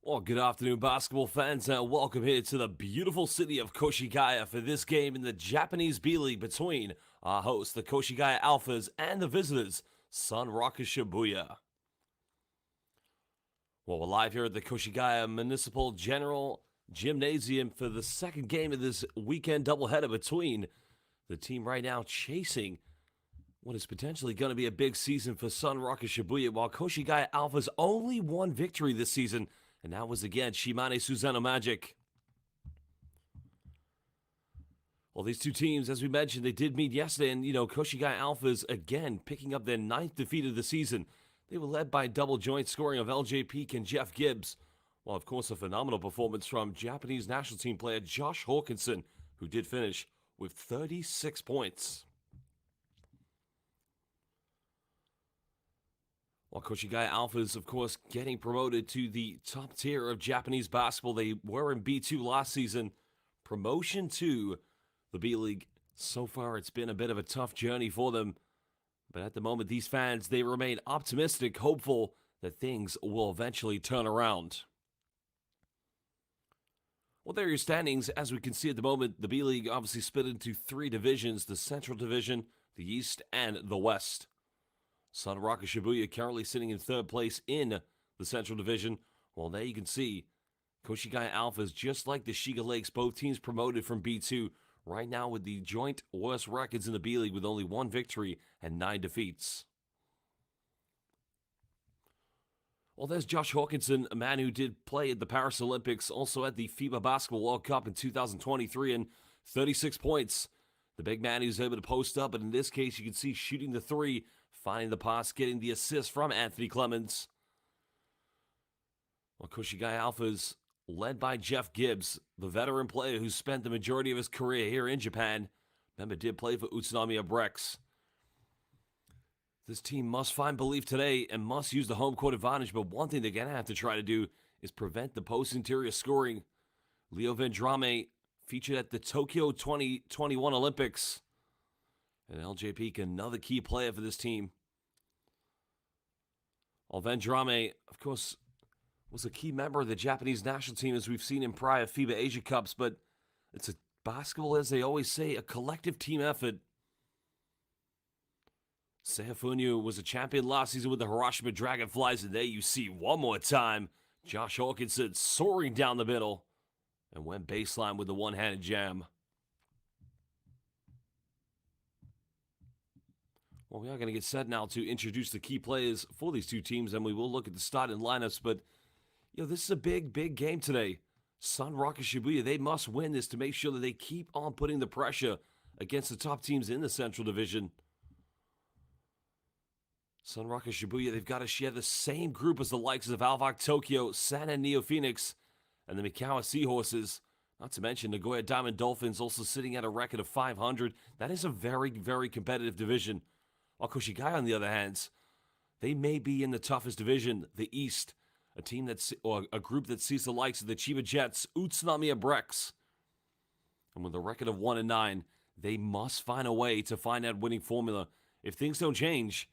Well, good afternoon, basketball fans, and welcome here to the beautiful city of Koshigaya for this game in the Japanese B.LEAGUE between our hosts, the Koshigaya ALPHAS, and the visitors, SUNROCKERS Shibuya. Well, we're live here at the Koshigaya Municipal General Gymnasium for the second game of this weekend doubleheader between the team right now chasing what is potentially going to be a big season for SUNROCKERS Shibuya, while Koshigaya ALPHAS only one victory this season, and that was against Shimane Suzano Magic. Well, these two teams, as we mentioned, they did meet yesterday, and, Koshigaya ALPHAS, again, picking up their 9th defeat of the season. They were led by double joint scoring of LJ Peak and Jeff Gibbs, while, of course, a phenomenal performance from Japanese national team player Josh Hawkinson, who did finish with 36 points. While Koshigaya ALPHAS, of course, getting promoted to the top tier of Japanese basketball. They were in B2 last season. Promotion to the B.LEAGUE. So far, it's been a bit of a tough journey for them. But at the moment, these fans, they remain optimistic, hopeful that things will eventually turn around. Well, there are your standings. As we can see at the moment, the B.LEAGUE obviously split into 3 divisions: the Central Division, the East, and the West. SUNROCKERS Shibuya currently sitting in 3rd place in the Central Division. Well, there you can see Koshigaya ALPHAS, just like the Shiga Lakes, both teams promoted from B2, right now with the joint worst records in the B.LEAGUE with only 1 victory and 9 defeats. Well, there's Josh Hawkinson, a man who did play at the Paris Olympics, also at the FIBA Basketball World Cup in 2023, and 36 points. The big man who's able to post up, but in this case, you can see shooting the 3, finding the pass, getting the assist from Anthony Clemens. Well, Koshigaya ALPHAS, led by Jeff Gibbs, the veteran player who spent the majority of his career here in Japan. Remember, did play for Utsunomiya Brex. This team must find belief today and must use the home court advantage, but one thing they're going to have to try to do is prevent the post-interior scoring. Leo Vendrame featured at the Tokyo 2021 Olympics. And LJ Peak, another key player for this team. Well, Vendrame, of course, was a key member of the Japanese national team, as we've seen in prior FIBA Asia Cups, but it's a basketball, as they always say, a collective team effort. Seifunyu was a champion last season with the Hiroshima Dragonflies, and there you see one more time Josh Hawkinson soaring down the middle and went baseline with the one-handed jam. Well, we are going to get set now to introduce the key players for these two teams, and we will look at the starting lineups. But, this is a big, big game today. SUNROCKERS Shibuya, they must win this to make sure that they keep on putting the pressure against the top teams in the Central Division. SUNROCKERS Shibuya, they've got to share the same group as the likes of Alpha's Tokyo, Sana Neo Phoenix, and the Mikawa Seahorses. Not to mention Nagoya Diamond Dolphins also sitting at a record of 500. That is a very, very competitive division. While Koshigaya, on the other hand, they may be in the toughest division, the East, a group that sees the likes of the Chiba Jets, Utsunomiya Brex. And with a record of 1-9, they must find a way to find that winning formula. If things don't change,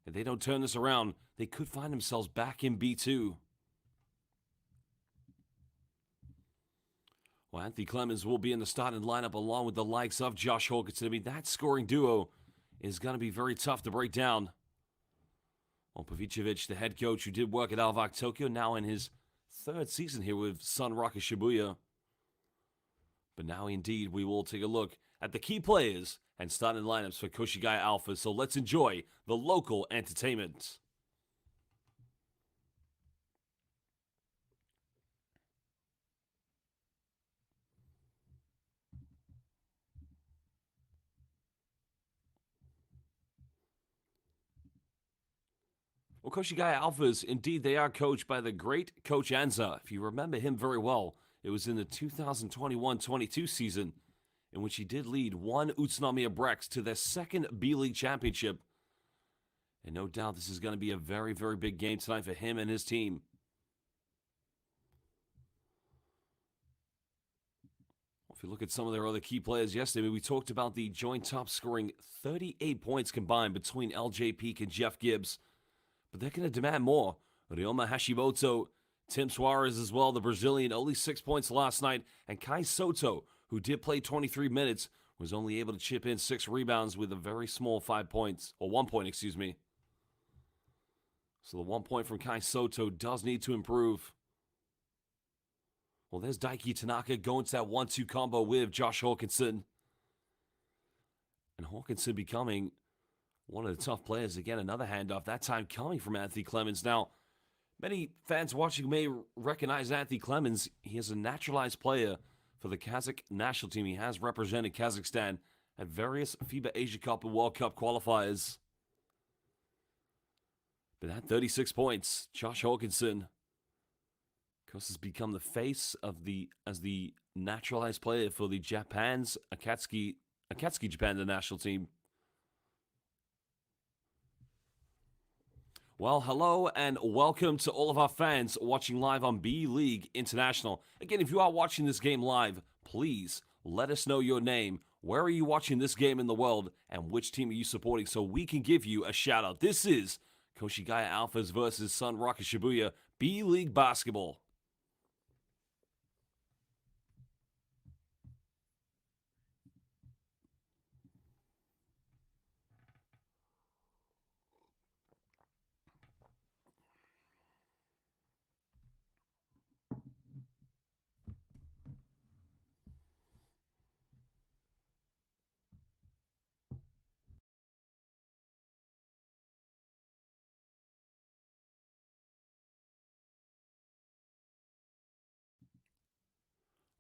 if they don't turn this around, they could find themselves back in B2. Well, Anthony Clemens will be in the starting lineup along with the likes of Josh Hawkinson. I mean, that scoring duo is going to be very tough to break down. Well, Pavicevic, the head coach who did work at Alpha's Tokyo, now in his 3rd season here with SUNROCKERS Shibuya. But now, indeed, we will take a look at the key players and starting lineups for Koshigaya ALPHAS. So let's enjoy the local entertainment. Well, Koshigaya ALPHAS, indeed, they are coached by the great Coach Anza. If you remember him very well, it was in the 2021-22 season in which he did lead one Utsunomiya Brex to their 2nd B.LEAGUE championship. And no doubt this is going to be a very, very big game tonight for him and his team. If you look at some of their other key players yesterday, we talked about the joint top scoring 38 points combined between LJ Peak and Jeff Gibbs. But they're going to demand more. Ryoma Hashimoto Tim Suarez as well, the Brazilian, only 6 points last night. And Kai Soto, who did play 23 minutes, was only able to chip in 6 rebounds with a very small 5 points, or 1 point, excuse me. So the 1 point from Kai Soto does need to improve. Well, there's Daiki Tanaka going to that 1-2 combo with Josh Hawkinson. And Hawkinson becoming one of the tough players. Again, another handoff, that time coming from Anthony Clemens. Now, many fans watching may recognize Anthony Clemens. He is a naturalized player for the Kazakh national team. He has represented Kazakhstan at various FIBA Asia Cup and World Cup qualifiers. But at 36 points, Josh Hawkinson, of course, has become the face of as the naturalized player for the Japan's Akatsuki Japan, the national team. Well, hello and welcome to all of our fans watching live on B.LEAGUE International. Again, if you are watching this game live, please let us know your name. Where are you watching this game in the world and which team are you supporting so we can give you a shout out. This is Koshigaya Alphas versus SUNROCKERS Shibuya B.LEAGUE Basketball.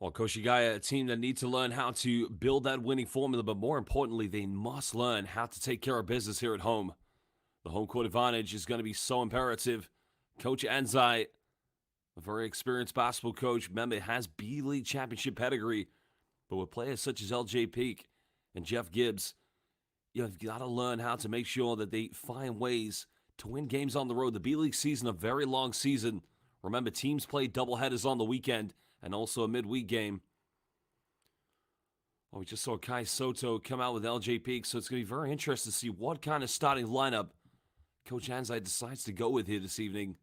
Well, Koshigaya, a team that needs to learn how to build that winning formula, but more importantly, they must learn how to take care of business here at home. The home court advantage is going to be so imperative. Coach Anzai, a very experienced basketball coach, remember, has B.LEAGUE championship pedigree, but with players such as L.J. Peak and Jeff Gibbs, you've got to learn how to make sure that they find ways to win games on the road. The B.LEAGUE season, a very long season. Remember, teams play doubleheaders on the weekend and also a midweek game. Well, we just saw Kai Soto come out with L.J. Peak, so it's going to be very interesting to see what kind of starting lineup Coach Anzai decides to go with here this evening.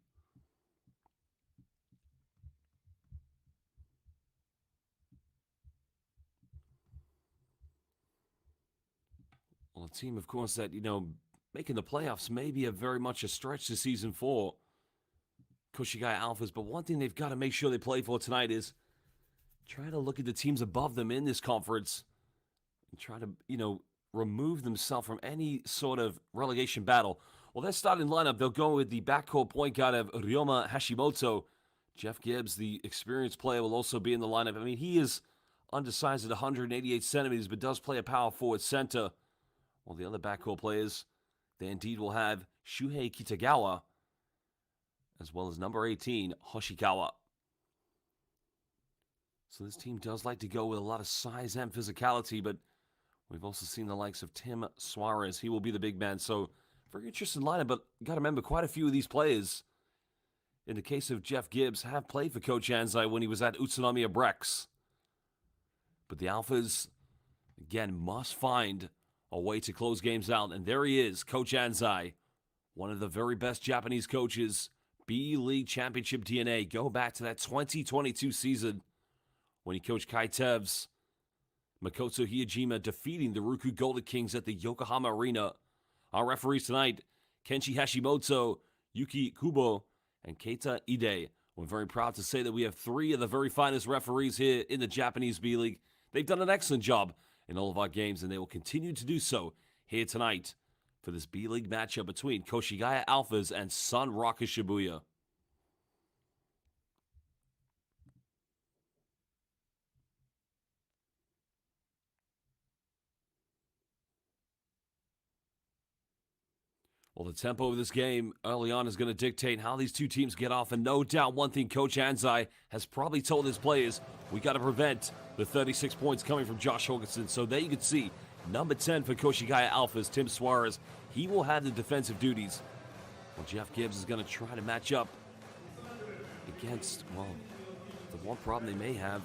Well, a team, of course, that, making the playoffs may be very much a stretch this season for Koshigaya Alphas, but one thing they've got to make sure they play for tonight is try to look at the teams above them in this conference and try to, remove themselves from any sort of relegation battle. Well, their starting lineup, they'll go with the backcourt point guard of Ryoma Hashimoto. Jeff Gibbs, the experienced player, will also be in the lineup. I mean, he is undersized at 188 centimeters, but does play a power forward center. Well, the other backcourt players, they indeed will have Shuhei Kitagawa, as well as number 18, Hoshikawa. So this team does like to go with a lot of size and physicality, but we've also seen the likes of Tim Suarez. He will be the big man, so very interesting lineup, but you got to remember, quite a few of these players, in the case of Jeff Gibbs, have played for Coach Anzai when he was at Utsunomiya Brex. But the Alphas, again, must find a way to close games out, and there he is, Coach Anzai, one of the very best Japanese coaches. B.LEAGUE Championship DNA. Go back to that 2022 season when he coached Kai Tevz, Makoto Hiyajima defeating the Ruku Golden Kings at the Yokohama Arena. Our referees tonight, Kenshi Hashimoto, Yuki Kubo, and Keita Ide. We're very proud to say that we have 3 of the very finest referees here in the Japanese B.LEAGUE. They've done an excellent job in all of our games, and they will continue to do so here tonight for this B.LEAGUE matchup between Koshigaya Alphas and SUNROCKERS Shibuya. Well, the tempo of this game early on is going to dictate how these two teams get off, and no doubt one thing Coach Anzai has probably told his players, we got to prevent the 36 points coming from Josh Hawkinson. So there you can see number 10 for Koshigaya Alphas, Tim Suarez. He will have the defensive duties. Well, Jeff Gibbs is going to try to match up against, well, the one problem they may have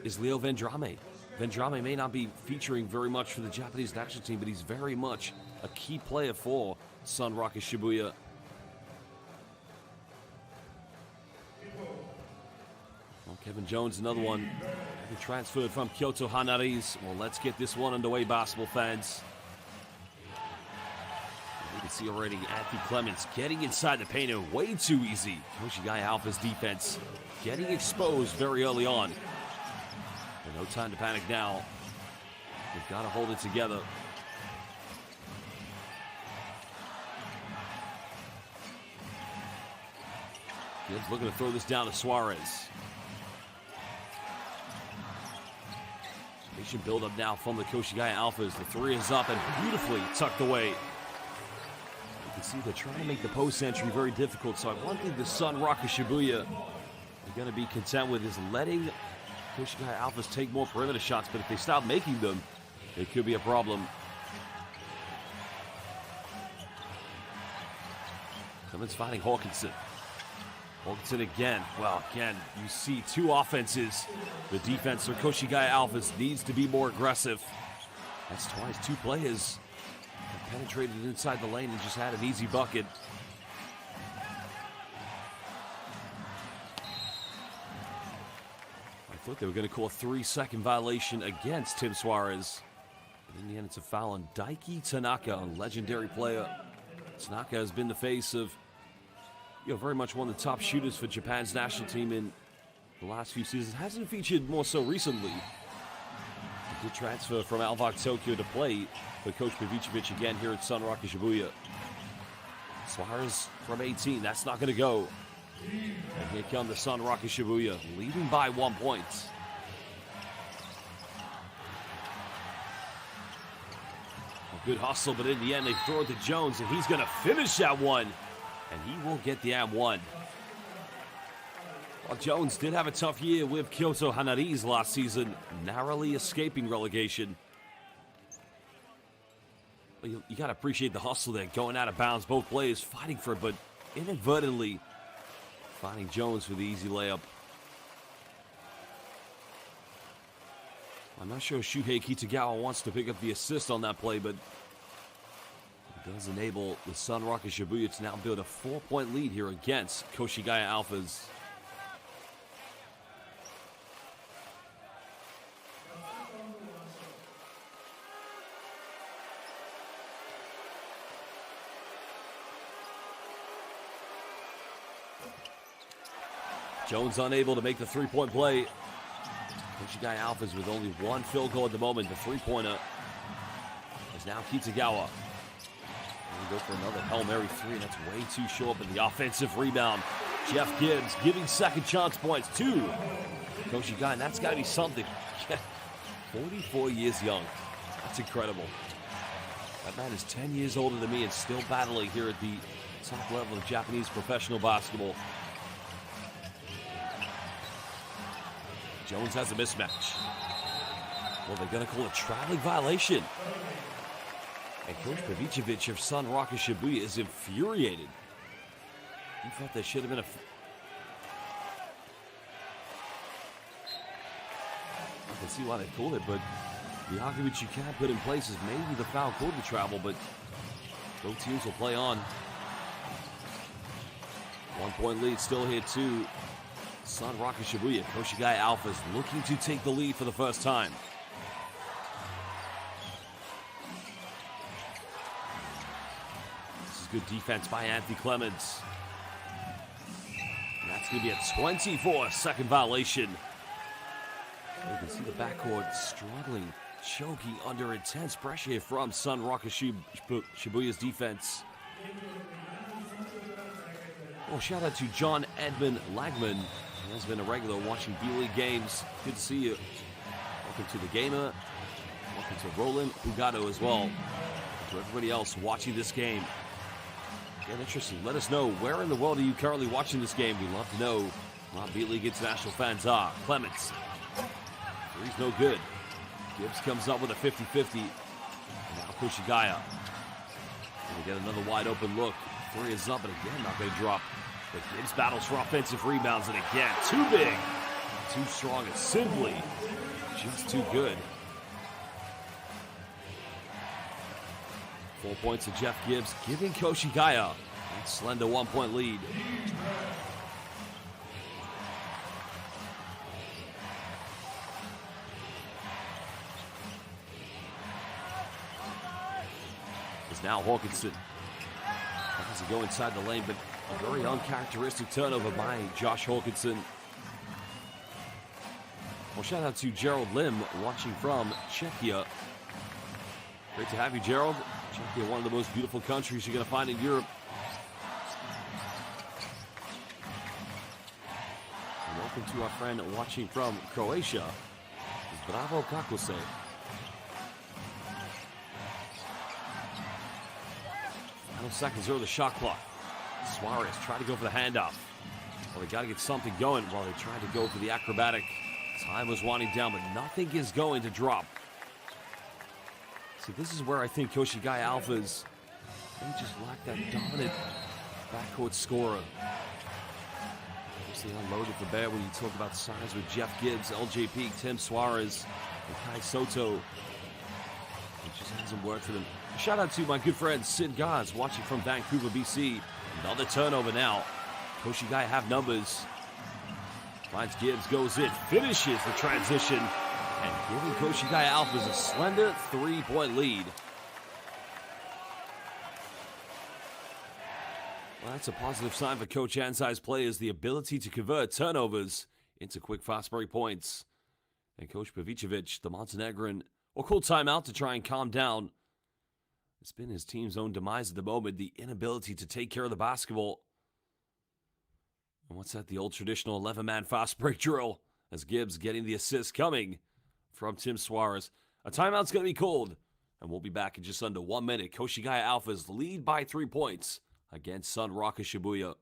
is Leo Vendrame. Vendrame may not be featuring very much for the Japanese national team, but he's very much a key player for SUNROCKERS Shibuya. Kevin Jones, another one. He transferred from Kyoto Hanaris. Well, let's get this one underway, basketball fans. You can see already Anthony Clements getting inside the paint and way too easy. Koshigaya Alpha's defense getting exposed very early on. And no time to panic now. They've got to hold it together. Gibbs looking to throw this down to Suarez. Patient build up now from the Koshigaya Alphas. The three is up and beautifully tucked away. You can see they're trying to make the post entry very difficult. So one thing the SUNROCKERS Shibuya are going to be content with is letting Koshigaya Alphas take more perimeter shots. But if they stop making them, it could be a problem. Someone's fighting Hawkinson. Hawkinson again. Well, again, you see two offenses. The defense for Koshigaya Alphas needs to be more aggressive. That's twice two players have penetrated inside the lane and just had an easy bucket. I thought they were going to call a 3-second violation against Tim Suarez. But in the end, it's a foul on Daiki Tanaka, a legendary player. Tanaka has been the face of very much one of the top shooters for Japan's national team in the last few seasons. Hasn't featured more so recently. He did transfer from ALPHAS Tokyo to play for Coach Pavicevic again here at SUNROCKERS Shibuya. Suarez from 18, that's not going to go. And here come the SUNROCKERS Shibuya, leading by 1 point. A good hustle, but in the end they throw it to Jones, and he's going to finish that one. And he will get the and one. Well, Jones did have a tough year with Kyoto Hanaris last season, narrowly escaping relegation. Well, you got to appreciate the hustle there, going out of bounds, both players fighting for it, but inadvertently finding Jones for the easy layup. I'm not sure Shuhei Kitagawa wants to pick up the assist on that play, but does enable the SUNROCKERS Shibuya to now build a 4-point lead here against Koshigaya Alphas. Jones unable to make the three-point play. Koshigaya Alphas with only one field goal at the moment. The three-pointer is now Kitagawa. Go for another Hail Mary three, and that's way too short, but the offensive rebound. Jeff Gibbs giving second chance points to Koshigaya, and that's got to be something. 44 years young. That's incredible. That man is 10 years older than me and still battling here at the top level of Japanese professional basketball. Jones has a mismatch. Well, they're going to call a traveling violation. And Coach Pavicevic of SUNROCKERS Shibuya is infuriated. He thought there should have been I can see why they called it, but the argument you can't put in place is maybe the foul called the travel, but both teams will play on. 1 point lead still here too. SUNROCKERS Shibuya, Koshigaya Alphas looking to take the lead for the first time. Good defense by Anthony Clements. And that's going to be a 24-second violation. You can see the backcourt struggling, choking under intense pressure from SUNROCKERS Shibuya's defense. Well, shout out to John Edmund Lagman. He has been a regular watching B.LEAGUE games. Good to see you. Welcome to the gamer. Welcome to Roland Hugato as well. To everybody else watching this game. Get interesting. Let us know, where in the world are you currently watching this game? We'd love to know who our B.LEAGUE International fans are. Clements. Three's no good. Gibbs comes up with a 50-50. Now Koshigaya. We get another wide open look. Three is up, and again not going to drop. But Gibbs battles for offensive rebounds, and again, too big, too strong, and simply just too good. 4 points to Jeff Gibbs, giving Koshigaya that slender 1 point lead. As now Hawkinson tries to go inside the lane, but a very uncharacteristic turnover by Josh Hawkinson. Well, shout out to Gerald Lim watching from Czechia. Great to have you, Gerald. Czechia, one of the most beautiful countries you're going to find in Europe. And welcome to our friend watching from Croatia. Bravo Kakose. Final seconds are the shot clock. Suarez trying to go for the handoff. Well, they got to get something going while they try to go for the acrobatic. Time was winding down, but nothing is going to drop. See, this is where I think Koshigaya ALPHAS, they just lack that dominant backcourt scorer. Obviously unloaded for bear when you talk about size with Jeff Gibbs, LJP, Tim Suarez, and Kai Soto. It just hasn't worked for them. Shout out to my good friend Sid Gaz watching from Vancouver, BC. Another turnover now. Koshigaya have numbers. Finds Gibbs, goes in, finishes the transition, and giving Koshigaya ALPHAS a slender 3-point lead. Well, that's a positive sign for Coach Ansai's players, the ability to convert turnovers into quick, fast break points. And Coach Pavicevic, the Montenegrin, will call timeout to try and calm down. It's been his team's own demise at the moment, the inability to take care of the basketball. And what's that? The old traditional 11-man fast break drill as Gibbs getting the assist coming from Tim Suarez. A timeout's going to be called, and we'll be back in just under 1 minute. Koshigaya ALPHAS lead by 3 points against SUNROCKERS Shibuya.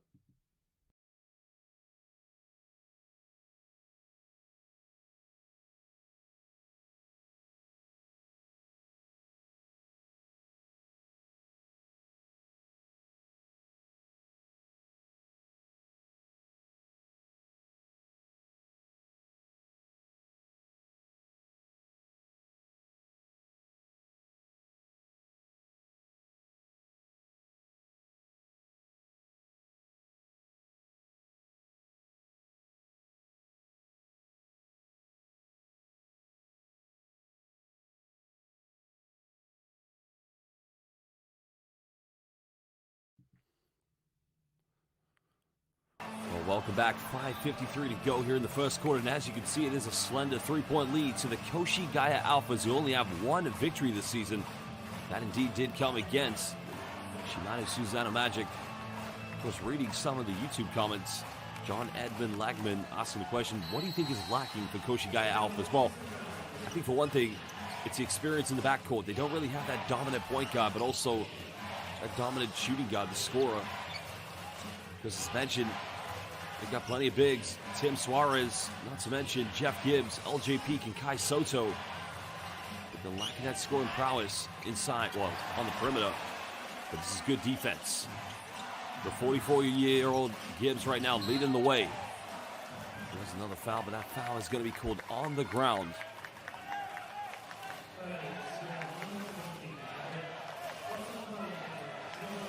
Welcome back. 5:53 to go here in the first quarter. And as you can see, it is a slender 3-point lead to the Koshigaya ALPHAS, who only have 1 victory this season. That indeed did come against Shinano Susanoo Magic. Of course, reading some of the YouTube comments, John Edmund Lagman asking the question, what do you think is lacking for Koshigaya ALPHAS? Well, I think for one thing, it's the experience in the backcourt. They don't really have that dominant point guard, but also that dominant shooting guard, the scorer. Because as mentioned, they've got plenty of bigs. Tim Suarez, not to mention Jeff Gibbs, LJP, and Kai Soto. But they're lacking that scoring prowess inside, well, on the perimeter. But this is good defense. The 44-year-old Gibbs right now leading the way. There's another foul, but that foul is going to be called on the ground.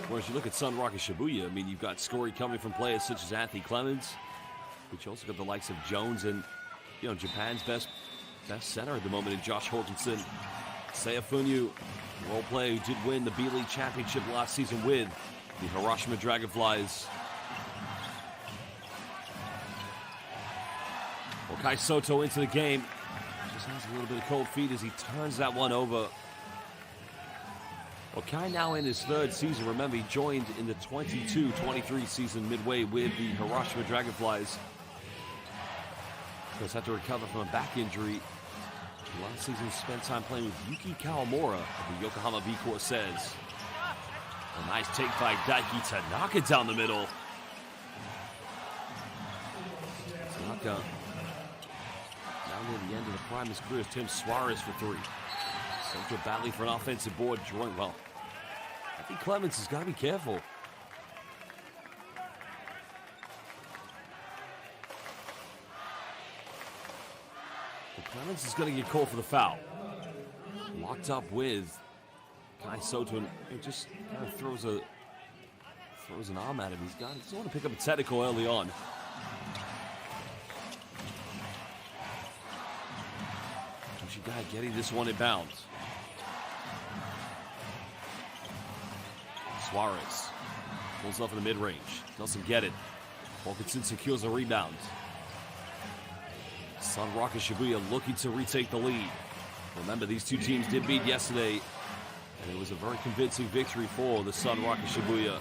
Whereas you look at SUNROCKERS Shibuya, I mean, you've got scoring coming from players such as Anthony Clemens, but you also got the likes of Jones and, you know, Japan's best center at the moment in Josh Hawkinson. Seiya Funyu, role player who did win the B.LEAGUE championship last season with the Hiroshima Dragonflies. Well, Kai Soto into the game. Just has a little bit of cold feet as he turns that one over. Well, Kai now in his 3rd season. Remember, he joined in the 22-23 season midway with the Hiroshima Dragonflies. Of course, had to recover from a back injury. Last season, he spent time playing with Yuki Kawamura of the Yokohama V Corsairs. A nice take by Daiki Tanaka down the middle. Tanaka, down near the end of the prime of his career, Tim Suarez for 3. Central battling for an offensive board, drawing well. I think Clemens has got to be careful. But Clemens is going to get called for the foul. Locked up with Kai Soto, and it just kind of throws an arm at him. He's going to pick up a technical early on. Koshigaya getting this one in bounds. Suarez pulls off in the mid-range. Doesn't get it. Wilkinson secures a rebound. SUNROCKERS Shibuya looking to retake the lead. Remember, these two teams did meet yesterday, and it was a very convincing victory for the SUNROCKERS Shibuya.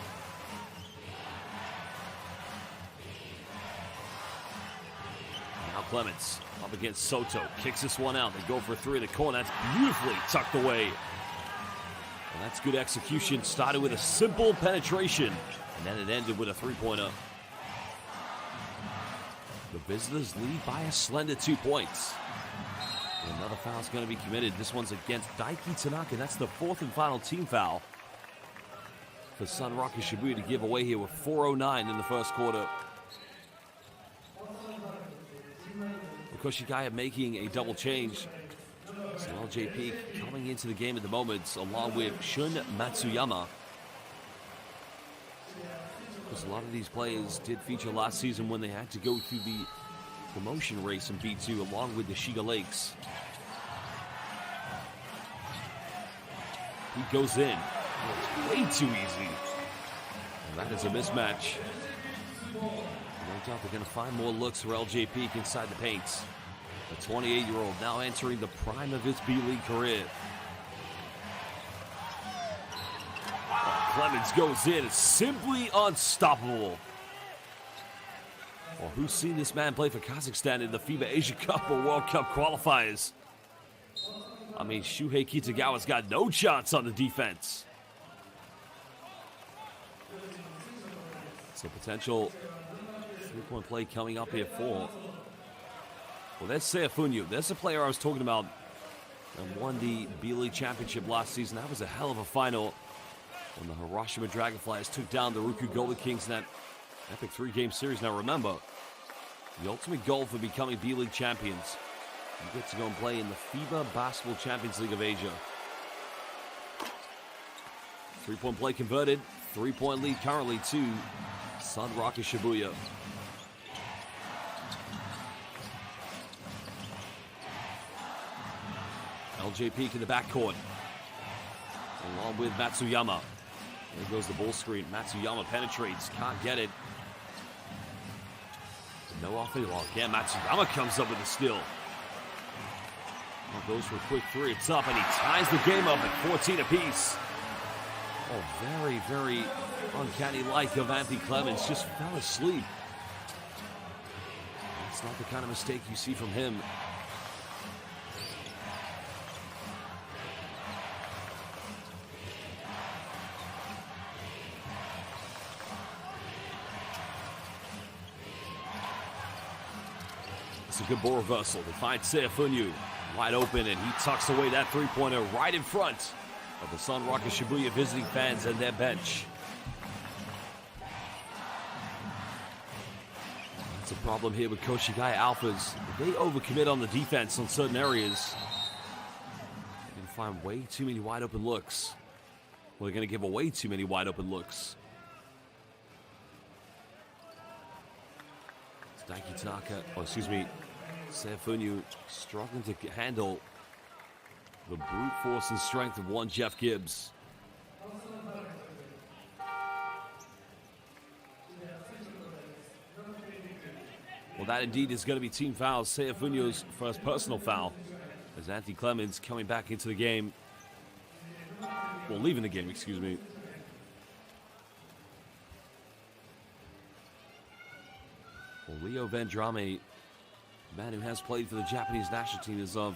Now Clements up against Soto. Kicks this one out. They go for three in the corner. That's beautifully tucked away. And that's good execution. Started with a simple penetration, and then it ended with a three-pointer. The visitors lead by a slender 2 points. And another foul is going to be committed. This one's against Daiki Tanaka. That's the fourth and final team foul for SUNROCKERS Shibuya to give away here with 4:09 in the first quarter. KOSHIGAYA making a double change. So LJP coming into the game at the moment, along with Shun Matsuyama. Because a lot of these players did feature last season when they had to go through the promotion race in B2, along with the Shiga Lakes. He goes in. Oh, it's way too easy. And that is a mismatch. No doubt they're going to find more looks for LJP inside the paint. The 28-year-old now entering the prime of his B.LEAGUE career. Clemens goes in. It's simply unstoppable. Well, who's seen this man play for Kazakhstan in the FIBA Asia Cup or World Cup qualifiers? I mean, Shuhei Kitagawa's got no shots on the defense. So potential three-point play coming up here for. Well, there's Seifunyu. There's a player I was talking about and won the B.LEAGUE championship last season. That was a hell of a final when the Hiroshima Dragonflies took down the Ryukyu Golden Kings in that epic three-game series. Now remember, the ultimate goal for becoming B.LEAGUE champions, you get to go and play in the FIBA Basketball Champions League of Asia. Three-point play converted. Three-point lead currently to SUNROCKERS Shibuya. LJP in the backcourt, along with Matsuyama. There goes the ball screen. Matsuyama penetrates, can't get it. No offense. Well, again, Matsuyama comes up with a steal. Goes for a quick three. It's up, and he ties the game up at 14 apiece. Oh, very, very uncanny like of Anthony Clemens. Just fell asleep. It's not the kind of mistake you see from him. It's a good ball reversal. They find Seifunyu wide open, and he tucks away that three-pointer right in front of the SUNROCKERS Shibuya visiting fans and their bench. That's a problem here with KOSHIGAYA ALPHAS. They overcommit on the defense on certain areas. They're going to find way too many wide open looks. Well, they're going to give away too many wide open looks. It's Daiki Tanaka, Seifunyu struggling to handle the brute force and strength of one Jeff Gibbs. Well, that indeed is going to be team foul. Seifunyu's first personal foul as Anthony Clemens coming back into the game. Well, leaving the game, excuse me. Well, Leo Vendrame, man who has played for the Japanese national team, is of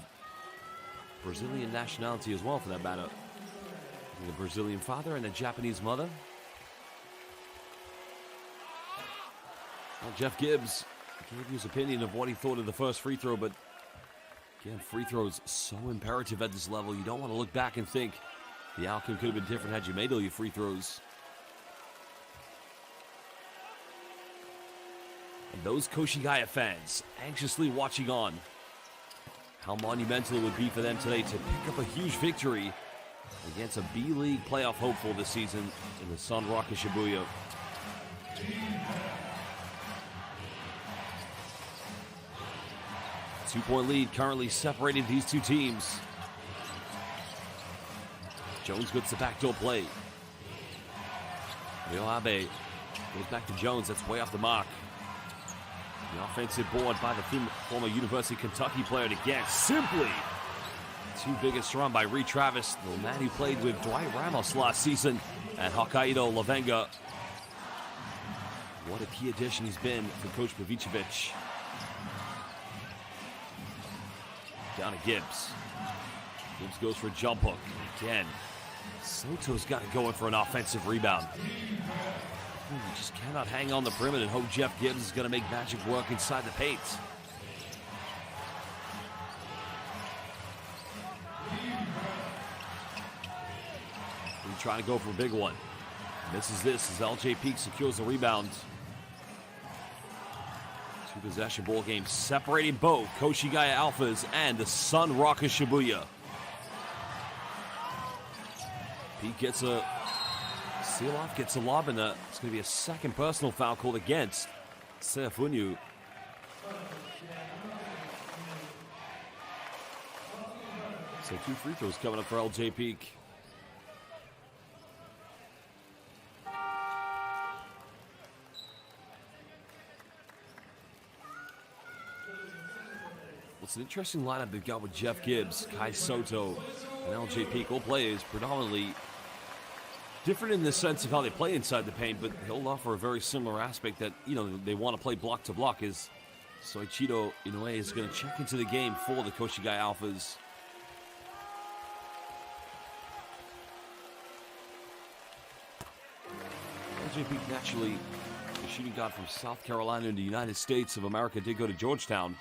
Brazilian nationality as well, for that matter. A Brazilian father and a Japanese mother. Well, Jeff Gibbs gave you his opinion of what he thought of the first free throw, but again, free throws so imperative at this level. You don't want to look back and think the outcome could have been different had you made all your free throws. And those KOSHIGAYA fans anxiously watching on. How monumental it would be for them today to pick up a huge victory against a B.LEAGUE playoff hopeful this season in the SUNROCKERS Shibuya. Two-point lead currently separating these two teams. Jones gets the backdoor play. Ryoabe goes back to Jones. That's way off the mark. The offensive board by the former University of Kentucky player to get simply too big a run by Reed Travis, the man who played with Dwight Ramos last season at Hokkaido Lavenga. What a key addition he's been for Coach Pavicevic. Down to Gibbs. Gibbs goes for a jump hook. Again, Soto's got to go in for an offensive rebound. You just cannot hang on the perimeter and hope Jeff Gibbs is going to make magic work inside the paint. He's trying to go for a big one. Misses this as LJ Peak secures the rebound. Two-possession ball game separating both Koshigaya Alphas and the SUNROCKERS Shibuya. Peak gets a seal-off, gets a lob, and it's going to be a second personal foul called against Seafunyu. So 2 free throws coming up for LJ Peak. It's an interesting lineup they've got with Jeff Gibbs, Kai Soto, and LJ Peak. All players predominantly different in the sense of how they play inside the paint, but he'll offer a very similar aspect that, you know, they want to play block to block. Is Soichiro Inoue is going to check into the game for the Koshigaya Alphas. LJ Peak naturally, the shooting guard from South Carolina in the United States of America, did go to Georgetown.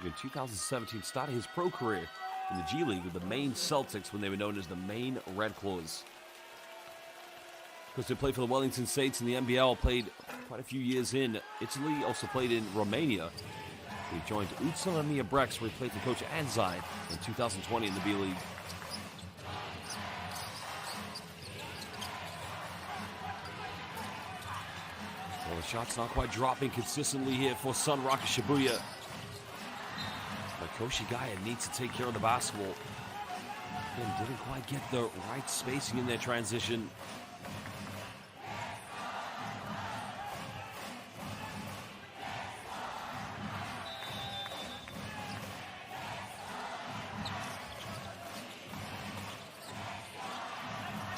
In 2017, started his pro career in the G League with the Maine Celtics when they were known as the Maine Red Claws. Of course, they played for the Wellington Saints in the NBL, played quite a few years in Italy, also played in Romania. He joined Utsunomiya Brex, where he played for Coach Anzai in 2020 in the B.LEAGUE. Well, the shot's not quite dropping consistently here for SUNROCKERS Shibuya. But Koshigaya needs to take care of the basketball. Again, didn't quite get the right spacing in their transition.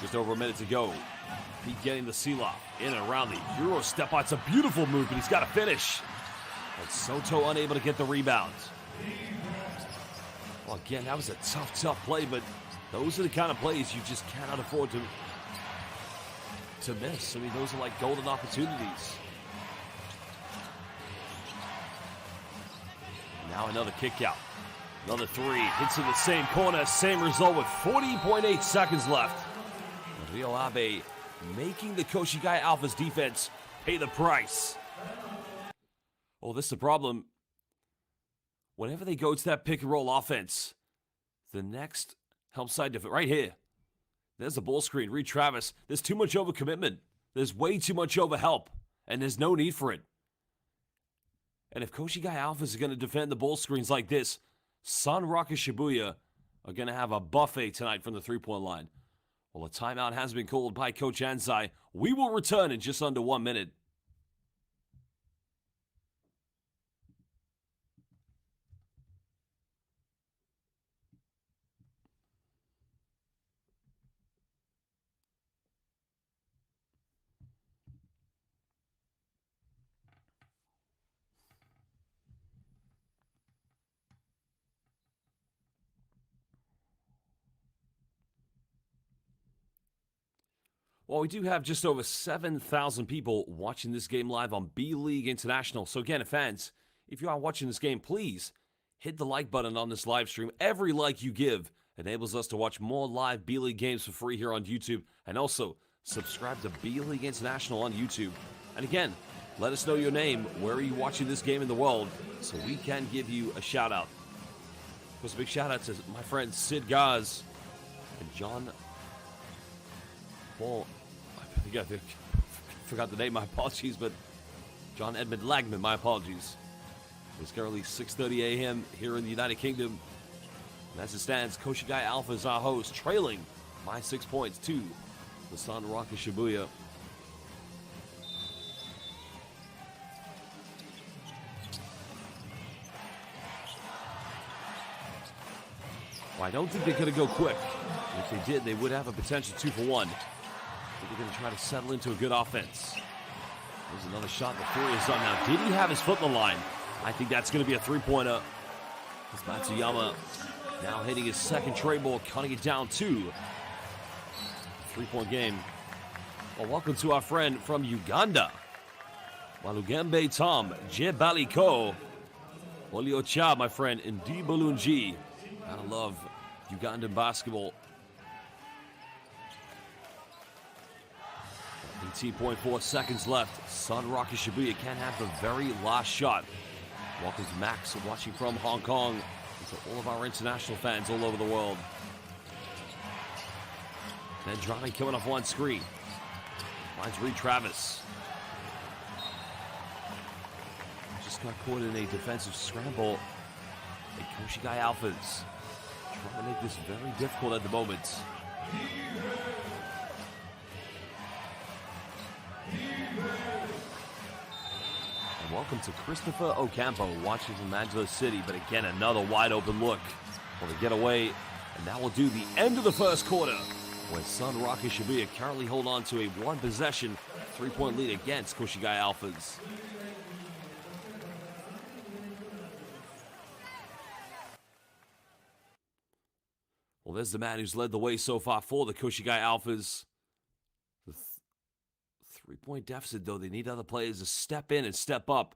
Just over a minute to go. Pete getting the seal-off in and around the Euro step on. It's a beautiful move, but he's got to finish. But Soto unable to get the rebound. Well, again, that was a tough play, but those are the kind of plays you just cannot afford to miss. I mean, those are like golden opportunities. Now another kick out. Another three. Hits in the same corner. Same result with 40.8 seconds left. Ryoabe making the Koshigaya Alphas defense pay the price. Oh, this is the problem. Whenever they go to that pick and roll offense, the next help side defense, right here. There's a ball screen. Reed Travis. There's too much overcommitment. There's way too much overhelp, and there's no need for it. And if Koshigaya Alphas are going to defend the ball screens like this, SUNROCKERS Shibuya are going to have a buffet tonight from the three-point line. Well, a timeout has been called by Coach Anzai. We will return in just under 1 minute. Well, we do have just over 7,000 people watching this game live on B.LEAGUE International. So again, fans, if you are watching this game, please hit the like button on this live stream. Every like you give enables us to watch more live B.LEAGUE games for free here on YouTube. And also, subscribe to B.LEAGUE International on YouTube. And again, let us know your name. Where are you watching this game in the world so we can give you a shout-out. Of course, a big shout-out to my friends Sid Gaz and John Paul. I forgot the name, my apologies, but John Edmund Lagman, my apologies. It's currently 6:30 a.m. here in the United Kingdom. And as it stands, Koshigaya Alphas, our host, trailing by 6 points to the SUNROCKERS Shibuya. Well, I don't think they're going to go quick. If they did, they would have a potential 2 for 1. I think they're going to try to settle into a good offense. There's another shot. The 3 is done now. Did he have his foot in the line? I think that's going to be a 3-pointer. It's Matsuyama now hitting his second trade ball, cutting it down 2. 3-point game. Well, welcome to our friend from Uganda. Walugembe Tom, Jebaliko, Oliocha, my friend, and D. Bulunji. Gotta love Ugandan basketball. 18.4 seconds left. SUNROCKERS Shibuya can have the very last shot. Welcome to Max, watching from Hong Kong, and to all of our international fans all over the world. Then Drame coming off one screen. Finds Reed Travis. Just got caught in a defensive scramble. And KOSHIGAYA ALPHAS trying to make this very difficult at the moment. And welcome to Christopher Ocampo, watching from Angelo City. But again, another wide open look. Well, they get away, and that will do the end of the first quarter, where SUNROCKERS Shibuya currently hold on to a 1-possession, 3-point lead against KOSHIGAYA ALPHAS. Well, there's the man who's led the way so far for the KOSHIGAYA ALPHAS. The 3-point deficit, though, they need other players to step in and step up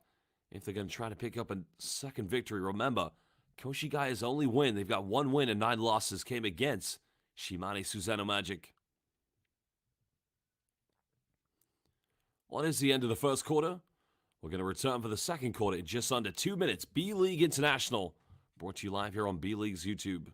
if they're going to try to pick up a second victory. Remember, KOSHIGAYA's only win, they've got 1 win and 9 losses, came against Shimane Suzano Magic. Well, it is the end of the first quarter. We're going to return for the second quarter in just under 2 minutes. B.LEAGUE International, brought to you live here on B.LEAGUE's YouTube.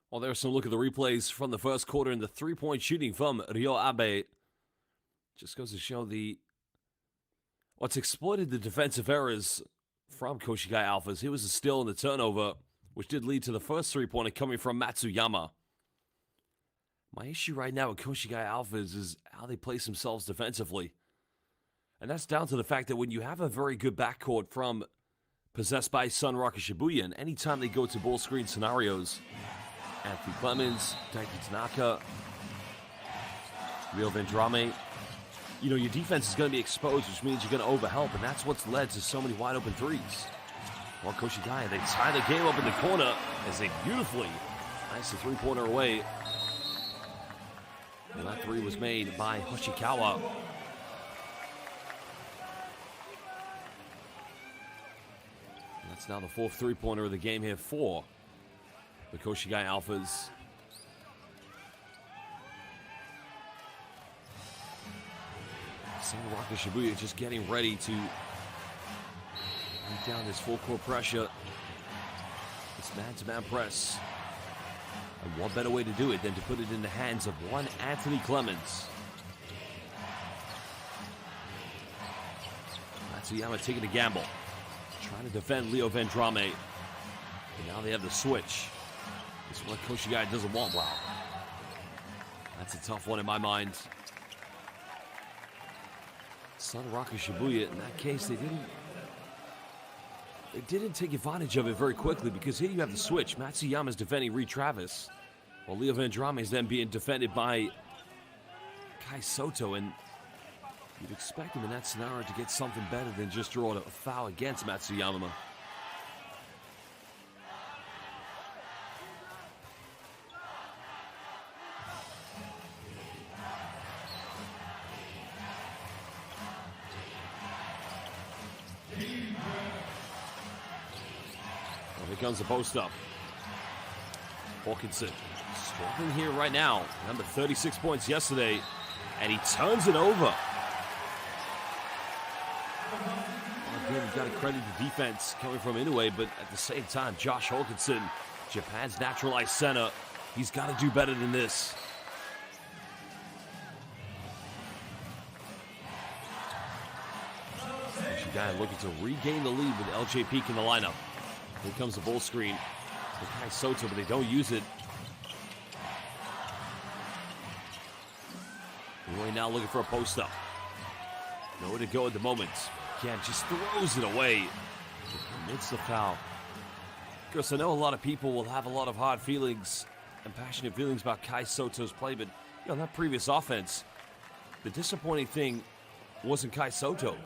Well, there's some look at the replays from the first quarter and the 3-point shooting from Ryo Abe. Just goes to show what's exploited the defensive errors from KOSHIGAYA ALPHAS. It was a steal in the turnover, which did lead to the first 3-pointer coming from Matsuyama. My issue right now with KOSHIGAYA ALPHAS is how they place themselves defensively. And that's down to the fact that when you have a very good backcourt from possessed by SUNROCKERS Shibuya, and anytime they go to ball screen scenarios, Anthony Clemens, Daiki Tanaka, Rio Vendrame, you know, your defense is going to be exposed, which means you're going to overhelp, and that's what's led to so many wide open threes. Well, KOSHIGAYA, they tie the game up in the corner as they beautifully nice 3-pointer away. And that 3 was made by Hoshikawa. And that's now the 4th 3-pointer of the game here for the KOSHIGAYA ALPHAS. SUNROCKERS Shibuya just getting ready to break down this full-court pressure. This man-to-man press. And what better way to do it than to put it in the hands of one Anthony Clemens. Matsuyama taking a gamble. Trying to defend Leo Vendrame. And now they have the switch. This is what KOSHIGAYA doesn't want. Wow. That's a tough one in my mind. SUNROCKERS Shibuya, in that case, they didn't take advantage of it very quickly, because here you have the switch. Matsuyama's defending Reed Travis, while Leo Vendrame is then being defended by Kai Soto, and you'd expect him in that scenario to get something better than just draw a foul against Matsuyama. Here comes the post up. Hawkinson struggling here right now. Remember, 36 points yesterday, and he turns it over. Again, you've got to credit the defense coming from Inoue, but at the same time, Josh Hawkinson, Japan's naturalized center, he's got to do better than this. Koshigaya looking to regain the lead with LJ Peak in the lineup. Here comes the ball screen for Kai Soto, but they don't use it. Inoue now looking for a post up. Nowhere to go at the moment. Again, just throws it away. Commits the foul. Of course, I know a lot of people will have a lot of hard feelings and passionate feelings about Kai Soto's play, but that previous offense, the disappointing thing wasn't Kai Soto.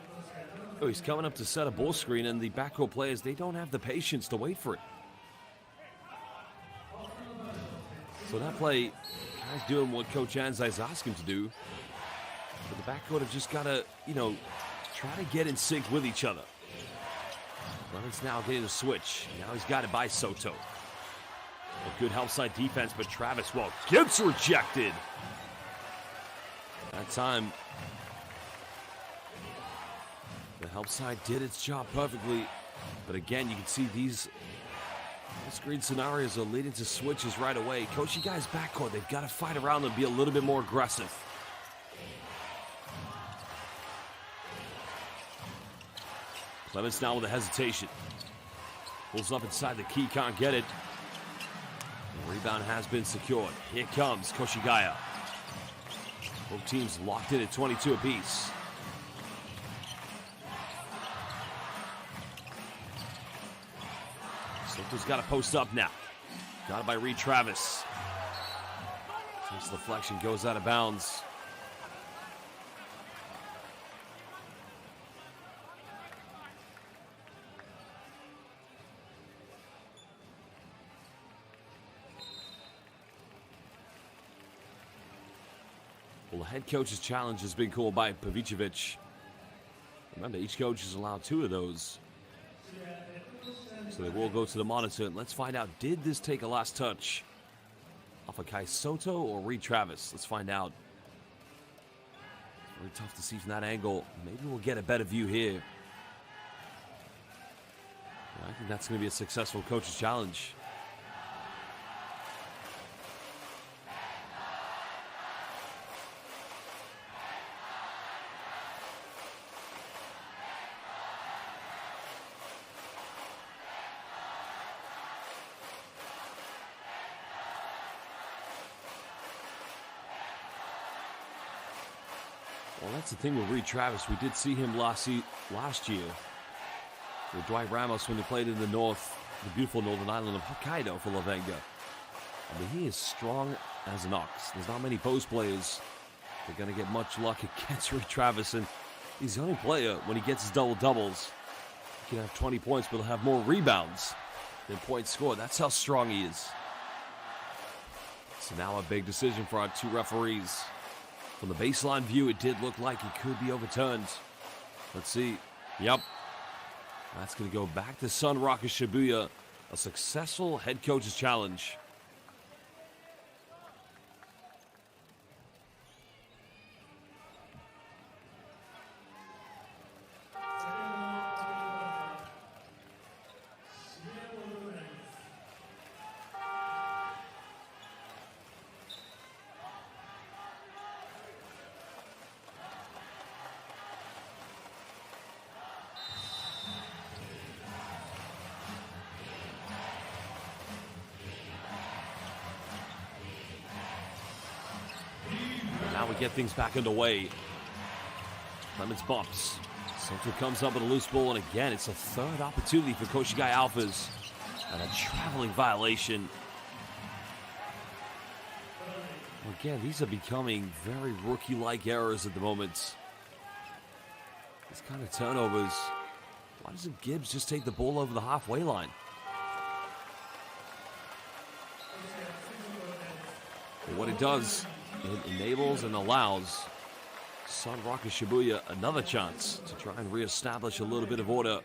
He's coming up to set a ball screen, and the backcourt players, they don't have the patience to wait for it. So that play, Kai's doing what Coach Anzai's asked him to do, but the backcourt have just got to, try to get in sync with each other. Leonard's now getting a switch. Now he's got it by Soto. A good help side defense, but Travis, gets rejected. That time, the help side did its job perfectly. But again, you can see these screen scenarios are leading to switches right away. Koshigaya's backcourt, they've got to fight around and be a little bit more aggressive. Clements now with a hesitation. Pulls up inside the key, can't get it. The rebound has been secured. Here comes Koshigaya. Both teams locked in at 22 apiece. Soto's got to post up now. Got it by Reed Travis. Takes the deflection, goes out of bounds. Well, the head coach's challenge has been called by Pavicevic. Remember, each coach is allowed 2 of those. So they will go to the monitor, and let's find out, did this take a last touch off of Kai Soto or Reed Travis? Let's find out. Very tough to see from that angle. Maybe we'll get a better view here. I think that's going to be a successful coach's challenge. Well, that's the thing with Reed Travis. We did see him last year with Dwight Ramos when he played in the beautiful northern island of Hokkaido for Lavenga. I mean, he is strong as an ox. There's not many post players that are going to get much luck against Reed Travis, and he's the only player, when he gets his double-doubles, he can have 20 points, but he'll have more rebounds than points scored. That's how strong he is. So now a big decision for our 2 referees. From the baseline view, it did look like he could be overturned. Let's see. Yep. That's going to go back to SUNROCKERS Shibuya. A successful head coach's challenge. Now we get things back underway. Clements bumps. Soto comes up with a loose ball, and again, it's a 3rd opportunity for Koshigaya Alphas. And a traveling violation. Again, these are becoming very rookie-like errors at the moment. These kind of turnovers. Why doesn't Gibbs just take the ball over the halfway line? But what it does, it enables and allows SUNROCKERS Shibuya another chance to try and reestablish a little bit of order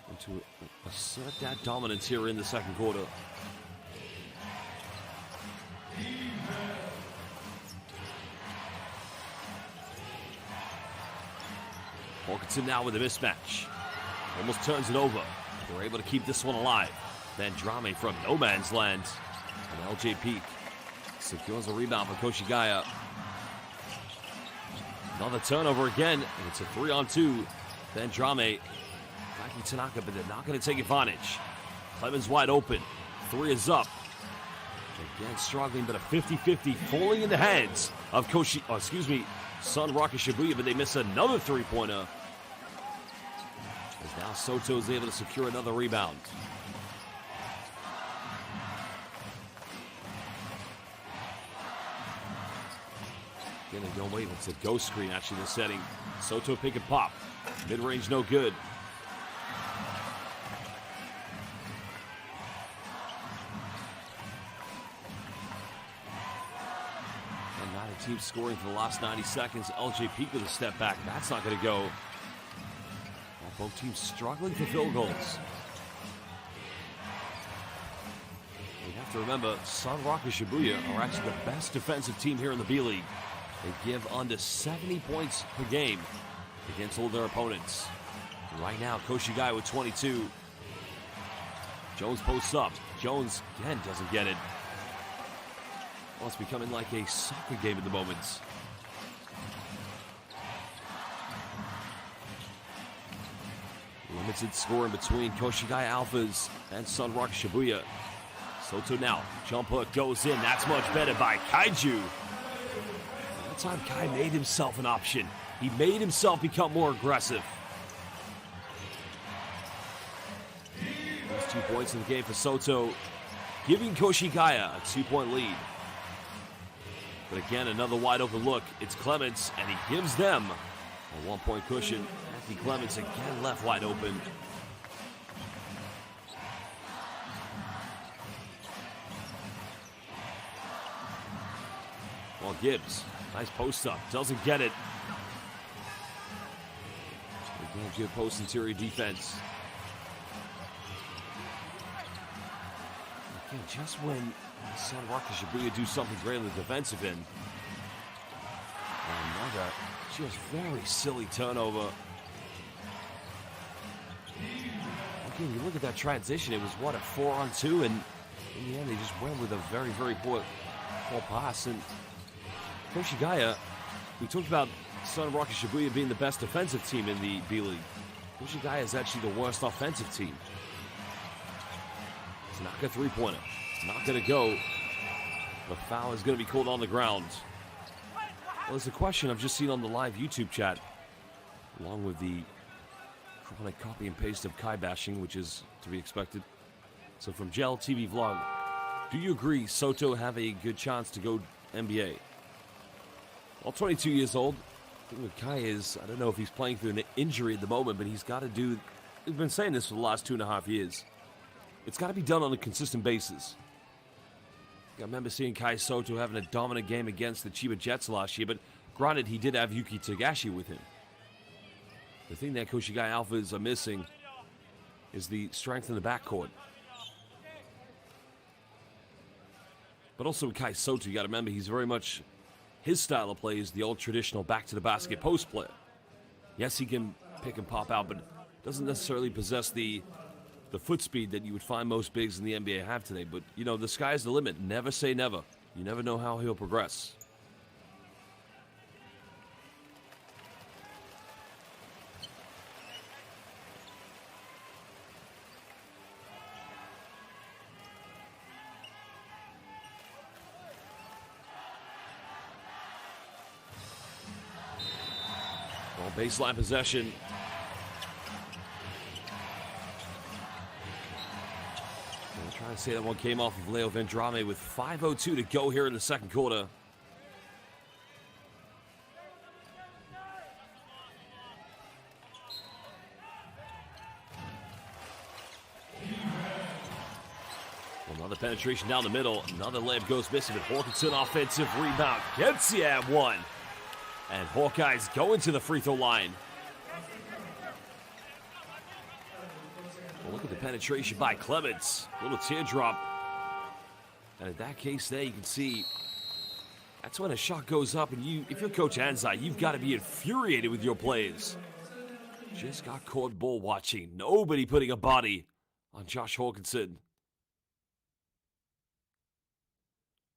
and to assert that dominance here in the second quarter. Hawkinson now with a mismatch. Almost turns it over. They're able to keep this one alive. Then Drame from no man's land. And LJ Peak secures a rebound for Koshigaya. Another turnover again. And it's a 3-on-2. Then Drame. Mikey Tanaka, but they're not going to take advantage. Clemens wide open. 3 is up. Again struggling, but a 50-50 falling in the hands of SUNROCKERS Shibuya, but they miss another three-pointer. As now Soto is able to secure another rebound. Again, they don't wait. It's a ghost screen, actually, they're setting. Soto pick and pop. Mid-range, no good. And not a team scoring for the last 90 seconds. LJ Peak with a step back. That's not going to go. Both teams struggling for field goals. You have to remember, SUNROCKERS Shibuya are actually the best defensive team here in the B-League. They give under 70 points per game against all their opponents. Right now, Koshigaya with 22. Jones posts up. Jones, again, doesn't get it. Well, it's becoming like a soccer game at the moment. Limited scoring between Koshigaya Alphas and SUNROCKERS Shibuya. Soto now, jump hook goes in. That's much better by Kaiju. That time Kai made himself an option. He made himself become more aggressive. First 2 points in the game for Soto, giving Koshigaya a 2-point lead. But again, another wide open look. It's Clements, and he gives them a 1-point cushion. Anthony Clements again left wide open. Well, Gibbs, nice post up, doesn't get it. Again, good post interior defense. Again, just when SUNROCKERS Shibuya do something great on the defensive end. Another just very silly turnover. Again, you look at that transition, it was what, a 4-on-2, and in the end they just went with a very, very poor pass. And Koshigaya, we talked about SUNROCKERS Shibuya being the best defensive team in the B-League. Koshigaya is actually the worst offensive team. It's not a three-pointer. It's not going to go. The foul is going to be called on the ground. Well, there's a question I've just seen on the live YouTube chat, along with the chronic copy and paste of Kai bashing, which is to be expected. So from Gel TV Vlog, do you agree Soto have a good chance to go NBA? Well, 22 years old. The thing with Kai is, I don't know if he's playing through an injury at the moment, but he's got to do, we've been saying this for the last 2.5 years. It's got to be done on a consistent basis. I remember seeing Kai Soto having a dominant game against the Chiba Jets last year, but granted, he did have Yuki Togashi with him. The thing that Koshigaya Alphas are missing is the strength in the backcourt. But also with Kai Soto, you got to remember, he's very much, his style of play is the old traditional back-to-the-basket post player. Yes, he can pick and pop out, but doesn't necessarily possess the foot speed that you would find most bigs in the NBA have today. But, you know, the sky's the limit. Never say never. You never know how he'll progress. Well, baseline possession. Trying to say that one came off of Leo Vendrame with 5:02 to go here in the second quarter. Another penetration down the middle. Another layup goes missing, but Hawkinson offensive rebound gets you at one. And Hawkeyes going to the free throw line. The penetration by Clements. Little teardrop. And in that case there, you can see that's when a shot goes up, and if you're Coach Anzai, you've got to be infuriated with your players. Just got caught ball watching. Nobody putting a body on Josh Hawkinson.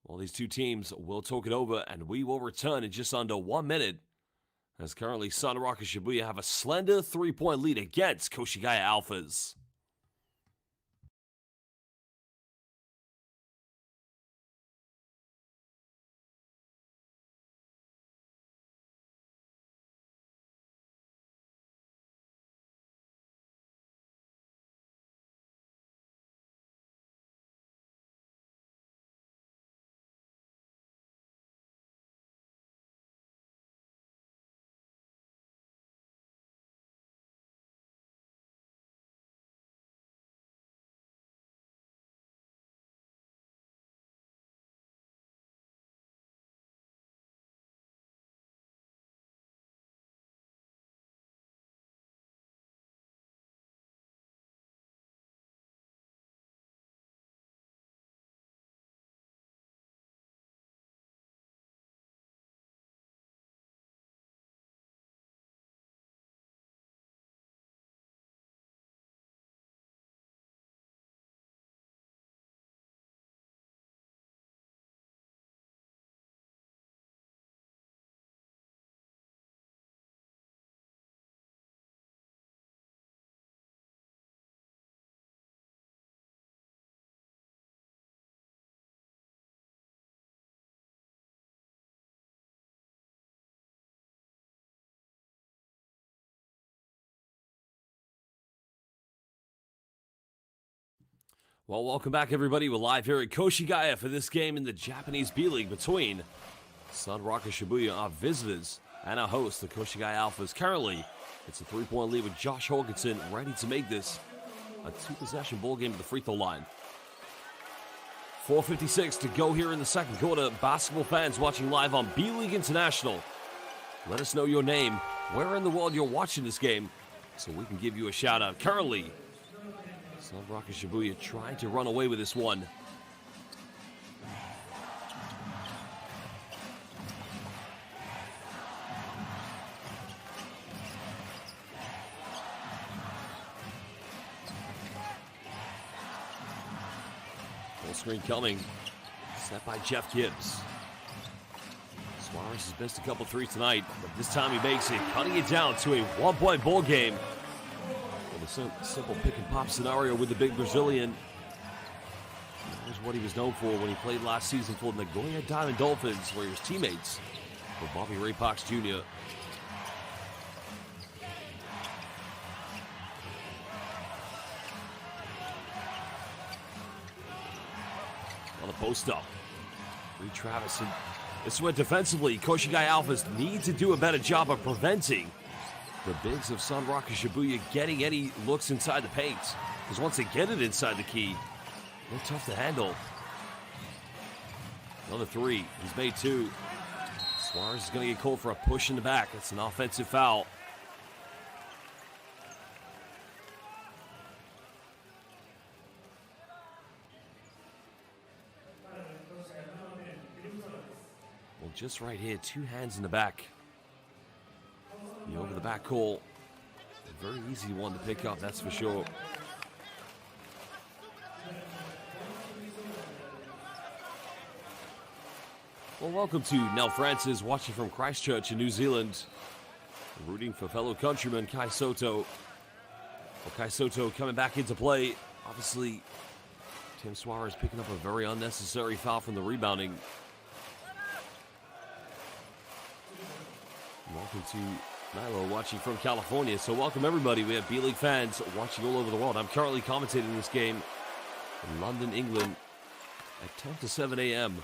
Well, these two teams will talk it over, and we will return in just under 1 minute. As currently, SUNROCKERS Shibuya have a slender 3-point lead against KOSHIGAYA ALPHAS. Well, welcome back, everybody. We're live here at Koshigaya for this game in the Japanese B.LEAGUE between SUNROCKERS Shibuya, our visitors, and our hosts, the Koshigaya ALPHAS. Currently, it's a 3-point lead with Josh Hawkinson ready to make this a 2-possession ball game at the free throw line. 4:56 to go here in the second quarter. Basketball fans watching live on B.LEAGUE International, let us know your name, where in the world you're watching this game, so we can give you a shout out. Currently, SUNROCKERS Shibuya trying to run away with this one. Full screen coming. Set by Jeff Gibbs. Suarez has missed a couple threes tonight, but this time he makes it, cutting it down to a 1-point ball game. A simple pick and pop scenario with the big Brazilian. That was what he was known for when he played last season for the Nagoya Diamond Dolphins, where he was teammates with Bobby Ray Parks Jr. On the post up, Reed Travis. And this is where defensively, Koshigaya ALPHAS need to do a better job of preventing the bigs of SUNROCKERS Shibuya getting any looks inside the paint. Because once they get it inside the key, they're tough to handle. Another three. He's made two. Suarez is going to get called for a push in the back. It's an offensive foul. Well, just right here, two hands in the back. The over the back call. A very easy one to pick up, that's for sure. Well, welcome to Nell Francis, watching from Christchurch in New Zealand. Rooting for fellow countryman Kai Soto. Well, Kai Soto coming back into play. Obviously, Tim Suarez picking up a very unnecessary foul from the rebounding. Welcome to Milo watching from California. So welcome everybody. We have B.LEAGUE fans watching all over the world. I'm currently commentating this game in London, England at 10 to 7 a.m.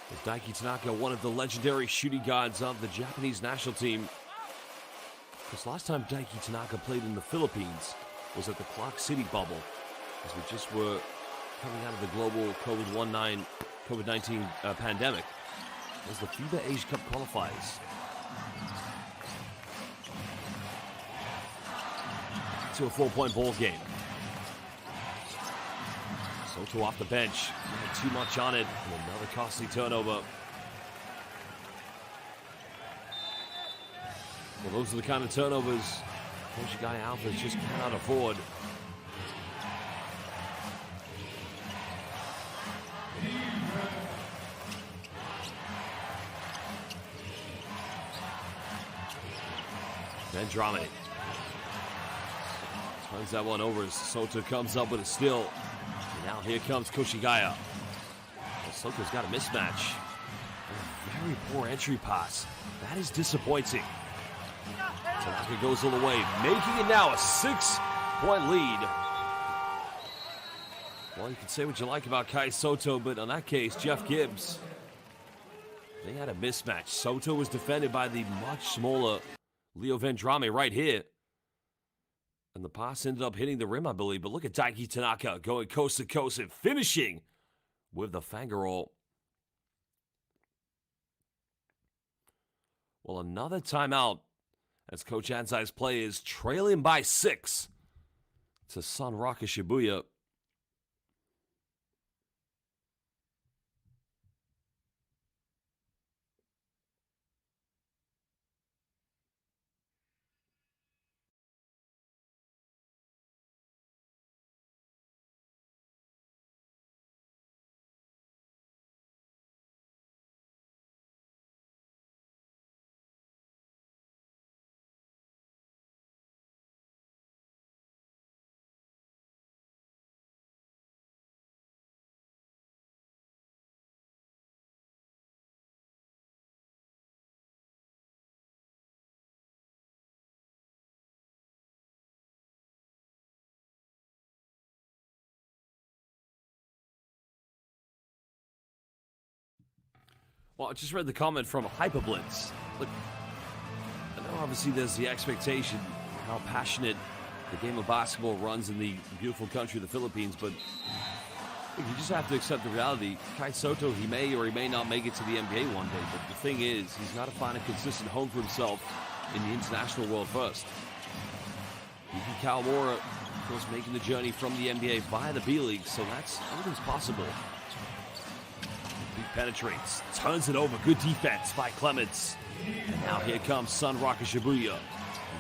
With Daiki Tanaka, one of the legendary shooting guards of the Japanese national team. Because last time Daiki Tanaka played in the Philippines was at the Clark City bubble, as we just were coming out of the global COVID-19 pandemic. As the FIBA Asia Cup qualifiers. to a 4-point ball game. Soto off the bench. Not too much on it. And another costly turnover. Well, those are the kind of turnovers Koshigaya ALPHAS just cannot afford. Vendrame turns that one over as Soto comes up with a steal. And now here comes Koshigaya. Well, Soto's got a mismatch. And a very poor entry pass. That is disappointing. Tanaka goes all the way, making it now a 6-point lead. Well, you can say what you like about Kai Soto, but in that case, Jeff Gibbs, they had a mismatch. Soto was defended by the much smaller Leo Vendrame right here. And the pass ended up hitting the rim, I believe. But look at Daiki Tanaka going coast to coast and finishing with the finger roll. Well, another timeout as Coach Anzai's players trailing by 6 to SUNROCKERS Shibuya. Well, I just read the comment from Hyperblitz. Look, I know obviously there's the expectation how passionate the game of basketball runs in the beautiful country of the Philippines, but look, you just have to accept the reality. Kai Soto, he may or he may not make it to the NBA one day, but the thing is, he's got to find a consistent home for himself in the international world first. Yuki Kawamura, of course, making the journey from the NBA via the B.LEAGUE, so that's everything's possible. He penetrates, turns it over. Good defense by Clements. And now here comes SUNROCKERS Shibuya,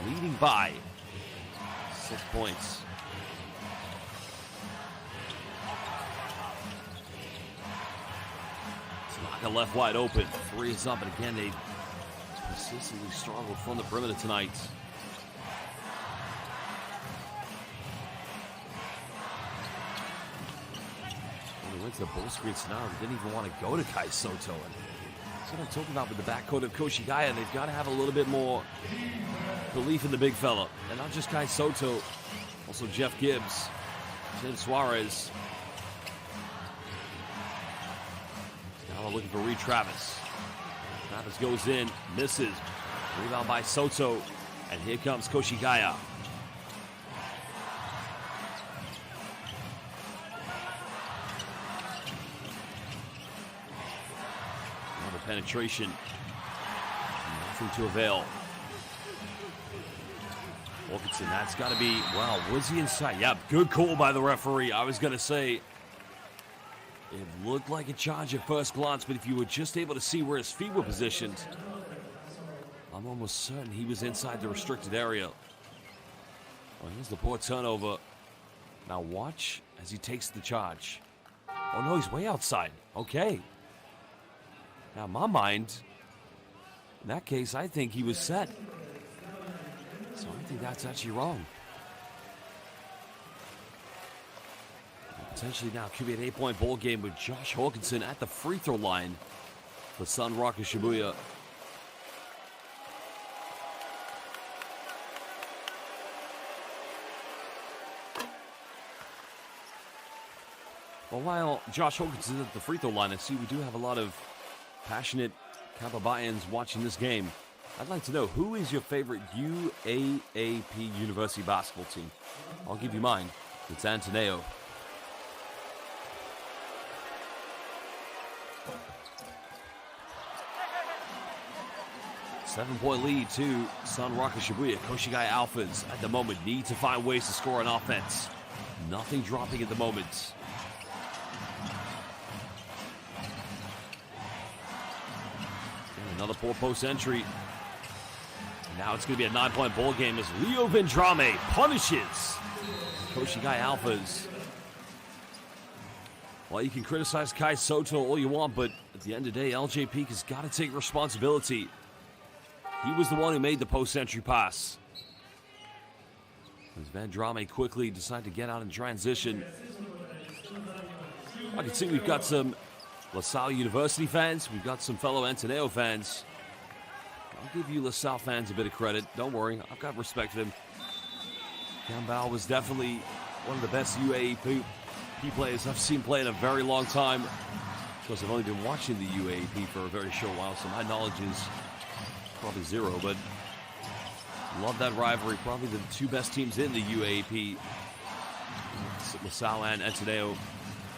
leading by 6 points. Tanaka left wide open. 3 is up, and again, they persistently struggled from the perimeter tonight. Went to the ball screen scenario. They didn't even want to go to Kai Soto. And that's what I'm talking about with the backcourt of Koshigaya. They've got to have a little bit more belief in the big fella. And not just Kai Soto, also Jeff Gibbs, Tim Suarez. Now we're looking for Reed Travis. Travis goes in, misses. Rebound by Soto. And here comes Koshigaya. Penetration, nothing to avail. Wilkinson, that's got to be, wow, was he inside? Yeah, good call by the referee. I was going to say, it looked like a charge at first glance, but if you were just able to see where his feet were positioned, I'm almost certain he was inside the restricted area. Oh, here's the poor turnover. Now watch as he takes the charge. Oh no, he's way outside. Okay. Now, in my mind, in that case, I think he was set. So I think that's actually wrong. Potentially now could be an 8-point ball game with Josh Hawkinson at the free throw line for SUNROCKERS Shibuya. Well, while Josh Hawkinson is at the free throw line, I see we do have a lot of passionate Kababayans watching this game. I'd like to know, who is your favorite UAAP University basketball team? I'll give you mine. It's Antoneo. 7-point lead to SUNROCKERS Shibuya. KOSHIGAYA ALPHAS at the moment need to find ways to score on offense. Nothing dropping at the moment. And another poor post entry. Now it's going to be a 9-point ball game as Leo Vendrame punishes KOSHIGAYA ALPHAS. Well, you can criticize Kai Soto all you want, but at the end of the day, LJ Peak has got to take responsibility. He was the one who made the post-entry pass. As Vendrame quickly decided to get out in transition. I can see we've got some LaSalle University fans. We've got some fellow Ateneo fans. I'll give you LaSalle fans a bit of credit. Don't worry, I've got respect for them. Gambal was definitely one of the best UAAP players I've seen play in a very long time. Of course, I've only been watching the UAAP for a very short while, so my knowledge is probably zero, but love that rivalry. Probably the two best teams in the UAAP, LaSalle and Ateneo.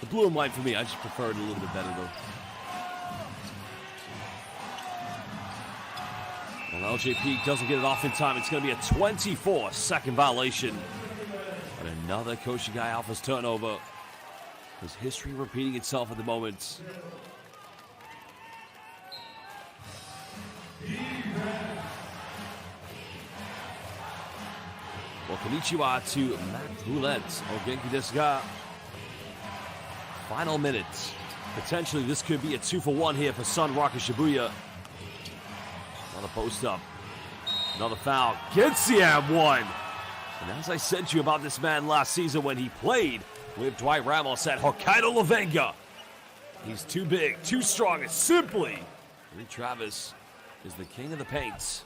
The blue and white for me, I just prefer it a little bit better though. Well, LJ Peak doesn't get it off in time. It's going to be a 24-second violation. But another KOSHIGAYA ALPHAS turnover. There's history repeating itself at the moment. Well, konnichiwa to Matt Roulette. Ogenki desu ga. Final minutes. Potentially, this could be a 2-for-1 here for SUNROCKERS Shibuya. Another post up. Another foul. Gensiam one. And as I said to you about this man last season when he played with Dwight Ramos at Hokkaido Lavenga, he's too big, too strong, and simply Lee Travis is the king of the paints.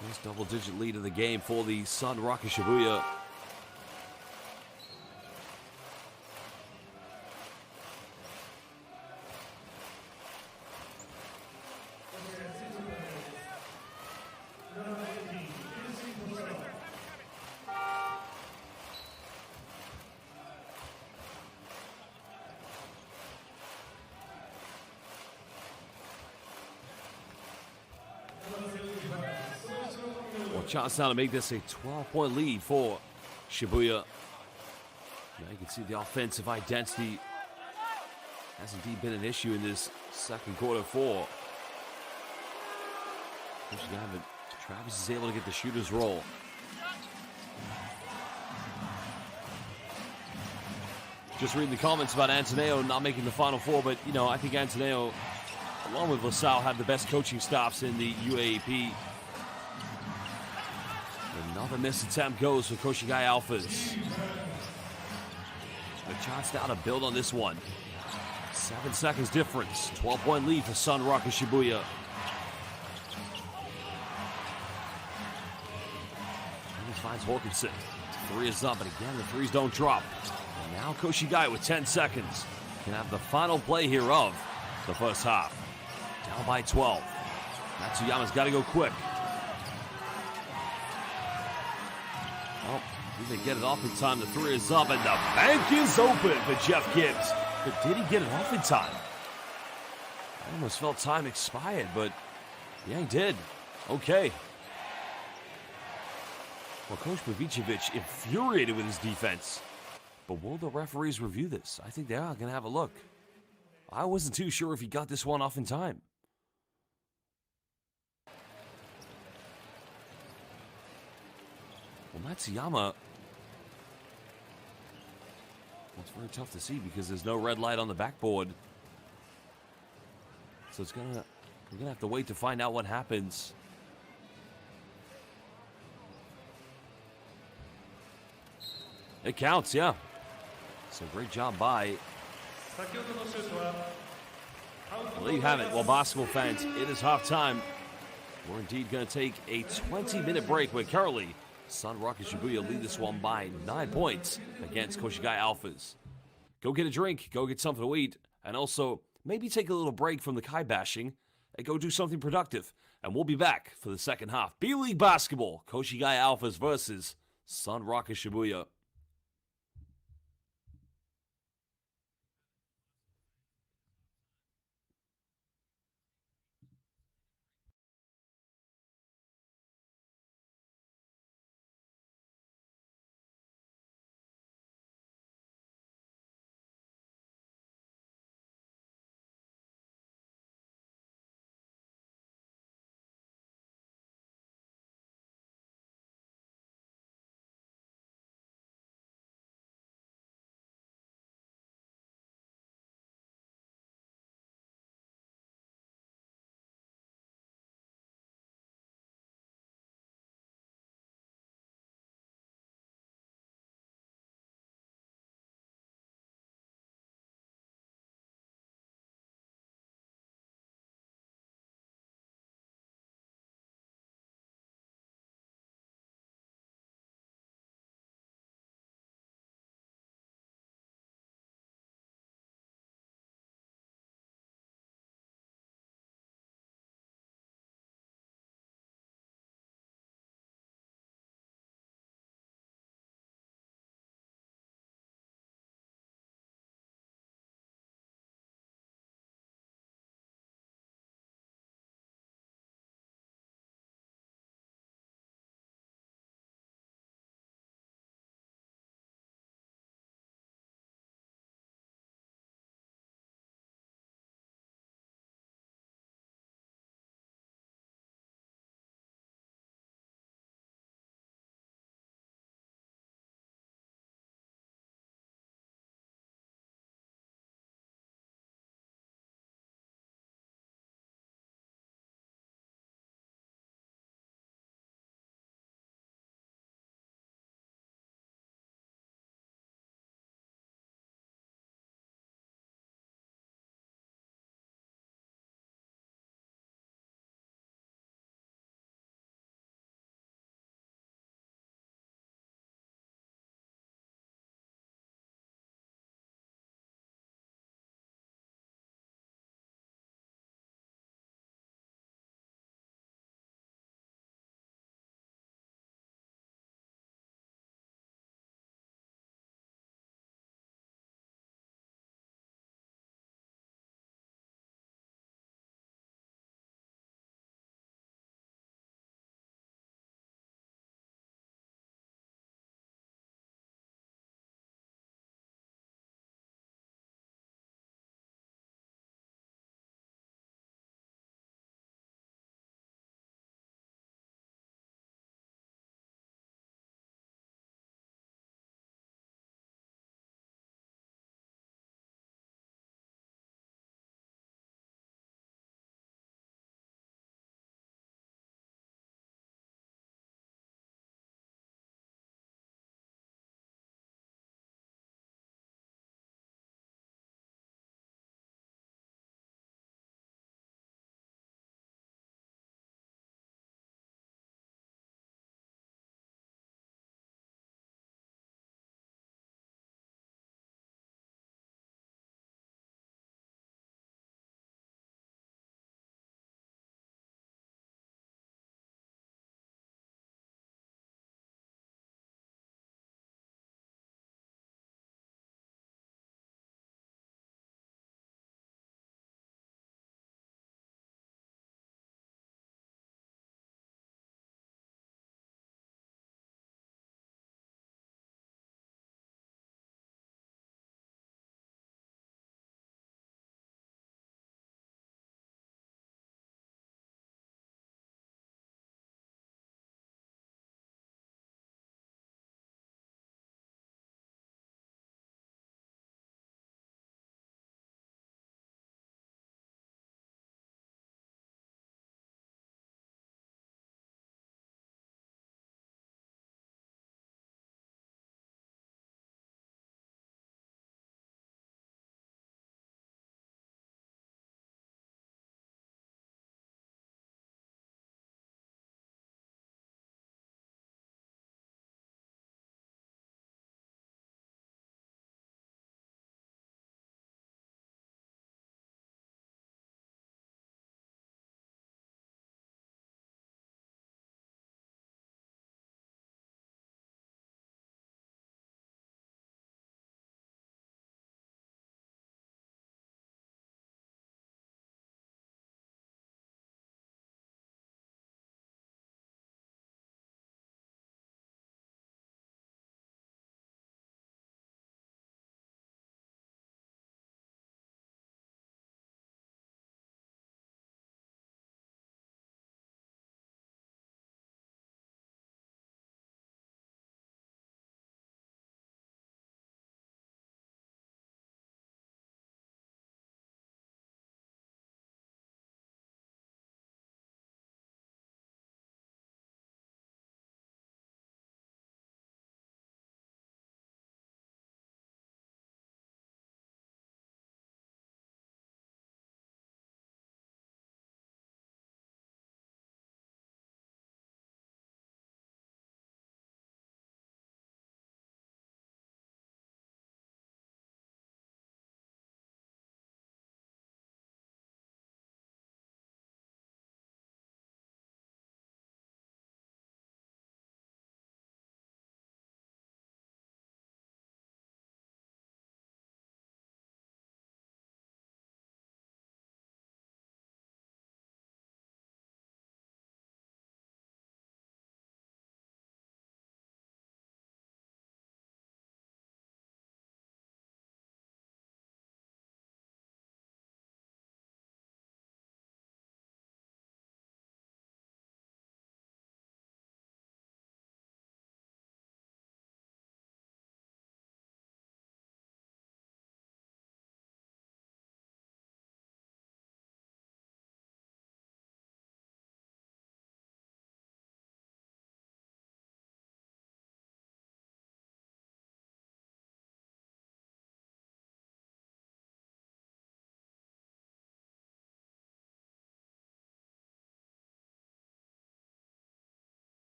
First double-digit lead of the game for the SUNROCKERS Shibuya. Chance now to make this a 12-point lead for Shibuya. Now you can see the offensive identity has indeed been an issue in this second quarter for KOSHIGAYA, but Travis is able to get the shooter's roll. Just reading the comments about Ateneo not making the Final Four, but you know, I think Ateneo, along with LaSalle, have the best coaching staffs in the UAAP. Another missed attempt goes for KOSHIGAYA ALPHAS. A chance now to build on this one. 7 seconds difference. 12-point lead for SUNROCKERS Shibuya. He finds Horkinson. 3 is up, and again, the threes don't drop. And now KOSHIGAYA with 10 seconds can have the final play here of the first half. Down by 12. Matsuyama's got to go quick. Well, he didn't get it off in time. The 3 is up, and the bank is open for Jeff Gibbs. But did he get it off in time? I almost felt time expired, but yeah, he did. Okay. Well, Coach Pavicevic infuriated with his defense. But will the referees review this? I think they are going to have a look. I wasn't too sure if he got this one off in time. Well, Matsuyama, well, it's very tough to see because there's no red light on the backboard. So we're gonna have to wait to find out what happens. It counts, yeah. So great job by. Well, there you have it. Well, basketball fans, it is halftime. We're indeed going to take a 20-minute break where currently SUNROCKERS Shibuya lead this one by 9 points against KOSHIGAYA ALPHAS. Go get a drink, go get something to eat, and also maybe take a little break from the Kai bashing and go do something productive. And we'll be back for the second half. B.LEAGUE basketball, KOSHIGAYA ALPHAS versus SUNROCKERS Shibuya.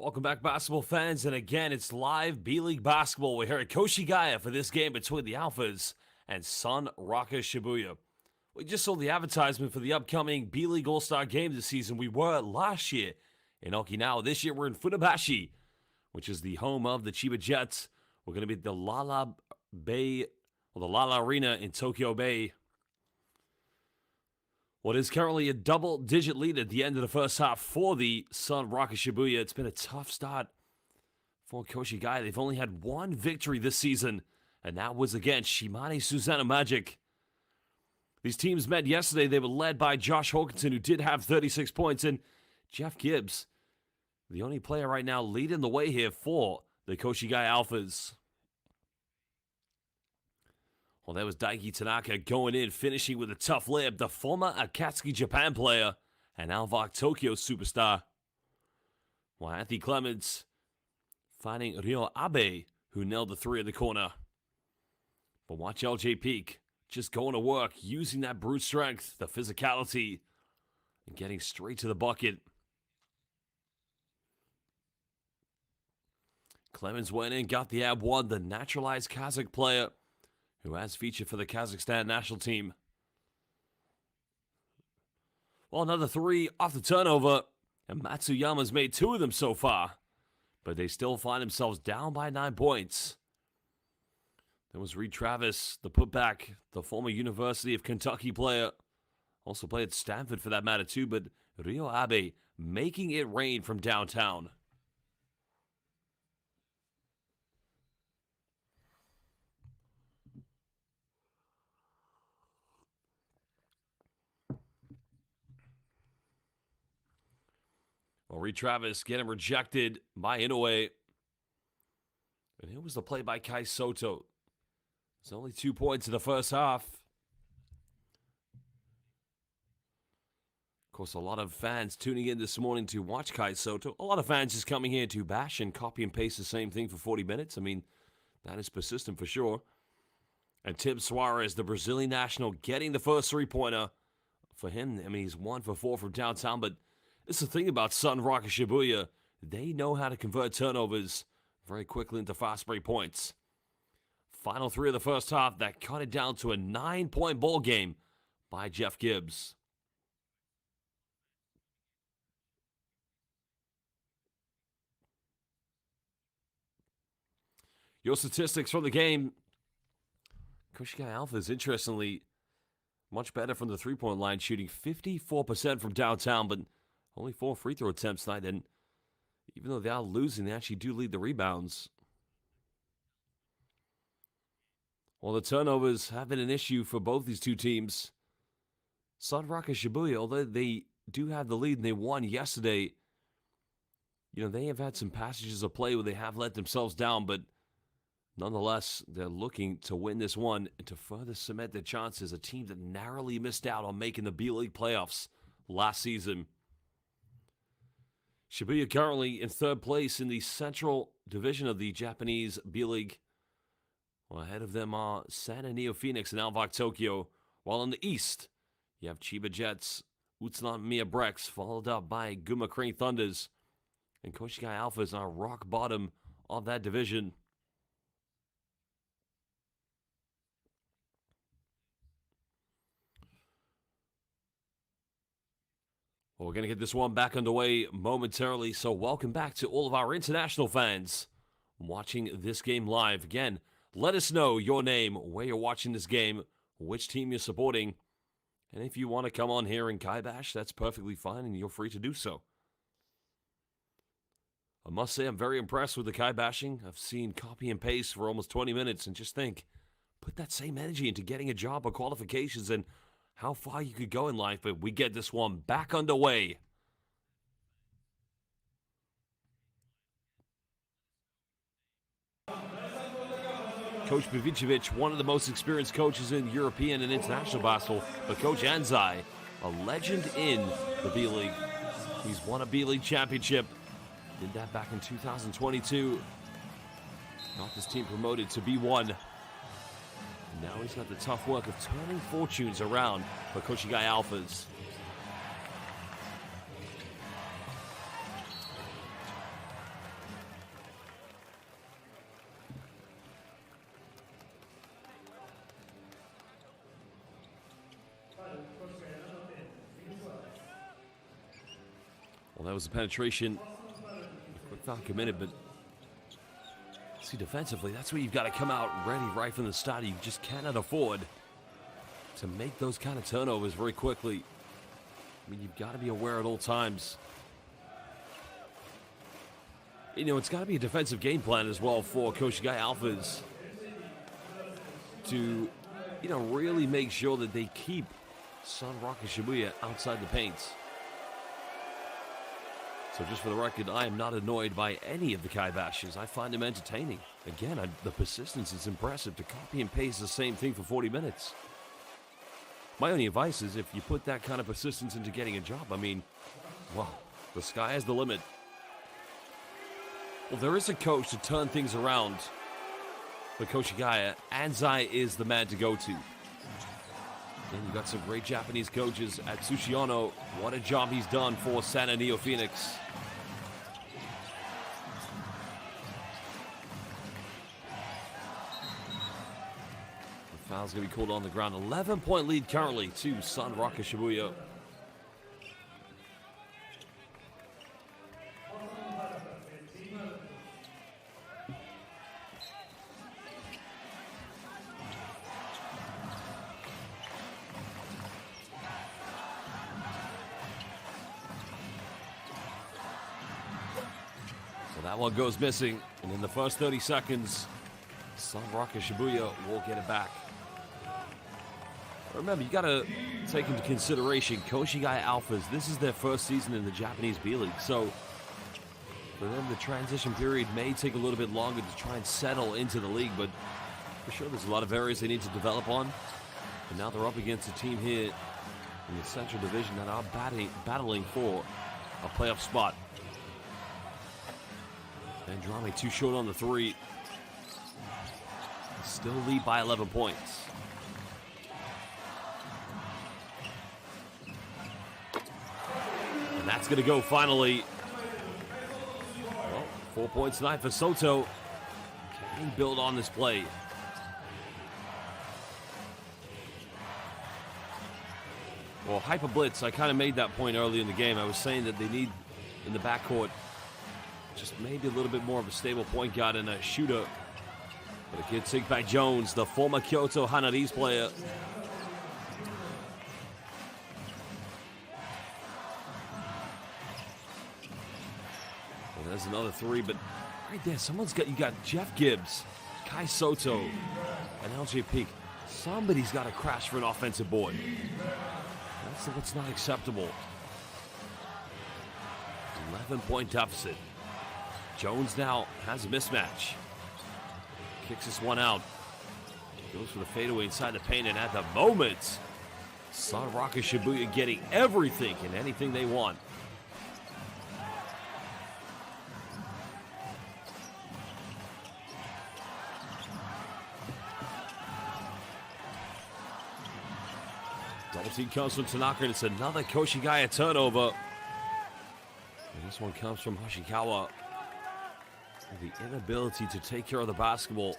Welcome back, basketball fans, and again, it's live B.LEAGUE basketball. We're here at Koshigaya for this game between the ALPHAS and SUNROCKERS Shibuya. We just saw the advertisement for the upcoming B.LEAGUE All-Star game this season. We were last year in Okinawa. This year, we're in Funabashi, which is the home of the Chiba Jets. We're going to be at the Lala Arena in Tokyo Bay. What is currently a double-digit lead at the end of the first half for the SUNROCKERS Shibuya. It's been a tough start for Koshigaya. They've only had one victory this season, and that was against Shimane Susanoo Magic. These teams met yesterday. They were led by Josh Hawkinson, who did have 36 points, and Jeff Gibbs, the only player right now leading the way here for the Koshigaya ALPHAS. Well, there was Daiki Tanaka going in, finishing with a tough layup. The former Akatsuki Japan player and ALPHAS Tokyo superstar. Well, Anthony Clements finding Ryo Abe, who nailed the three in the corner. But watch LJ Peak just going to work, using that brute strength, the physicality, and getting straight to the bucket. Clemens went in, got the ab one, the naturalized Kazakh player who has featured for the Kazakhstan national team. Well, another three off the turnover, and Matsuyama's made two of them so far, but they still find themselves down by 9 points. There was Reed Travis, the putback, the former University of Kentucky player, also played at Stanford for that matter too, but Ryo Abe making it rain from downtown. Well, Reed Travis getting rejected by Inoue. And here was the play by Kai Soto. It's only 2 points in the first half. Of course, a lot of fans tuning in this morning to watch Kai Soto. A lot of fans just coming here to bash and copy and paste the same thing for 40 minutes. I mean, that is persistent for sure. And Tim Suarez, the Brazilian national, getting the first three-pointer for him. I mean, he's 1 for 4 from downtown, but this is the thing about SUNROCKERS Shibuya. They know how to convert turnovers very quickly into fast break points. Final three of the first half that cut it down to a 9-point ball game by Jeff Gibbs. Your statistics from the game. Koshigaya ALPHAS, interestingly, much better from the three-point line, shooting 54% from downtown, but only 4 free throw attempts tonight, and even though they are losing, they actually do lead the rebounds. Well, the turnovers have been an issue for both these two teams. SUNROCKERS Shibuya, although they do have the lead and they won yesterday, they have had some passages of play where they have let themselves down, but nonetheless, they're looking to win this one and to further cement their chances, a team that narrowly missed out on making the B.LEAGUE playoffs last season. Shibuya currently in third place in the Central Division of the Japanese B.LEAGUE. Well, ahead of them are Sana Neo Phoenix and ALPHAS Tokyo. While in the East, you have Chiba Jets, Utsunomiya Brex, followed up by Gunma Crane Thunders. And Koshigaya ALPHAS are rock bottom of that division. Well, we're going to get this one back underway momentarily, so welcome back to all of our international fans watching this game live. Again, let us know your name, where you're watching this game, which team you're supporting, and if you want to come on here and Kai Bash, that's perfectly fine, and you're free to do so. I must say I'm very impressed with the Kai Bashing. I've seen copy and paste for almost 20 minutes, and just think, put that same energy into getting a job or qualifications, and how far you could go in life, but we get this one back underway. Coach Pavicevic, one of the most experienced coaches in European and international basketball, but Coach Anzai, a legend in the B.LEAGUE. He's won a B.LEAGUE championship. Did that back in 2022. Got this team promoted to B1. Now he's got the tough work of turning fortunes around for Koshigaya ALPHAS. Well, that was a penetration. Quick foul committed, but see, defensively, that's where you've got to come out ready right from the start. You just cannot afford to make those kind of turnovers very quickly. I mean, you've got to be aware at all times. You know, it's got to be a defensive game plan as well for KOSHIGAYA ALPHAS to, you know, really make sure that they keep SUNROCKERS Shibuya outside the paint. So just for the record, I am not annoyed by any of the Kai bashes. I find them entertaining. Again, the persistence is impressive to copy and paste the same thing for 40 minutes. My only advice is if you put that kind of persistence into getting a job, I mean, well, the sky is the limit. Well, there is a coach to turn things around for KOSHIGAYA. Anzai is the man to go to. And you've got some great Japanese coaches at Tsushiono. What a job he's done for Sana Neo Phoenix. The foul's going to be called on the ground. 11-point lead currently to SUNROCKERS Shibuya. That one goes missing, and in the first 30 seconds, SUNROCKERS Shibuya will get it back. Remember, you got to take into consideration KOSHIGAYA ALPHAS. This is their first season in the Japanese B.LEAGUE, so for them, the transition period may take a little bit longer to try and settle into the league, but for sure there's a lot of areas they need to develop on. And now they're up against a team here in the Central Division that are battling for a playoff spot. Vendrame too short on the three. Still lead by 11 points. And that's going to go finally. Well, 4 points tonight for Soto. Can he build on this play? Well, hyper blitz, I kind of made that point early in the game. I was saying that they need, in the backcourt, just maybe a little bit more of a stable point guard and a shooter. But a good take by Jones, the former Kyoto Hanadis player. Well, there's another three, but right there, you got Jeff Gibbs, Kai Soto, and LJ Peak. Somebody's got to crash for an offensive board. That's what's not acceptable. 11-point deficit. Jones now has a mismatch. Kicks this one out. Goes for the fadeaway inside the paint, and at the moment, SUNROCKERS Shibuya getting everything and anything they want. Double team comes from Tanaka, and it's another KOSHIGAYA turnover. And this one comes from Hoshikawa. The inability to take care of the basketball.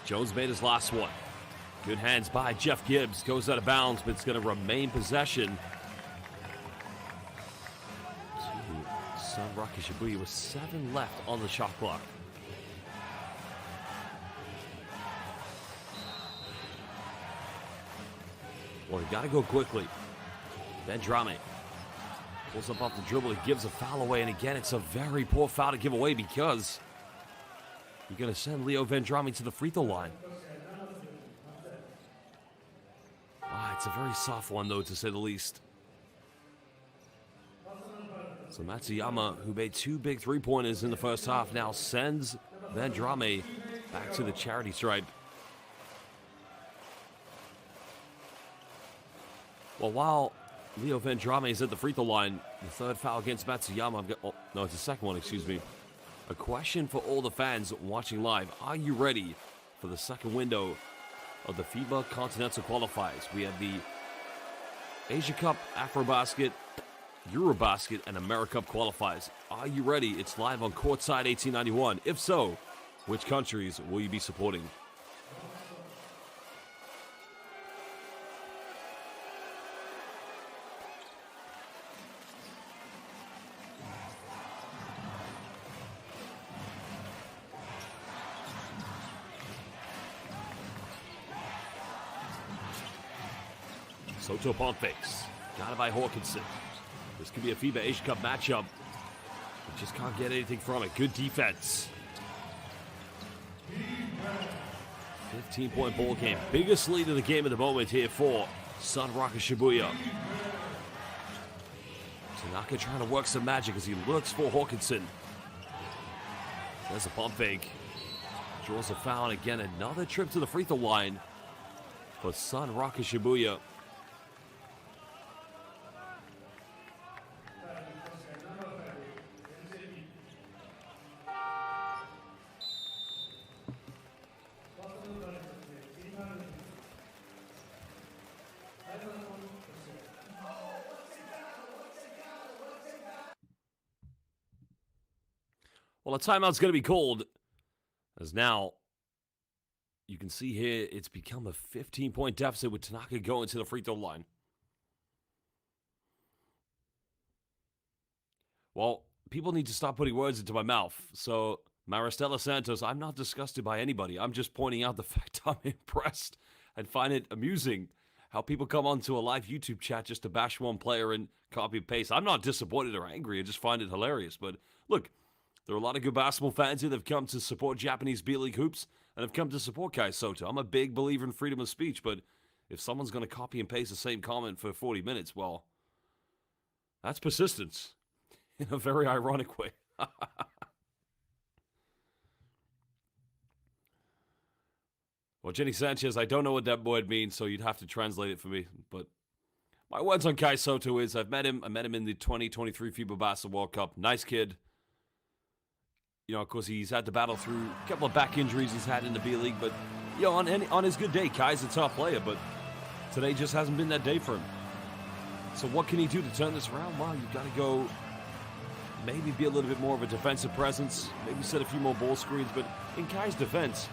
Jones made his last one. Good hands by Jeff Gibbs. Goes out of bounds, but it's going to remain possession. SUNROCKERS Shibuya with 7 left on the shot clock. Well, they got to go quickly. Vendrame pulls up off the dribble. He gives a foul away, and again, it's a very poor foul to give away because you're going to send Leo Vendrame to the free throw line. It's a very soft one, though, to say the least. So Matsuyama, who made 2 big three-pointers in the first half, now sends Vendrame back to the charity stripe. Well, while Leo Vendrame is at the free throw line, the third foul against Matsuyama. No, it's the second one, excuse me. A question for all the fans watching live. Are you ready for the second window of the FIBA Continental Qualifiers? We have the Asia Cup, Afrobasket, Eurobasket, and AmeriCup qualifiers. Are you ready? It's live on Courtside 1891. If so, which countries will you be supporting? Soto pump fakes. Got it by Hawkinson. This could be a FIBA Asia Cup matchup. We just can't get anything from it. Good defense. 15-point ball game. Biggest lead of the game at the moment here for SUNROCKERS Shibuya. Tanaka trying to work some magic as he looks for Hawkinson. There's a pump fake. Draws a foul, and again, another trip to the free throw line for SUNROCKERS Shibuya. Well, a timeout's going to be called, as now you can see here it's become a 15-point deficit with Tanaka going to the free throw line. Well, people need to stop putting words into my mouth. So, Maristela Santos, I'm not disgusted by anybody. I'm just pointing out the fact I'm impressed and find it amusing how people come onto a live YouTube chat just to bash one player and copy and paste. I'm not disappointed or angry. I just find it hilarious. But look, there are a lot of good basketball fans here that have come to support Japanese B.LEAGUE hoops and have come to support Kai Soto. I'm a big believer in freedom of speech, but if someone's going to copy and paste the same comment for 40 minutes, well, that's persistence in a very ironic way. Well, Jenny Sanchez, I don't know what that word means, so you'd have to translate it for me. But my words on Kai Soto is I've met him. I met him in the 2023 FIBA Basketball World Cup. Nice kid. You know, of course, he's had to battle through a couple of back injuries he's had in the B-League. But, you know, on his good day, Kai's a tough player. But today just hasn't been that day for him. So what can he do to turn this around? Well, you've got to go maybe be a little bit more of a defensive presence. Maybe set a few more ball screens. But in Kai's defense,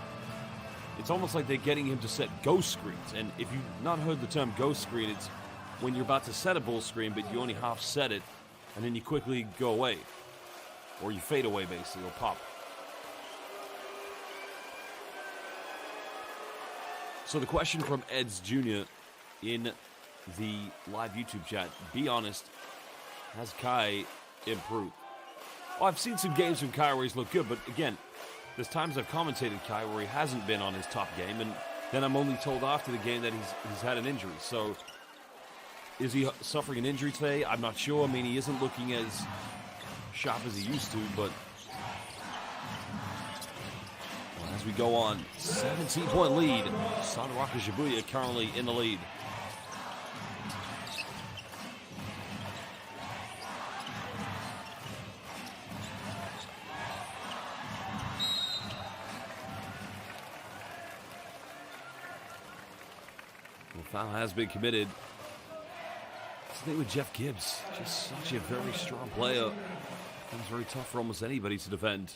it's almost like they're getting him to set ghost screens. And if you've not heard the term ghost screen, it's when you're about to set a ball screen, but you only half set it, and then you quickly go away. Or you fade away, basically, or pop. So the question from Eds Jr. in the live YouTube chat, be honest, has Kai improved? Well, I've seen some games from Kai where he's looked good, but again, there's times I've commentated Kai where he hasn't been on his top game, and then I'm only told after the game that he's had an injury. So is he suffering an injury today? I'm not sure. I mean, he isn't looking as sharp as he used to, but well, as we go on, 17-point lead. SUNROCKERS Shibuya currently in the lead. The foul has been committed. That's the thing with Jeff Gibbs, just such a very strong player. It's very tough for almost anybody to defend.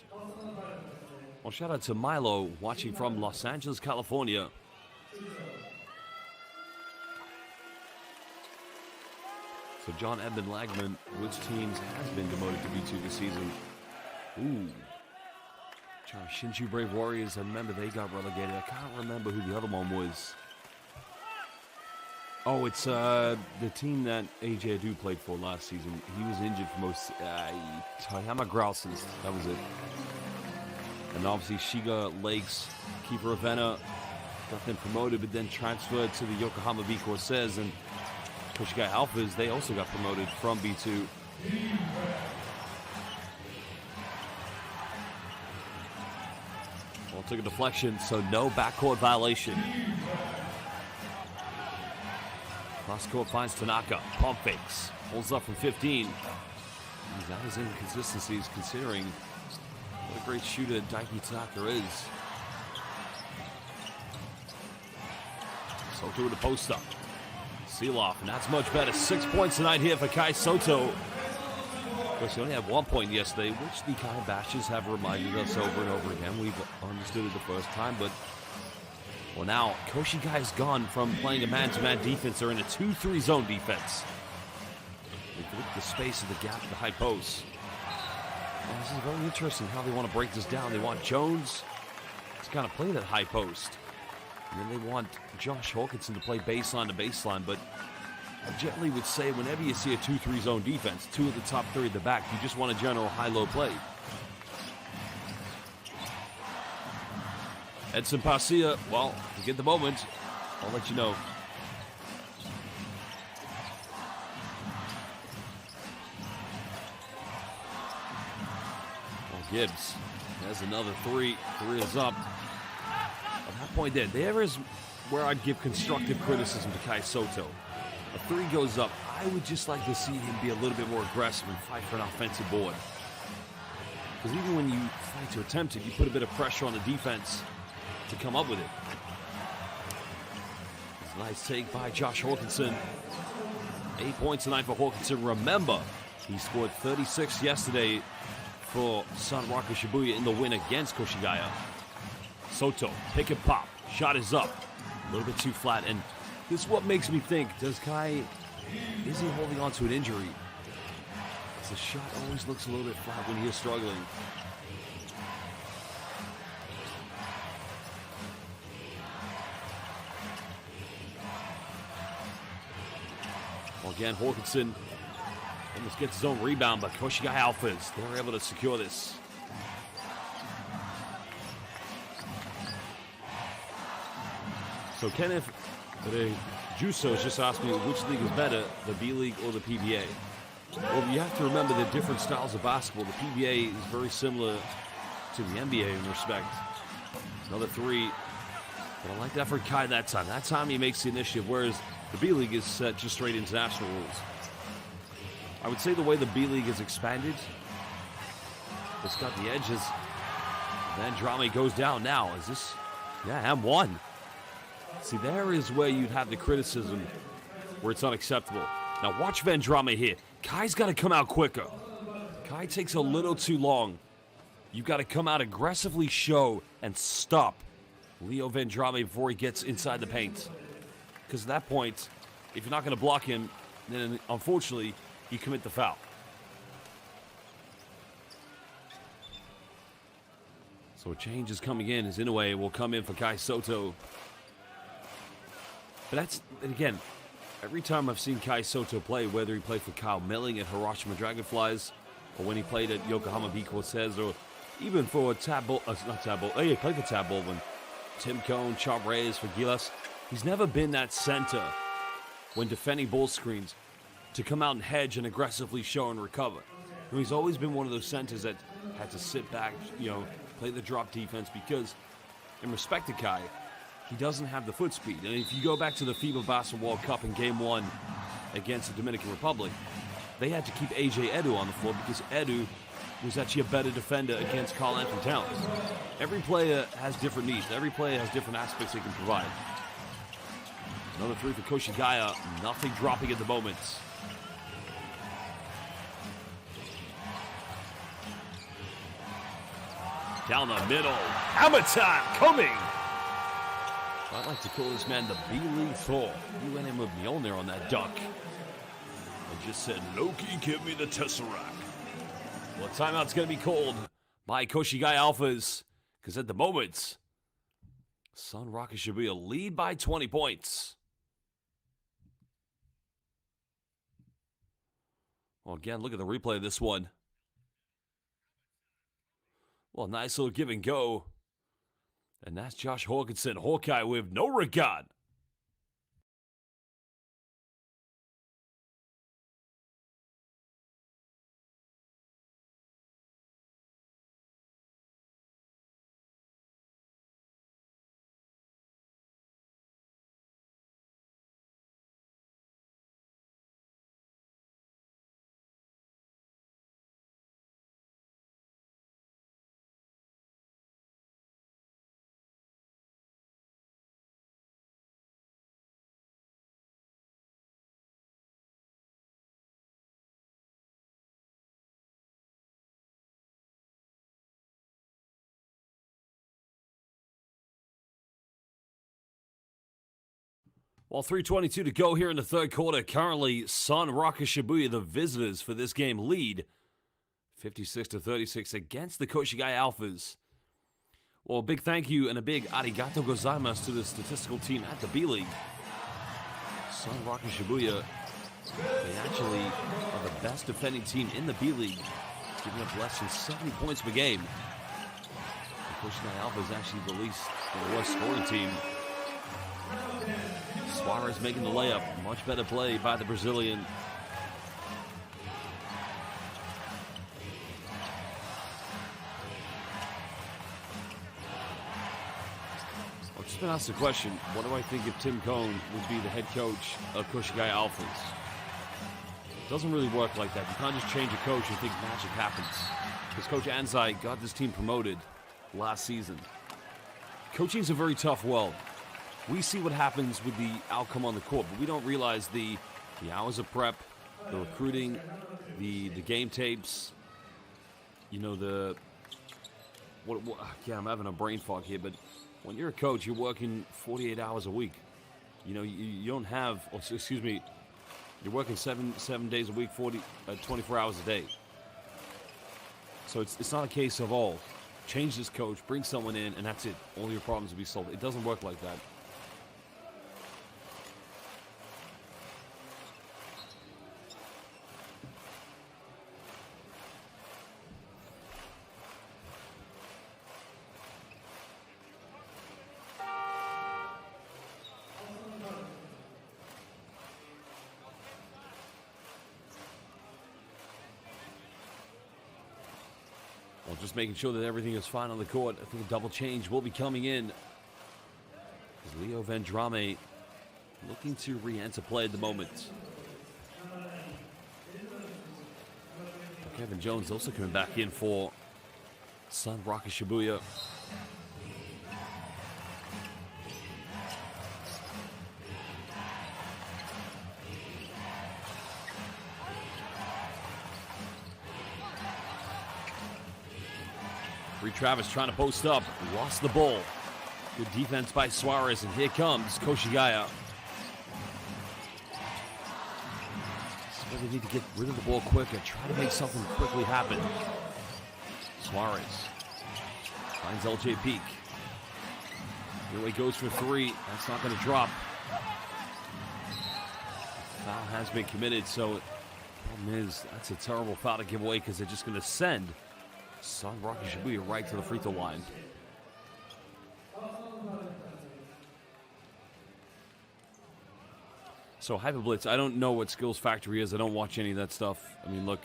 Well, shout out to Milo watching from Los Angeles, California. So John Edmund Lagman, which teams has been demoted to B2 this season? Ooh. Shinshu Brave Warriors, I remember they got relegated. I can't remember who the other one was. Oh, it's the team that AJ Adu played for last season. He was injured for most. Toyama Grouses, that was it. And obviously Shiga Lakes, Keeper Ravenna got them promoted, but then transferred to the Yokohama V Corsairs, and KOSHIGAYA ALPHAS, they also got promoted from B2. Well, took a deflection, so no backcourt violation. Cross court finds Tanaka. Pump fakes. Holds up from 15. He's got his inconsistencies considering what a great shooter Daiki Tanaka is. Soto with a post up. Seal off, and that's much better. 6 points tonight here for Kai Soto. Of course, he only had 1 point yesterday, which the Kai Bashes have reminded us over and over again. We've understood it the first time, but well, now Koshigaya's gone from playing a man-to-man defense. They're in a 2-3 zone defense. They look at the space of the gap, the high post. Well, this is very interesting how they want to break this down. They want Jones to kind of play that high post. And then they want Josh Hawkinson to play baseline to baseline. But I generally would say whenever you see a 2-3 zone defense, 2 of the top 3 at the back, you just want a general high-low play. Edson Pasia, well, if you get the moment, I'll let you know. Well, Gibbs has another 3. 3 is up. At that point there is where I'd give constructive criticism to Kai Soto. A 3 goes up. I would just like to see him be a little bit more aggressive and fight for an offensive board. Because even when you fight to attempt it, you put a bit of pressure on the defense to come up with it. It's a nice take by Josh Hawkinson. 8 points tonight for Hawkinson. Remember, he scored 36 yesterday for SUNROCKERS Shibuya in the win against Koshigaya. Soto, pick and pop. Shot is up. A little bit too flat. And this is what makes me think, is he holding on to an injury? Because the shot always looks a little bit flat when he is struggling. Well, again, Hawkinson almost gets his own rebound, but Koshigaya ALPHAS, they're able to secure this. So Kenneth Jusos just asked me which league is better, the B-League or the PBA. Well, you have to remember the different styles of basketball. The PBA is very similar to the NBA in respect. Another 3. But I like that for Kai that time. That time he makes the initiative, whereas the B-League is set just straight international rules. I would say the way the B-League is expanded, it's got the edges. Then Drame goes down now. Is this? Yeah, M1. See, there is where you'd have the criticism where it's unacceptable. Now watch Vendrame here. Kai's got to come out quicker. Kai takes a little too long. You've got to come out aggressively, show, and stop Leo Vendrame before he gets inside the paint. Because at that point, if you're not going to block him, then unfortunately, you commit the foul. So a change is coming in as Inoue will come in for Kai Soto. But again, every time I've seen Kai Soto play, whether he played for Kyle Milling at Hiroshima Dragonflies, or when he played at Yokohama B. Cortez, or even for he played for Tab Baldwin, Tim Cone, Chop Reyes for Gilas, he's never been that center when defending ball screens to come out and hedge and aggressively show and recover. And he's always been one of those centers that had to sit back, play the drop defense because, in respect to Kai, he doesn't have the foot speed. And if you go back to the FIBA Basketball World Cup in Game 1 against the Dominican Republic, they had to keep AJ Edu on the floor because Edu was actually a better defender against Karl Anthony Towns. Every player has different needs. Every player has different aspects they can provide. Another 3 for Koshigaya. Nothing dropping at the moment. Down the middle. Hammer time coming. I'd like to call this man the B-League Thor. You went in with Mjolnir on that dunk. I just said, Loki, give me the Tesseract. Well, timeout's going to be called by Koshigaya ALPHAS. Because at the moment, SUNROCKERS Shibuya lead by 20 points. Well, again, look at the replay of this one. Well, nice little give and go. And that's Josh Hawkinson, Hawkeye with no regard. Well, 3:22 to go here in the third quarter. Currently, SUNROCKERS Shibuya, the visitors for this game, lead 56-36 against the KOSHIGAYA ALPHAS. Well, a big thank you and a big arigato gozaimasu to the statistical team at the B.LEAGUE. SUNROCKERS Shibuya, they actually are the best defending team in the B.LEAGUE, giving up less than 70 points per game. The KOSHIGAYA ALPHAS is actually the worst scoring team. Suarez making the layup. Much better play by the Brazilian. I've just been asked the question, what do I think if Tim Cohn would be the head coach of KOSHIGAYA ALPHAS? It doesn't really work like that. You can't just change a coach and think magic happens. Because Coach Anzai got this team promoted last season. Coaching's a very tough world. We see what happens with the outcome on the court, but we don't realize the hours of prep, the recruiting, the game tapes, you know, I'm having a brain fog here, but when you're a coach, you're working 48 hours a week. You know, you don't have, you're working seven days a week, 24 hours a day. So it's not a case of, change this coach, bring someone in, and that's it. All your problems will be solved. It doesn't work like that. Well, just making sure that everything is fine on the court. I think a double change will be coming in. Leo Vendrame looking to re-enter play at the moment. Kevin Jones also coming back in for SUNROCKERS Shibuya. Travis trying to post up, lost the ball. Good defense by Suarez, and here comes KOSHIGAYA. So they need to get rid of the ball quicker, try to make something quickly happen. Suarez finds LJ Peak. Here he goes for three. That's not going to drop. Foul has been committed, so the problem is that's a terrible foul to give away because they're just going to send SUNROCKERS Shibuya right to the free throw line. So Hyper Blitz, I don't know what Skills Factory is. I don't watch any of that stuff. I mean, look,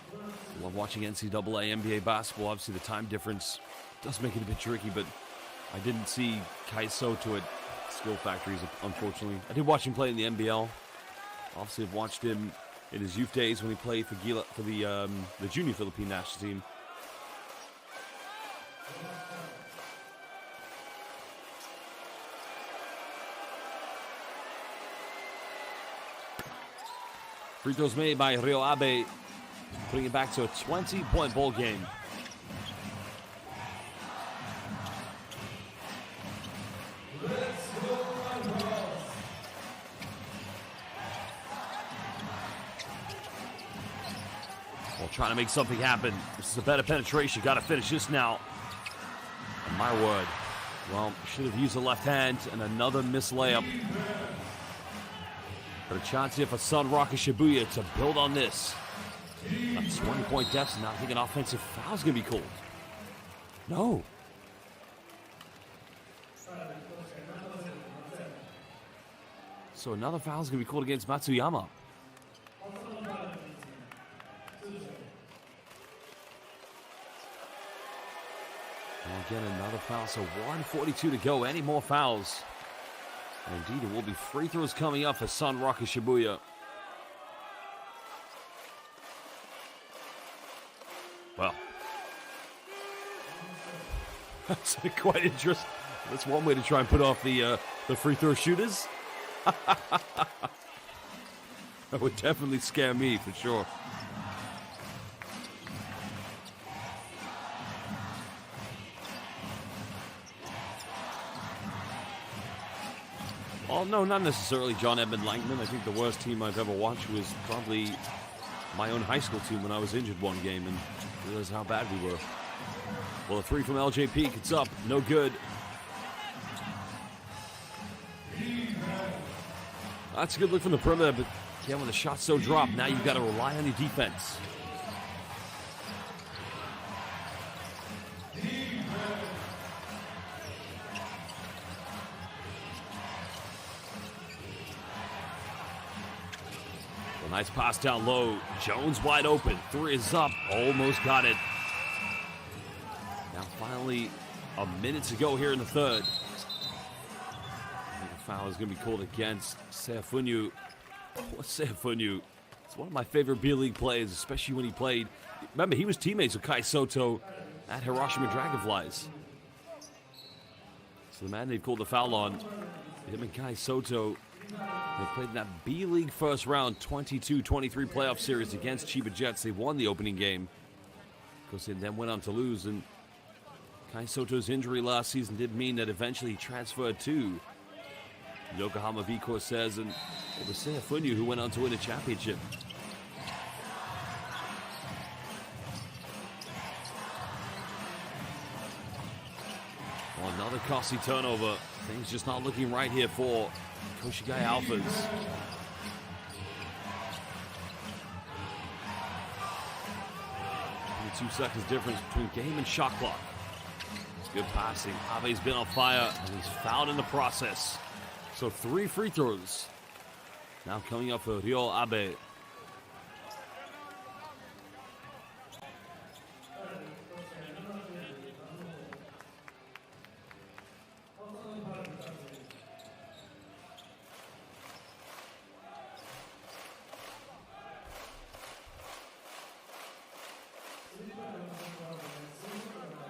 I love watching NCAA, NBA basketball. Obviously, the time difference does make it a bit tricky, but I didn't see Kai Soto at Skill Factories, unfortunately. I did watch him play in the NBL. Obviously, I've watched him in his youth days when he played for the junior Philippine national team. Free throws made by Rio Abe, putting it back to a 20-point ball game. Trying to make something happen. This is a better penetration. Got to finish this now. And my word. Well, should have used the left hand and another missed layup. But a chance here for SUNROCKERS Shibuya to build on this. A 20-point deficit. Now I think an offensive foul is going to be called. No. So another foul is going to be called against Matsuyama. Again, another foul, so 1:42 to go. Any more fouls? And indeed, it will be free throws coming up for SUNROCKERS Shibuya. Well, that's quite interesting. That's one way to try and put off the free throw shooters. That would definitely scare me for sure. Oh, no, not necessarily John Edmund Langman. I think the worst team I've ever watched was probably my own high school team when I was injured one game and realized how bad we were. Well, a three from LJ Peak. It's up. No good. That's a good look from the perimeter, but yeah, when the shot's so dropped, now you've got to rely on your defense. Well, nice pass down low. Jones wide open. Three is up. Almost got it. Now finally a minute to go here in the third. Foul is going to be called against Seafunyu. What's Seafunyu? It's one of my favorite B.LEAGUE players, especially when he played. Remember, he was teammates with Kai Soto at Hiroshima Dragonflies. So the man they've called the foul on, him and Kai Soto, they played in that B.LEAGUE first round 22-23 playoff series against Chiba Jets. They won the opening game. Of course, they then went on to lose, and Kai Soto's injury last season did mean that eventually he transferred to Yokohama V Corsairs, and it was Seafunyu who went on to win a championship. Well, another costly turnover. Things just not looking right here for Koshigaya Alphas. Only 2 seconds difference between game and shot clock. It's good passing. Abe's been on fire, and he's fouled in the process. So 3 free throws now coming up for Ryo Abe.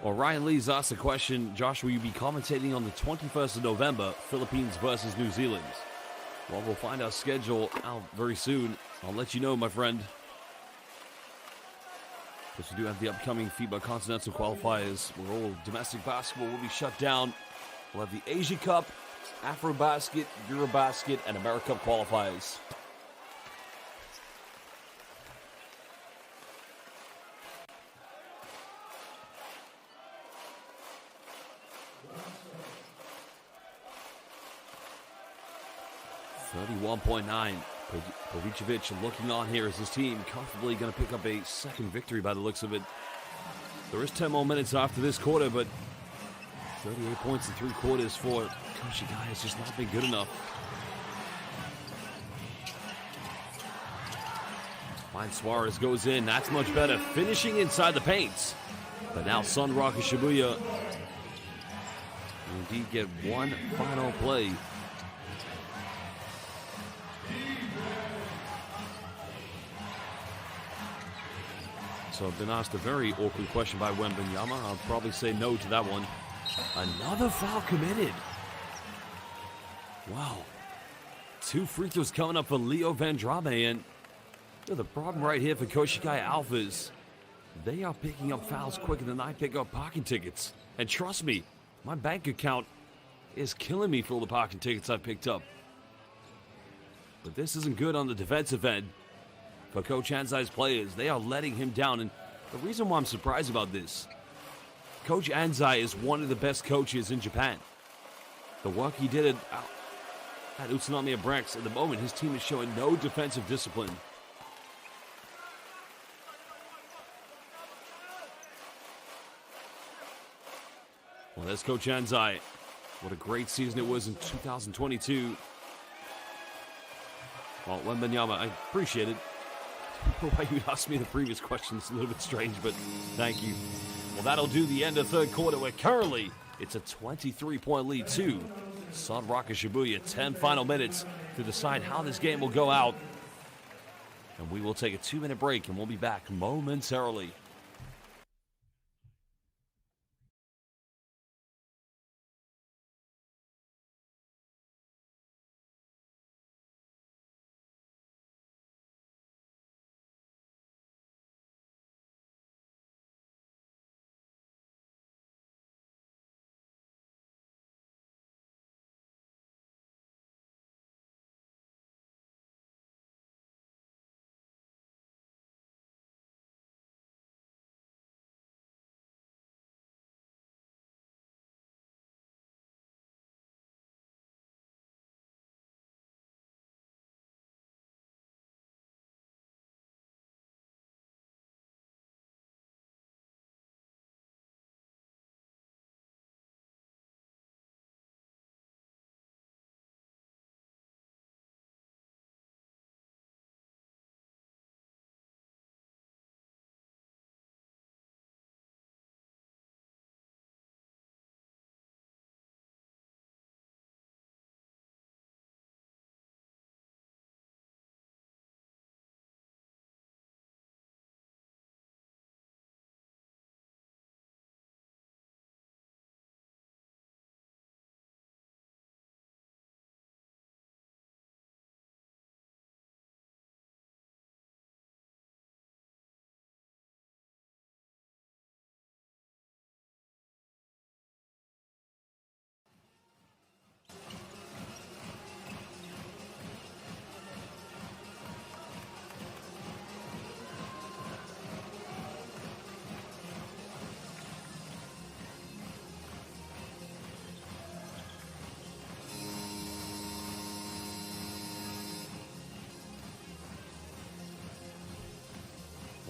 Well, Ryan Lee's asked the question, Josh, will you be commentating on the 21st of November, Philippines versus New Zealand? Well, we'll find our schedule out very soon. I'll let you know, my friend. Because we do have the upcoming FIBA Continental Qualifiers, where all domestic basketball will be shut down. We'll have the Asia Cup, Afrobasket, Eurobasket, and AmeriCup qualifiers. .9. Pavicevic looking on here as his team comfortably going to pick up a second victory by the looks of it. There is 10 more minutes after this quarter, but 38 points in 3 quarters for Koshigaya has just not been good enough. Fine, Suarez goes in. That's much better. Finishing inside the paint. But now SUNROCKERS Shibuya will indeed get one final play. So I've been asked a very awkward question by Wembanyama. I'll probably say no to that one. Another foul committed. Wow. 2 free throws coming up for Leo Vandrame. And the problem right here for Koshigaya Alphas, they are picking up fouls quicker than I pick up parking tickets. And trust me, my bank account is killing me for all the parking tickets I've picked up. But this isn't good on the defensive end. For Coach Anzai's players, they are letting him down. And the reason why I'm surprised about this, Coach Anzai is one of the best coaches in Japan. The work he did at Utsunomiya Brex, at the moment, his team is showing no defensive discipline. Well, there's Coach Anzai. What a great season it was in 2022. Well, Wembanyama, I appreciate it. Why you asked me the previous question, it's a little bit strange, but thank you. Well, that'll do the end of third quarter, where currently it's a 23-point lead to SUNROCKERS Shibuya. 10 final minutes to decide how this game will go out. And we will take a 2-minute break, and we'll be back momentarily.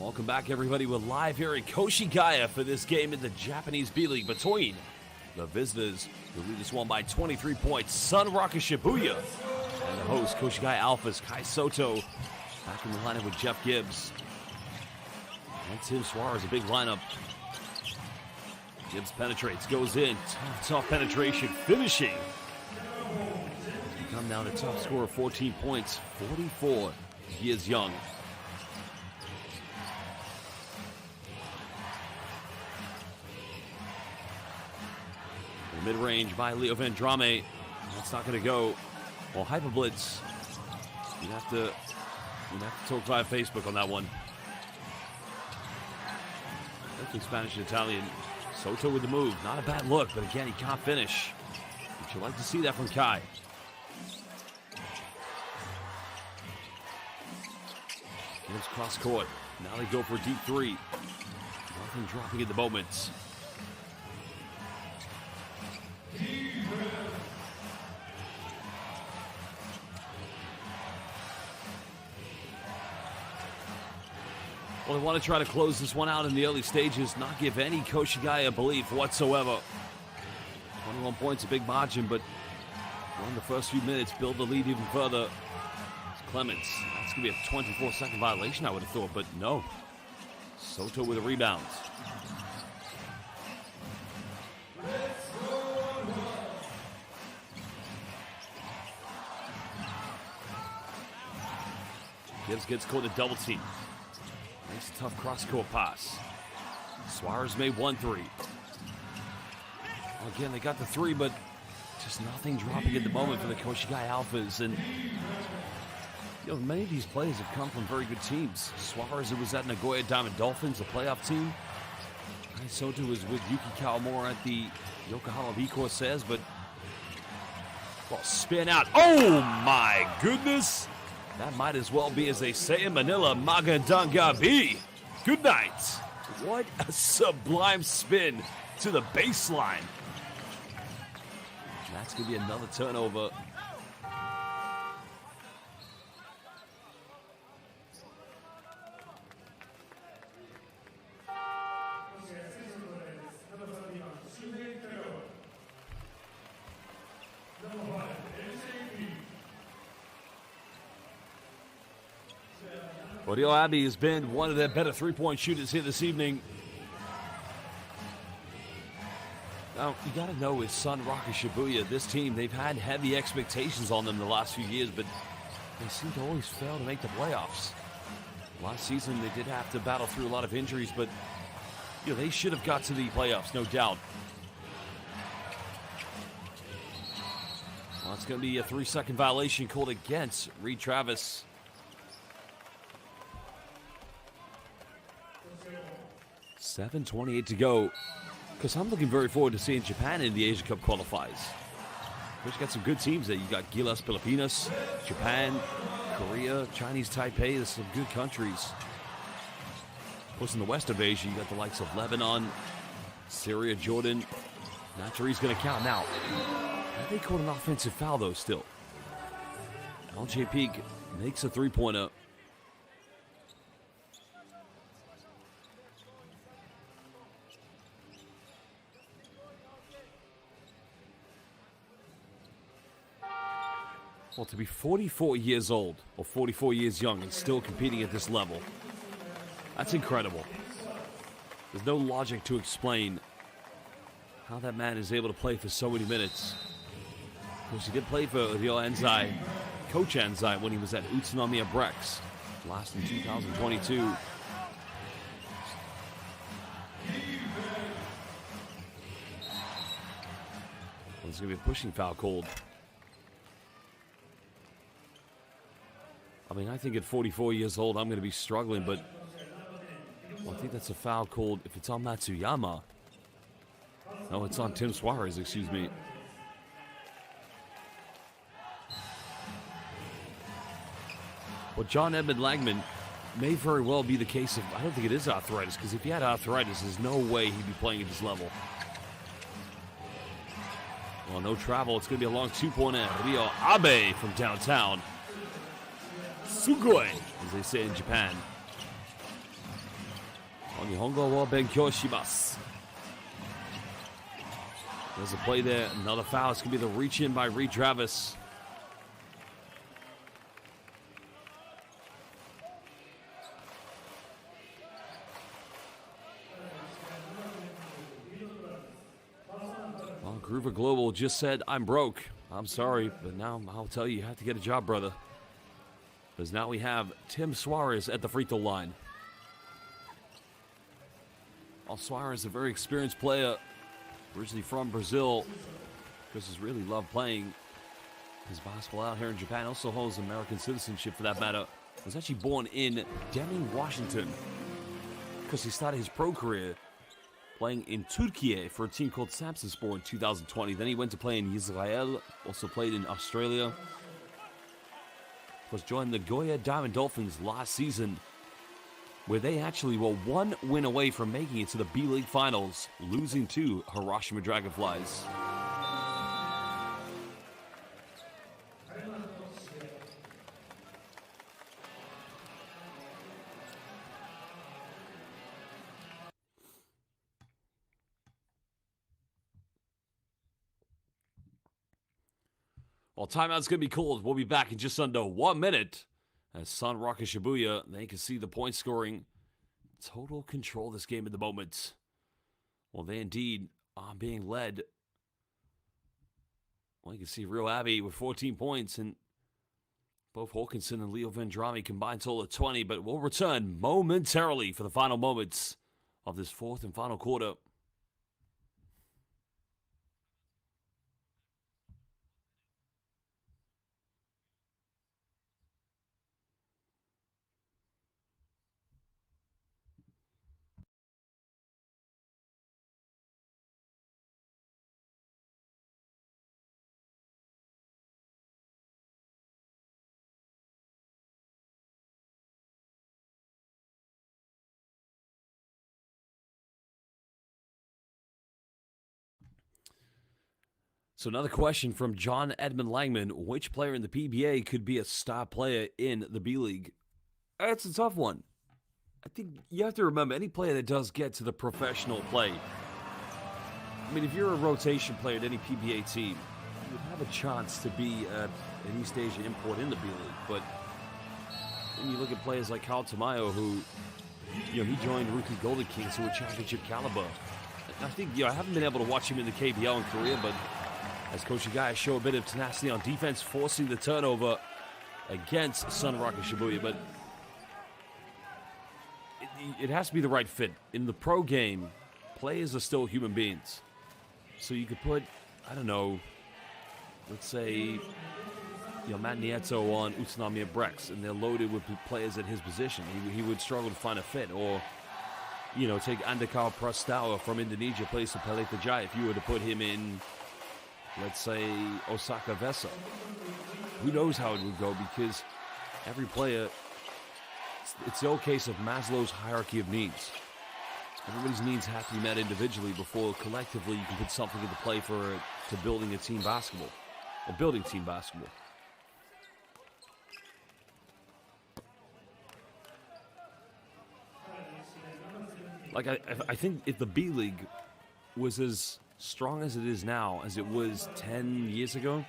Welcome back, everybody. We're live here in Koshigaya for this game in the Japanese B.LEAGUE between the visitors, who lead this one by 23 points, SUNROCKERS Shibuya, and the host, Koshigaya ALPHAS, Kai Soto, back in the lineup with Jeff Gibbs. And Tim Suarez, a big lineup. Gibbs penetrates, goes in, tough penetration, finishing. Come down to top score of 14 points, 44 years young. Mid-range by Leo Vendrame. That's not going to go. Well, Hyper Blitz. You'd have to talk via Facebook on that one. Definitely Spanish and Italian. Soto with the move. Not a bad look, but again, he can't finish. But you like to see that from Kai. Gives cross court. Now they go for a deep three. Nothing dropping at the moment. Well, they want to try to close this one out in the early stages, not give any Koshigaya belief whatsoever. 21 points, a big margin, but in the first few minutes, build the lead even further. It's Clements. That's going to be a 24-second violation, I would have thought, but no. Soto with a rebound. Gibbs gets caught a double team. Nice tough cross-court pass. Suarez made 1-3. Well, again, they got the three, but just nothing dropping at the moment for the Koshigaya ALPHAS. And you know, many of these players have come from very good teams. Suarez, who was at Nagoya Diamond Dolphins, a playoff team. Kai Soto was with Yuki Kawamura at the Yokohama V Corsairs, but well, spin out. Oh my goodness! That might as well be, as they say in Manila, Magadangabi. Good night. What a sublime spin to the baseline. That's going to be another turnover. Rio Abbey has been one of their better three-point shooters here this evening. Now, you got to know with SUNROCKERS Shibuya, this team, they've had heavy expectations on them the last few years, but they seem to always fail to make the playoffs. Last season, they did have to battle through a lot of injuries, but you know, they should have got to the playoffs, no doubt. Well, it's going to be a 3-second violation called against Reed Travis. 7:28 to go. Because I'm looking very forward to seeing Japan in the Asia Cup qualifiers. We've got some good teams there. You got Gilas Pilipinas, Japan, Korea, Chinese Taipei. There's some good countries. Of course, in the west of Asia, you got the likes of Lebanon, Syria, Jordan. Not sure he's going to count now. They called an offensive foul, though, still. LJ Peak makes a three-pointer. Well, to be 44 years old or 44 years young and still competing at this level, that's incredible. There's no logic to explain how that man is able to play for so many minutes. Of course, he did play for Ryo Enzai, Coach Enzai, when he was at Utsunomiya Brex, last in 2022. There's going to be a pushing foul called. I mean, I think at 44 years old, I'm going to be struggling, but well, I think that's a foul called if it's on Matsuyama. No, it's on Tim Suarez, excuse me. Well, John Edmund Langman may very well be the case of, I don't think it is arthritis, because if he had arthritis, there's no way he'd be playing at this level. Well, no travel. It's going to be a long two-pointer. Ryo Abe from downtown. Sugoi, as they say in Japan. Nihongo wa benkyou shimasu. There's a play there. Another foul. It's going to be the reach in by Reed Travis. Well, Groover Global just said, I'm broke. I'm sorry, but now I'll tell you, you have to get a job, brother. Because now we have Tim Suarez at the free throw line. Well, Suarez is a very experienced player. Originally from Brazil. Chris has really loved playing his basketball out here in Japan. Also holds American citizenship for that matter. Was actually born in Deming, Washington. Because he started his pro career playing in Turkey for a team called Samsunspor in 2020. Then he went to play in Israel. Also played in Australia. Of course, joined the Goya Diamond Dolphins last season, where they actually were one win away from making it to the B.LEAGUE Finals, losing to Hiroshima Dragonflies. Well, timeout's going to be called. We'll be back in just under 1 minute. As SUNROCKERS Shibuya, they can see the point scoring. Total control of this game at the moment. Well, they indeed are being led. Well, you can see Real Abbey with 14 points, and both Hawkinson and Leo Vendrami combined total of 20, but we'll return momentarily for the final moments of this fourth and final quarter. So another question from John Edmund Langman. Which player in the PBA could be a star player in the B-League? It's a tough one. I think you have to remember, any player that does get to the professional play, I mean, if you're a rotation player at any PBA team, you would have a chance to be an East Asia import in the B-League. But when you look at players like Kyle Tamayo, who, he joined Rookie Golden Kings, who were championship caliber. I think, I haven't been able to watch him in the KBL in Korea, but as Koshigaya show a bit of tenacity on defense, forcing the turnover against SUNROCKERS Shibuya. But it has to be the right fit. In the pro game, players are still human beings. So you could put, I don't know, let's say, Matt Nieto on Utsunami and Brex, and they're loaded with players at his position. He would struggle to find a fit. Or, take Andakar Prastawa from Indonesia, plays for Pelita Jaya. If you were to put him in, let's say, Osaka Vesa, who knows how it would go, because every player, it's the old case of Maslow's hierarchy of needs. Everybody's needs have to be met individually before collectively you can put something into play to building a team basketball, or building team basketball. Like, I think if the B-League was as strong as it is now, as it was 10 years ago,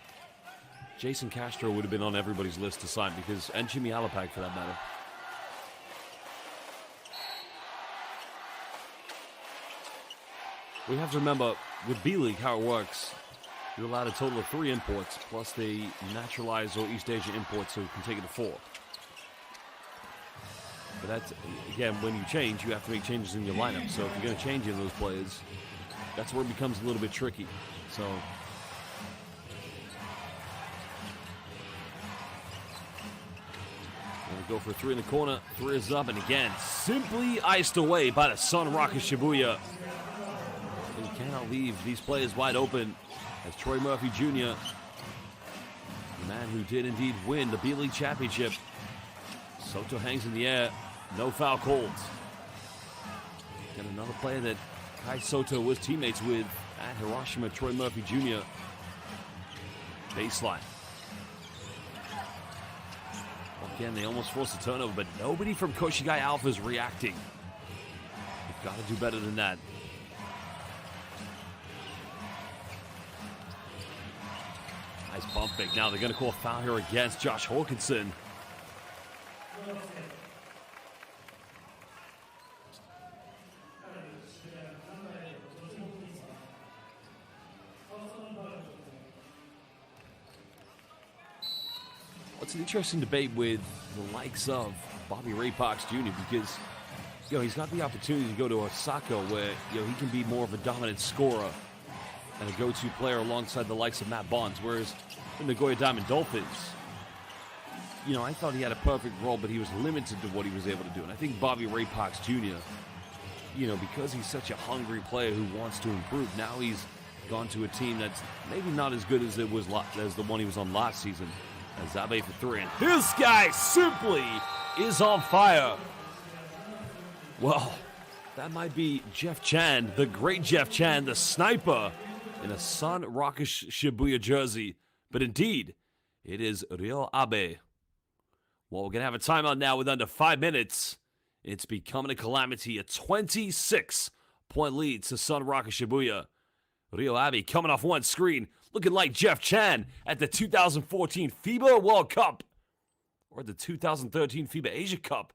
Jason Castro would have been on everybody's list to sign, and Jimmy Alapag for that matter. We have to remember, with B-League, how it works, you're allowed a total of 3 imports, plus the naturalized or East Asia imports, so you can take it to 4. But that's, again, when you change, you have to make changes in your lineup. So if you're going to change in those players, that's where it becomes a little bit tricky. So gonna go for 3 in the corner. 3 is up, and again, simply iced away by the SUNROCKERS Shibuya. And you cannot leave these players wide open, as Troy Murphy Jr., the man who did indeed win the B-League championship. Soto hangs in the air. No foul called. And another player that Kai Soto was teammates with at Hiroshima, Troy Murphy Jr. Baseline. Again, they almost forced a turnover, but nobody from Koshigaya Alphas reacting. Gotta do better than that. Nice bump fake. Now they're going to call a foul here against Josh Hawkinson. It's an interesting debate with the likes of Bobby Ray Parks Jr. because, he's got the opportunity to go to Osaka where, he can be more of a dominant scorer and a go-to player alongside the likes of Matt Barnes, whereas the Nagoya Diamond Dolphins, I thought he had a perfect role, but he was limited to what he was able to do. And I think Bobby Ray Parks Jr., because he's such a hungry player who wants to improve, now he's gone to a team that's maybe not as good as it was as the one he was on last season. Zabe for three, and this guy simply is on fire. Well, that might be Jeff Chan, the great Jeff Chan, the sniper, in a SUNROCKERS Shibuya jersey. But indeed, it is Ryo Abe. Well, we're going to have a timeout now with under 5 minutes. It's becoming a calamity. A 26-point lead to SUNROCKERS Shibuya. Ryo Abe coming off one screen, looking like Jeff Chan at the 2014 FIBA World Cup or the 2013 FIBA Asia Cup.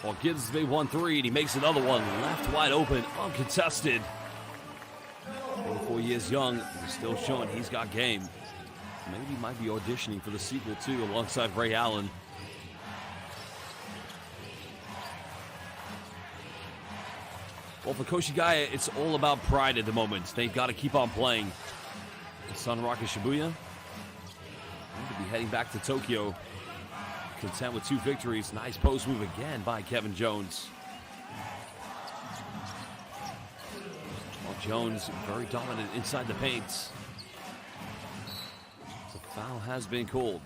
Well, Gibbs made 1-3, and he makes another one. Left wide open, uncontested. 24 years young, he's still showing he's got game. Maybe he might be auditioning for the sequel, too, alongside Ray Allen. Well, for Koshigaya, it's all about pride at the moment. They've got to keep on playing. The SUNROCKERS Shibuya could be heading back to Tokyo. Content with 2 victories. Nice post move again by Kevin Jones. Well, Jones very dominant inside the paint. The foul has been called.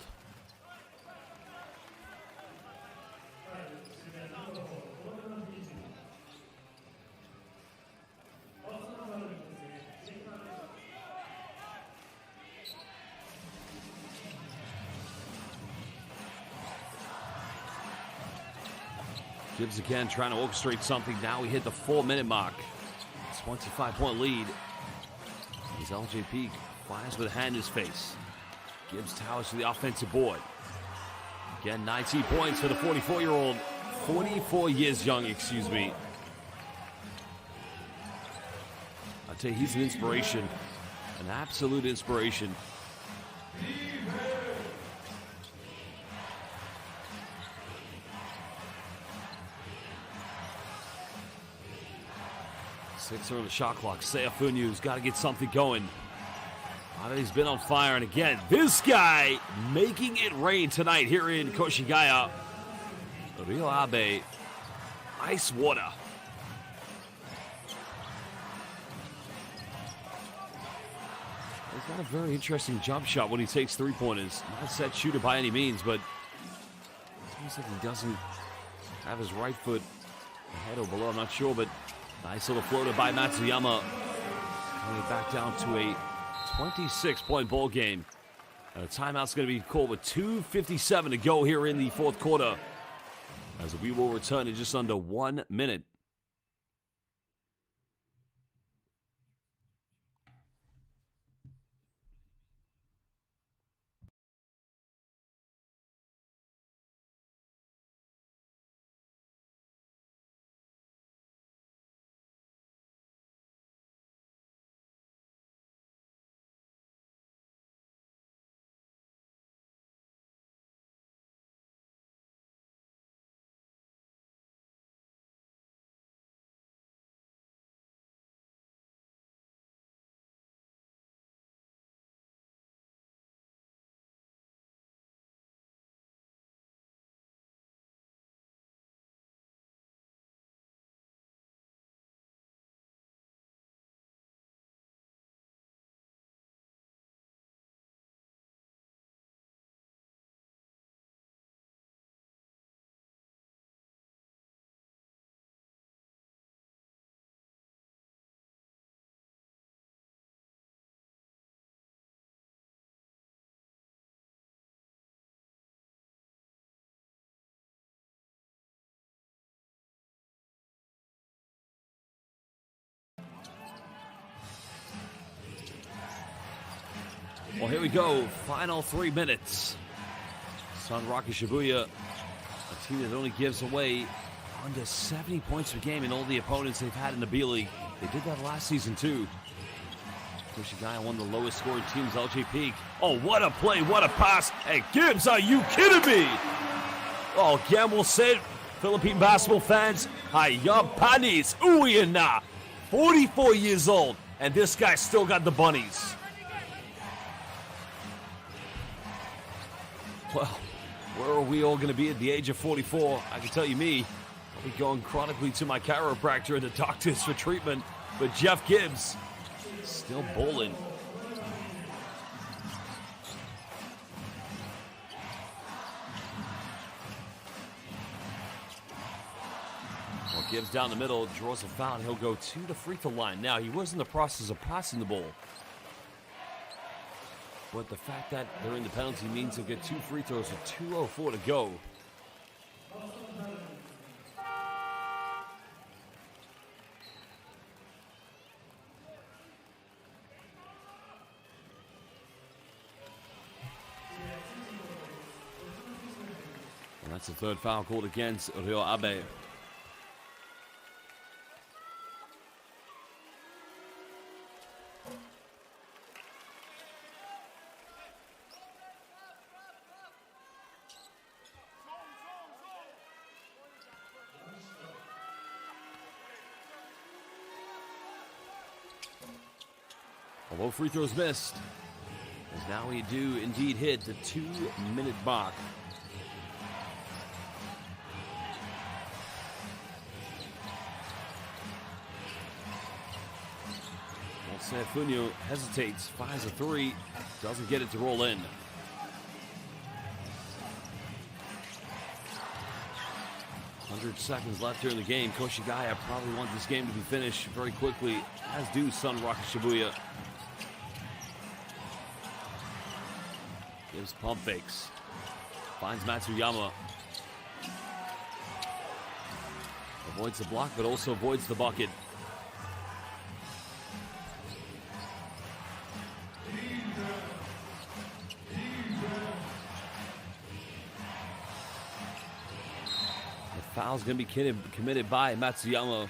Gibbs again trying to orchestrate something. Now we hit the 4-minute mark. 25-point lead. As LJ Peak fires with a hand in his face. Gibbs towers to the offensive board. Again, 19 points for the 44-year-old. 44 years young, excuse me. I tell you, he's an inspiration. An absolute inspiration. Sixer on the shot clock. Seifunyu's got to get something going. He's been on fire, and again, this guy making it rain tonight here in Koshigaya. Ryo Abe, ice water. He's got a very interesting jump shot when he takes three-pointers. Not a set shooter by any means, but it seems like he doesn't have his right foot ahead or below. I'm not sure, but nice little floater by Matsuyama. Bring it back down to a 26-point ball game. And a timeout's going to be called with 2:57 to go here in the fourth quarter, as we will return in just under 1 minute. Well, here we go. Final 3 minutes. SUNROCKERS Shibuya, a team that only gives away under 70 points per game in all the opponents they've had in the B-League. They did that last season, too. KOSHIGAYA, one of the lowest scoring teams, LJP. Oh, what a play, what a pass. Hey, Gibbs, are you kidding me? Oh, again, we'll say it, Philippine basketball fans. Hiya, panis, uwi 44 years old, and this guy still got the bunnies. Well, where are we all going to be at the age of 44? I can tell you me, I'll be going chronically to my chiropractor and the doctors for treatment. But Jeff Gibbs, still bowling. Well, Gibbs down the middle, draws a foul, and he'll go to the free throw line. Now, he was in the process of passing the ball, but the fact that they're in the penalty means he'll get 2 free throws with 2:04 to go. And that's the third foul called against Rio Abe. Although free throws missed, as now we do indeed hit the 2-minute mark. Well, Sanfunio hesitates, fires a 3, doesn't get it to roll in. Seconds left here in the game. KOSHIGAYA probably want this game to be finished very quickly, as do SUNROCKERS Shibuya. Gives pump fakes. Finds Matsuyama. Avoids the block, but also avoids the bucket. The foul's going to be committed by Matsuyama.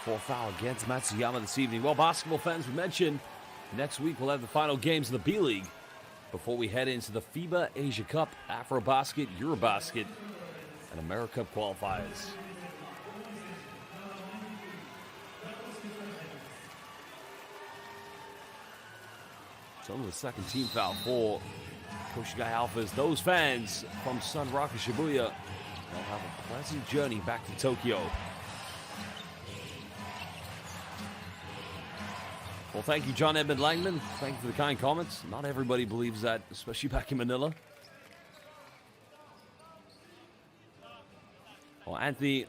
Fourth foul against Matsuyama this evening. Well, basketball fans, we mentioned next week we'll have the final games of the B-League before we head into the FIBA Asia Cup, AfroBasket, Eurobasket, and America Cup qualifiers. So the second team foul for KOSHIGAYA ALPHAS. Those fans from SUNROCKERS Shibuya will have a pleasant journey back to Tokyo. Well, thank you, John Edmund Langman. Thank you for the kind comments. Not everybody believes that, especially back in Manila. Anthony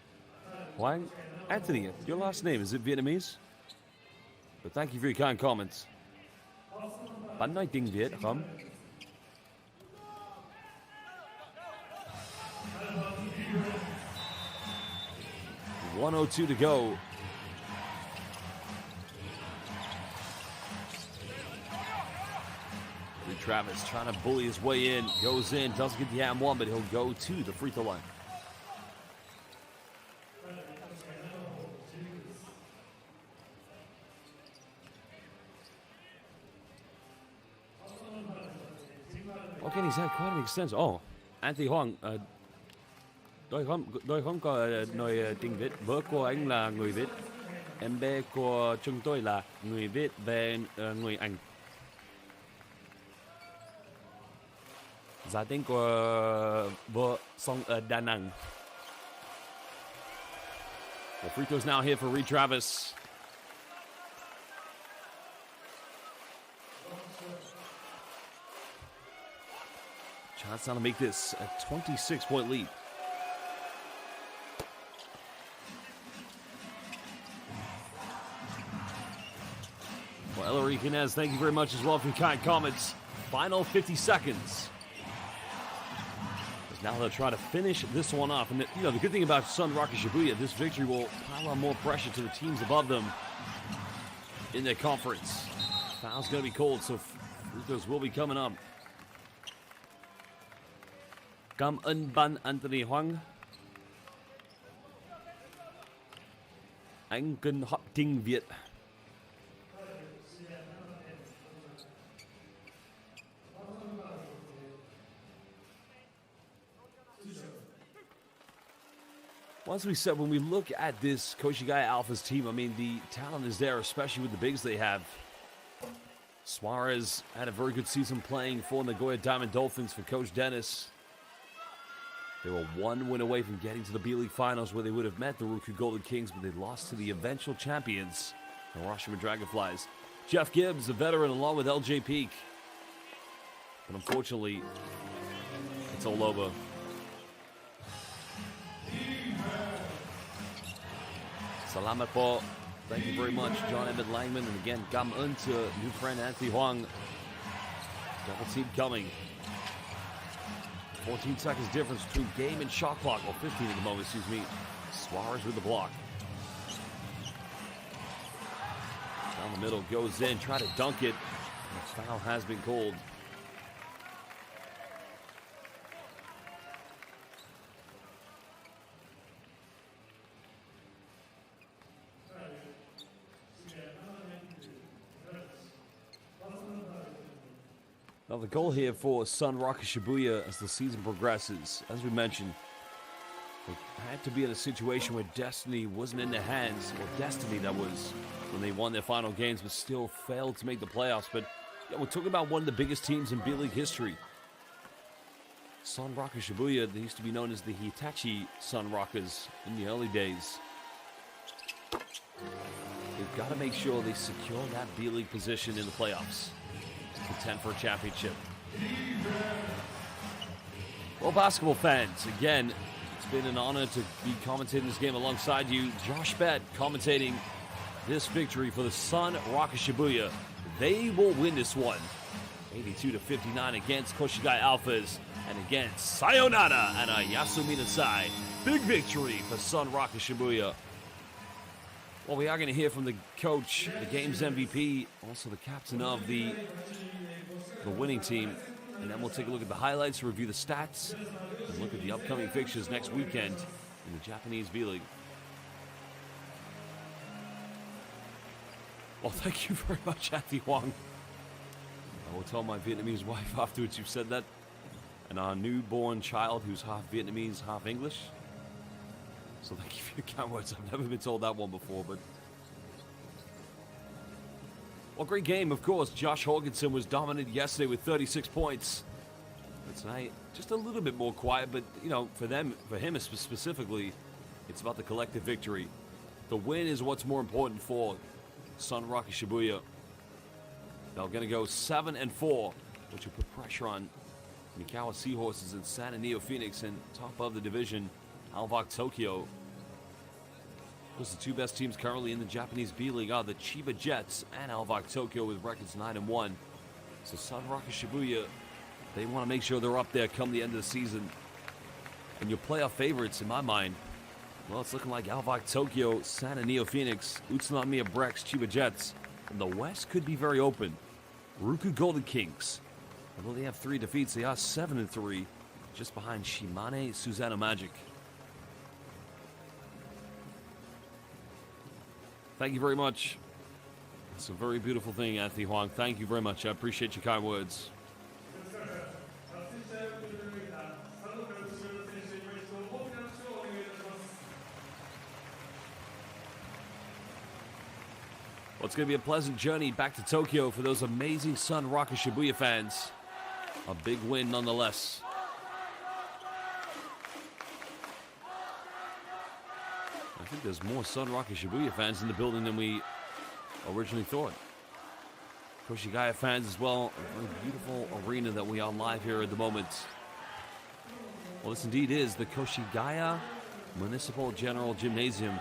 Huang. Anthony, your last name, is it Vietnamese? But thank you for your kind comments. Bạn nói tiếng Việt không? .102 to go. Travis trying to bully his way in. Goes in, doesn't get the M1, but he'll go to the free throw line. Okay, he's had quite an extension. Oh, Anthony Huang. Tôi không có nói tiếng Việt. Vợ của anh là người Việt. Em bé của chúng tôi là người Việt và người Anh. Gia đình của vợ sống ở Đà Nẵng. The free throw's now here for Reed Travis. Chance now to make this a 26-point lead. Well, Ellery Quinez, thank you very much as well for your kind comments. Final 50 seconds. Now they'll try to finish this one off. And, the good thing about SUNROCKERS Shibuya, this victory will pile on more pressure to the teams above them in their conference. Foul's going to be cold, so free throws will be coming up. Cảm ơn bạn Anthony Huang. Anh cần học tiếng Việt. As we said, when we look at this KOSHIGAYA ALPHAS team, I mean, the talent is there, especially with the bigs they have. Suarez had a very good season playing for Nagoya Diamond Dolphins for Coach Dennis. They were one win away from getting to the B.LEAGUE finals where they would have met the Ruku Golden Kings, but they lost to the eventual champions, the Hiroshima Dragonflies. Jeff Gibbs, a veteran, along with LJ Peak. But unfortunately, it's all over. Salamat po. Thank you very much, John Emmett Langman. And again, Gam Un to new friend Anthony Huang. Double team coming. 14 seconds difference between game and shot clock. Well, 15 at the moment, excuse me. Suarez with the block. Down the middle, goes in, try to dunk it. The foul has been called. Now the goal here for SUNROCKERS Shibuya as the season progresses, as we mentioned, they had to be in a situation where destiny wasn't in their hands, or destiny that was, when they won their final games, but still failed to make the playoffs. But yeah, we're talking about one of the biggest teams in B.LEAGUE history. SUNROCKERS Shibuya, they used to be known as the Hitachi SUNROCKERS in the early days. They've got to make sure they secure that B.LEAGUE position in the playoffs. Contend for a championship. Well, basketball fans, again, it's been an honor to be commentating this game alongside you. Josh Bett commentating this victory for the SUNROCKERS Shibuya. They will win this one, 82-59 against KOSHIGAYA ALPHAS. And again, sayonara and a Yasumi Nasai. Big victory for SUNROCKERS Shibuya. Well, we are going to hear from the coach, the game's MVP, also the captain of the winning team. And then we'll take a look at the highlights, review the stats, and look at the upcoming fixtures next weekend in the Japanese B.LEAGUE. Well, thank you very much, Anthony Huang. I will tell my Vietnamese wife afterwards you've said that. And our newborn child who's half Vietnamese, half English. So thank you for your kind words. I've never been told that one before, but... Well, great game, of course. Josh Jorgensen was dominant yesterday with 36 points. But tonight, just a little bit more quiet, but, for him specifically, it's about the collective victory. The win is what's more important for SUNROCKERS Shibuya. They're going to go 7-4, which will put pressure on Mikawa Seahorses and San Antonio Phoenix, and top of the division ALPHAS Tokyo. Those are the two best teams currently in the Japanese B.LEAGUE are the Chiba Jets and ALPHAS Tokyo with records 9-1. So SUNROCKERS Shibuya, they want to make sure they're up there come the end of the season. And your playoff favorites, in my mind, well, it's looking like ALPHAS Tokyo, Sana Neo Phoenix, Utsunomiya Brex, Chiba Jets. And the West could be very open. Ruku Golden Kings, although they have 3 defeats, they are 7-3, just behind Shimane Susanoo Magic. Thank you very much. It's a very beautiful thing, Anthony Huang. Thank you very much. I appreciate your kind words. Well, it's going to be a pleasant journey back to Tokyo for those amazing SUNROCKERS Shibuya fans. A big win nonetheless. I think there's more SUNROCKERS Shibuya fans in the building than we originally thought. Koshigaya fans as well. A very beautiful arena that we are live here at the moment. Well, this indeed is the Koshigaya Municipal General Gymnasium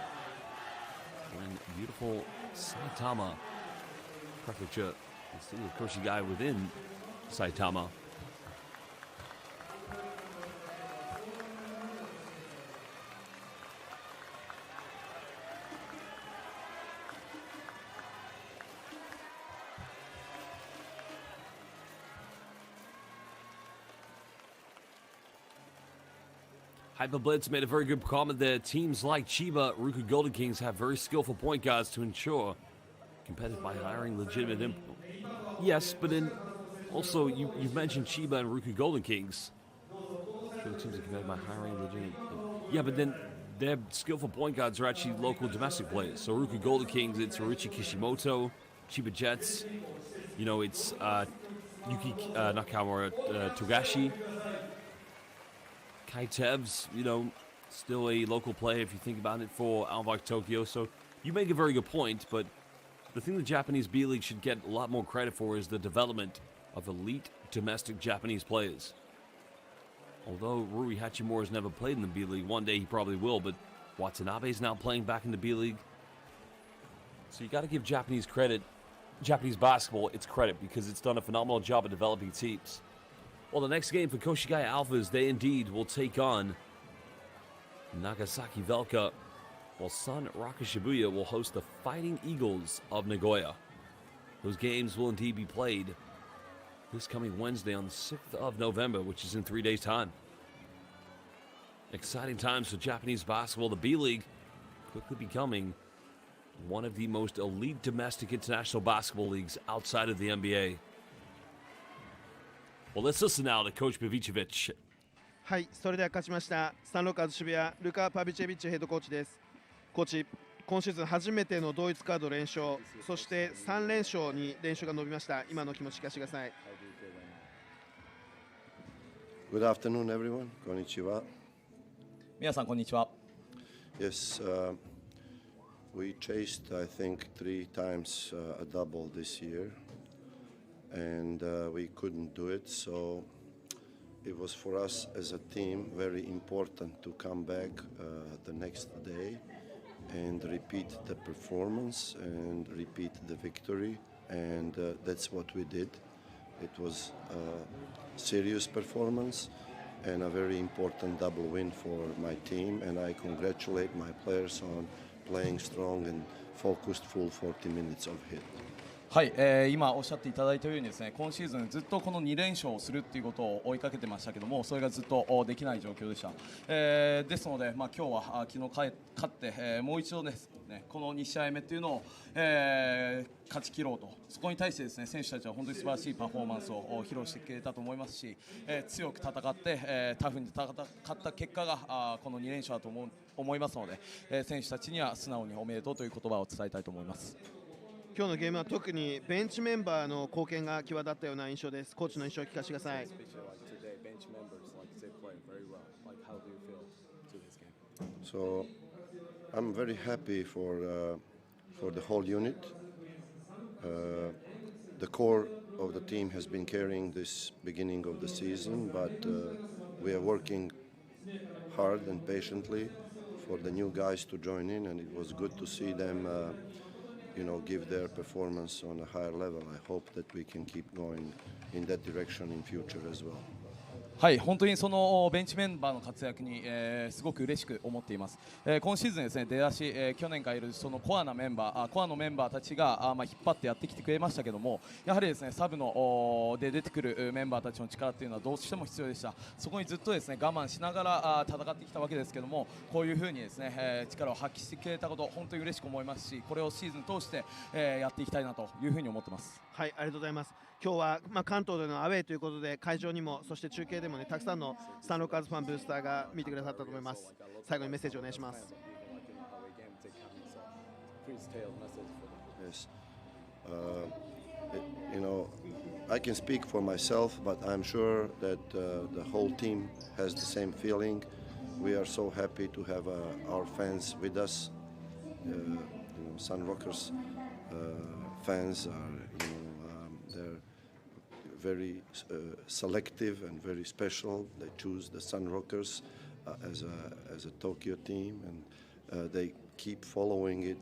in beautiful Saitama Prefecture. The city of Koshigaya within Saitama. Hyperblitz made a very good comment there. Teams like Chiba, Ruku Golden Kings have very skillful point guards to ensure competitive by hiring legitimate input. Yes, but then also you've mentioned Chiba and Ruku Golden Kings. Sure, teams are competitive by hiring legitimate. Yeah, but then their skillful point guards are actually local domestic players. So Ruku Golden Kings, it's Horichi Kishimoto. Chiba Jets, you know, it's Yuki Nakamura Togashi. Kai Tevs, you know, still a local player if you think about it for ALPHAS Tokyo. So you make a very good point, but the thing the Japanese B-League should get a lot more credit for is the development of elite domestic Japanese players. Although Rui Hachimura has never played in the B-League, one day he probably will, but Watanabe is now playing back in the B-League. So you got to give Japanese basketball its credit because it's done a phenomenal job of developing teams. Well, the next game for Koshigaya ALPHAS, they indeed will take on Nagasaki Velka, while SUNROCKERS Shibuya will host the Fighting Eagles of Nagoya. Those games will indeed be played this coming Wednesday on the 6th of November, which is in 3 days' time. Exciting times for Japanese basketball. The B-League quickly becoming one of the most elite domestic international basketball leagues outside of the NBA. Well, let's listen now to Coach Pavicevic. はい、それでは勝ちましたサンロッカーズ渋谷ルカ・パビチェビッチヘッドコーチです。コーチ、今シーズン初めての同一カード連勝、そして3連勝に連勝が伸びました。今の気持ち聞かせてください。Good afternoon, everyone. こんにちは。皆さんこんにちは。Yes, we chased, I think, 3 times a double this year, and we couldn't do it. So it was for us as a team very important to come back the next day and repeat the performance and repeat the victory, and that's what we did. It was a serious performance and a very important double win for my team, and I congratulate my players on playing strong and focused full 40 minutes of hit. はい、今おっしゃっていただいたようにですね、今シーズンずっとこの2連勝をするっていうことを追いかけてましたけども、それがずっとできない状況でした。ですので、今日は昨日勝って、もう一度ですね、この2試合目っていうのを、勝ち切ろうと、そこに対してですね、選手たちは本当に素晴らしいパフォーマンスを披露してくれたと思いますし、強く戦って、タフに戦った結果がこの2連勝だと思いますので、選手たちには素直におめでとうという言葉を伝えたいと思います。今日のゲームは特にベンチメンバーの貢献が際立ったような印象です。コーチの印象を聞かせてください。So I'm very happy for the whole unit. The core of the team has been carrying this beginning of the season, but we are working hard and patiently for the new guys to join in, and it was good to see them, give their performance on a higher level. I hope that we can keep going in that direction in future as well. はい、本当にそのベンチメンバーの活躍に、すごく嬉しく思っています。今シーズンですね、出だし、去年からいるそのコアのメンバーたちが引っ張ってやってきてくれましたけども、やはりですね、サブので出てくるメンバーたちの力っていうのはどうしても必要でした。そこにずっとですね、我慢しながら戦ってきたわけですけども、こういう風にですね、力を発揮してくれたこと、本当に嬉しく思いますし、これをシーズン通して、やっていきたいなという風に思ってます。はい、ありがとうございます。今日は、関東でのアウェーということで、会場にもそして中継でもね、たくさんのスタンロッカーズファンブースターが見てくださったと思います。最後にメッセージお願いします。Yes. I can speak for myself, but I'm sure that the whole team has the same feeling. We are so happy to have our fans with us. SUNROCKERS fans are, they're very selective and very special. They choose the SUNROCKERS as a Tokyo team, and they keep following it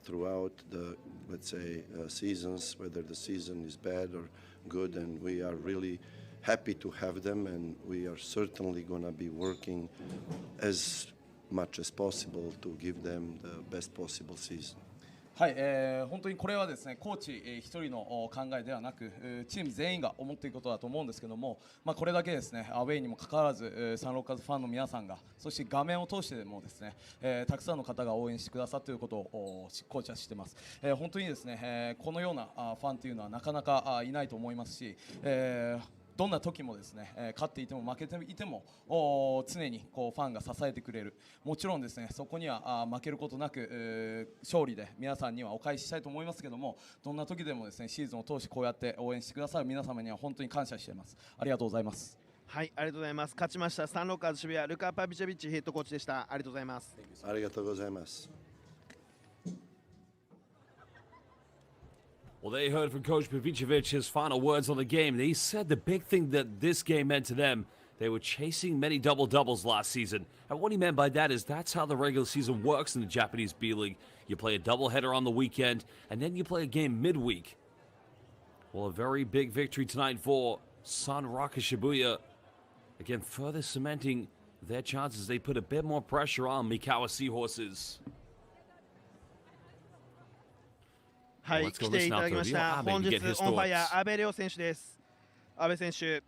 throughout the, let's say, seasons, whether the season is bad or good, and we are really happy to have them, and we are certainly going to be working as much as possible to give them the best possible season. はい、本当にこれはですね、コーチ一人の考えではなく、チーム全員が思っていることだと思うんですけども、これだけですね、アウェイにもかかわらず、サンロッカーズファンの皆さんが、そして画面を通してでもですね、たくさんの方が応援してくださっていることをコーチは知っています。本当にですね、このようなファンというのはなかなかいないと思いますし、どんな時もですね、勝っていても負けていても常にファンが支えてくれる。もちろんですね、そこには負けることなく勝利で皆さんにはお返ししたいと思いますけども、どんな時でもですね、シーズンを通してこうやって応援してくださる皆様には本当に感謝しています。ありがとうございます。はい、ありがとうございます。勝ちましたサンロッカーズ渋谷ルカ・パビチェビッチヘッドコーチでした。ありがとうございます。ありがとうございます。Well, they heard from Coach Pavicevic his final words on the game. He said the big thing that this game meant to them, they were chasing many double-doubles last season. And what he meant by that is that's how the regular season works in the Japanese B.LEAGUE. You play a doubleheader on the weekend, and then you play a game midweek. Well, a very big victory tonight for SUNROCKERS Shibuya. Again, further cementing their chances. They put a bit more pressure on Mikawa Seahorses. はい、来ていただきました。本日オンファイア阿部亮選手です。阿部選手、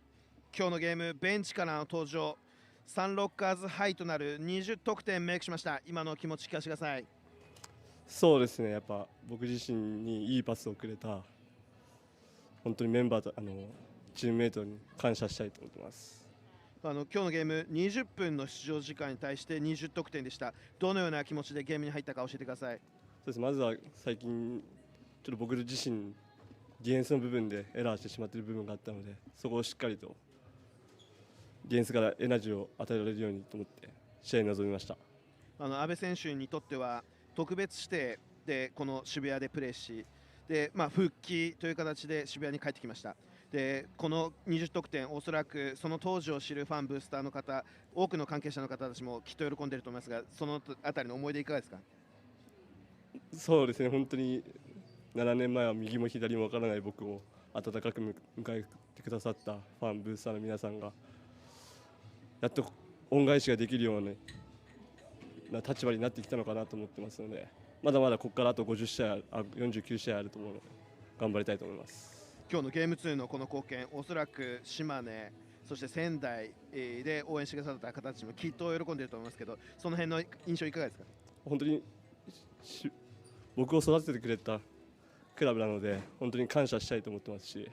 今日のゲームベンチからの登場、サンロッカーズハイとなる20得点メイクしました。今の気持ち聞かせてください。そうですね、やっぱ僕自身にいいパスをくれた本当にメンバーとチームメイトに感謝したいと思ってます。今日のゲーム20分の出場時間に対して20得点でした。どのような気持ちでゲームに入ったか教えてください。そうです。まずは最近ちょっと僕自身ディフェンスの部分でエラーしてしまっている部分があったので、そこをしっかりとディフェンスからエナジーを与えられるようにと思って試合に臨みました。阿部選手にとっては特別指定でこの渋谷でプレーし、で復帰という形で渋谷に帰ってきました。でこの20得点、おそらくその当時を知るファン、ブースターの方、多くの関係者の方たちもきっと喜んでいると思いますが、そのあたりの思い出いかがですか？そうですね、本当に7年前は右も左もわからない僕を温かく迎えてくださったファン、ブースターの皆さんがやっと恩返しができるような立場になってきたのかなと思ってますので、まだまだここからあと49試合あると思うので頑張りたいと思います。今日のゲーム2のこの貢献、おそらく島根、そして仙台で応援してくださった方たちもきっと喜んでいると思いますけど、その辺の印象いかがですか？本当に僕を育ててくれたクラブなので本当に感謝したいと思ってますし、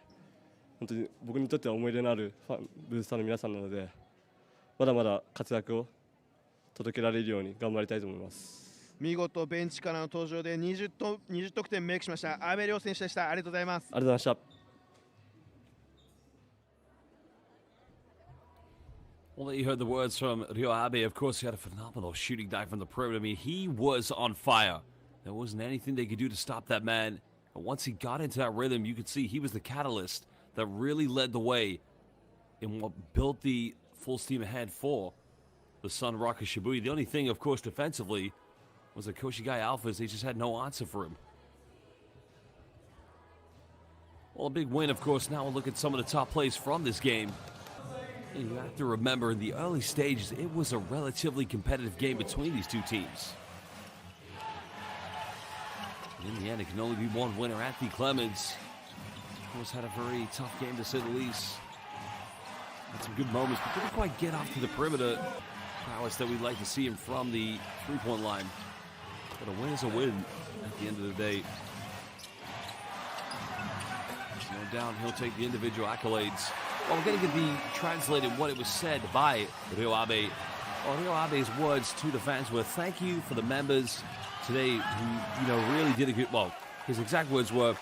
本当に僕にとっては思い入れのあるファン、ブースターの皆さんなので、まだまだ活躍を届けられるように頑張りたいと思います。見事ベンチからの登場で20得点メイクしました阿部亮選手でした。ありがとうございます。ありがとうございました。Well, you heard the words from Ryo Abe. Of course, he had a phenomenal shooting night from the perimeter. I mean, he was on fire. There wasn't anything they could do to stop that man. And once he got into that rhythm, you could see he was the catalyst that really led the way in what built the full steam ahead for the SUNROCKERS Shibuya. The only thing, of course, defensively was the Koshigaya Alphas. They just had no answer for him. Well, a big win, of course. Now we'll look at some of the top plays from this game. And you have to remember, in the early stages, it was a relatively competitive game between these two teams. And in the end, it can only be one winner. Anthony Clemens, of course, had a very tough game, to say the least. Had some good moments, but didn't quite get off to the perimeter prowess that we'd like to see him from the three-point line. But a win is a win at the end of the day. No doubt he'll take the individual accolades. Well, we're going to get the translated what it was said by Ryo Abe. Well, Ryo Abe's words to the fans were, "Thank you for the members today who, really did a good..." Well, his exact words were,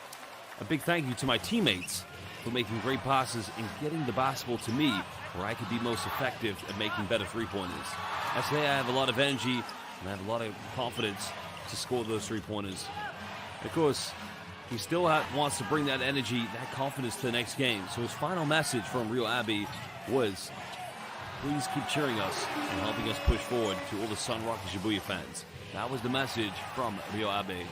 "A big thank you to my teammates for making great passes and getting the basketball to me where I could be most effective at making better three-pointers. As today I have a lot of energy and I have a lot of confidence to score those three-pointers." Of course, he still wants to bring that energy, that confidence to the next game. So his final message from Ryo Abe was, "Please keep cheering us and helping us push forward," to all the SUNROCKERS Shibuya fans. That was the message from Ryo Abe.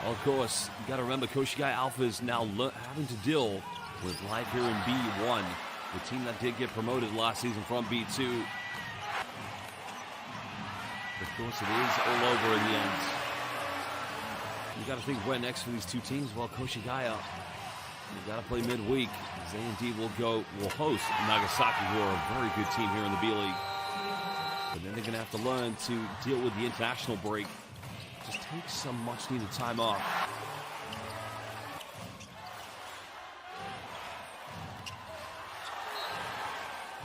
Well, of course, you got to remember, Koshigaya Alphas now having to deal with life here in B1, the team that did get promoted last season from B2. Of course, it is all over in the end. You got to think where next for these two teams. Well, Koshigaya, you got to play midweek. As A&D will host Nagasaki, who are a very good team here in the B.LEAGUE. But then they're going to have to learn to deal with the international break. Just take some much-needed time off.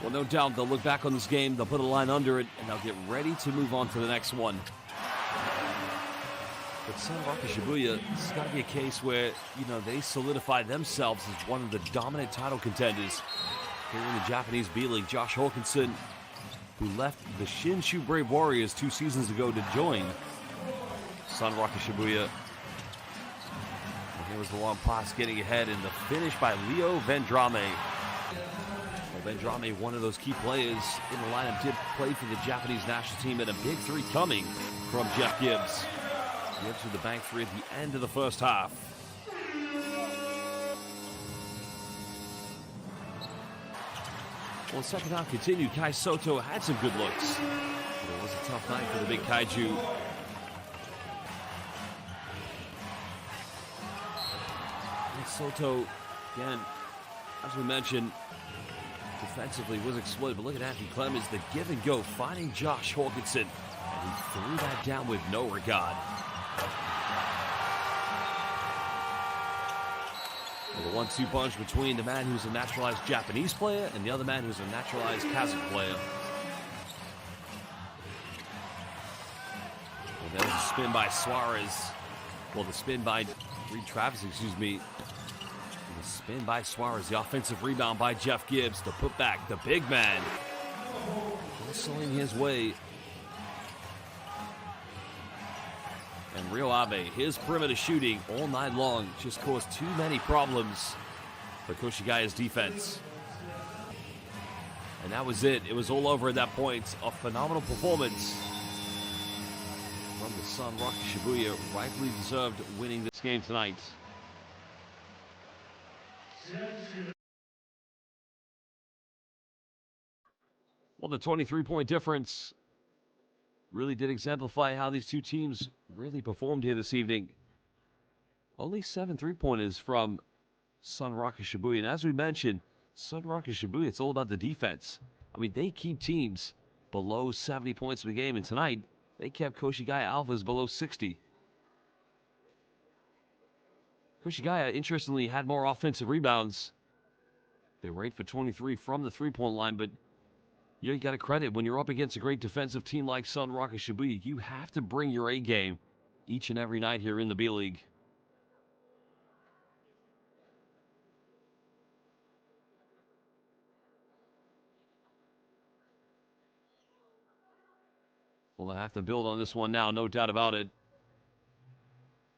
Well, no doubt they'll look back on this game, they'll put a line under it, and they'll get ready to move on to the next one. But SUNROCKERS Shibuya, this has got to be a case where, they solidify themselves as one of the dominant title contenders here in the Japanese B.LEAGUE. Josh Hawkinson, who left the Shinshu Brave Warriors 2 seasons ago to join SUNROCKERS Shibuya. And here was the long pass getting ahead, and the finish by Leo Vendrame. Vendrame, one of those key players in the lineup, did play for the Japanese national team, and a big three coming from Jeff Gibbs. Gibbs with the bank three at the end of the first half. Well, the second half continued. Kai Soto had some good looks, but it was a tough night for the big Kaiju. And Soto, again, as we mentioned, defensively was exploited, but look at Anthony Clemens, the give and go, finding Josh Hawkinson, and he threw that down with no regard. Well, the 1-2 punch between the man who's a naturalized Japanese player and the other man who's a naturalized Kazakh player. And there's a spin by Suarez. Well, the spin by Reed Travis, excuse me. The spin by Suarez, the offensive rebound by Jeff Gibbs, the putback, the big man hustling his way. And Ryo Abe, his perimeter shooting all night long just caused too many problems for Koshigaya's defense. And that was it. It was all over at that point. A phenomenal performance from the SUNROCKERS Shibuya, rightfully deserved winning this game tonight. Well, the 23-point difference really did exemplify how these two teams really performed here this evening. Only 7 3-pointers from SUNROCKERS Shibuya. And as we mentioned, SUNROCKERS Shibuya, it's all about the defense. I mean, they keep teams below 70 points per game. And tonight, they kept Koshigaya Alphas below 60. Koshigaya, interestingly, had more offensive rebounds. They were 8 for 23 from the three-point line, but you got to credit when you're up against a great defensive team like SUNROCKERS Shibuya, you have to bring your A game each and every night here in the B.LEAGUE. Well, they have to build on this one now, no doubt about it.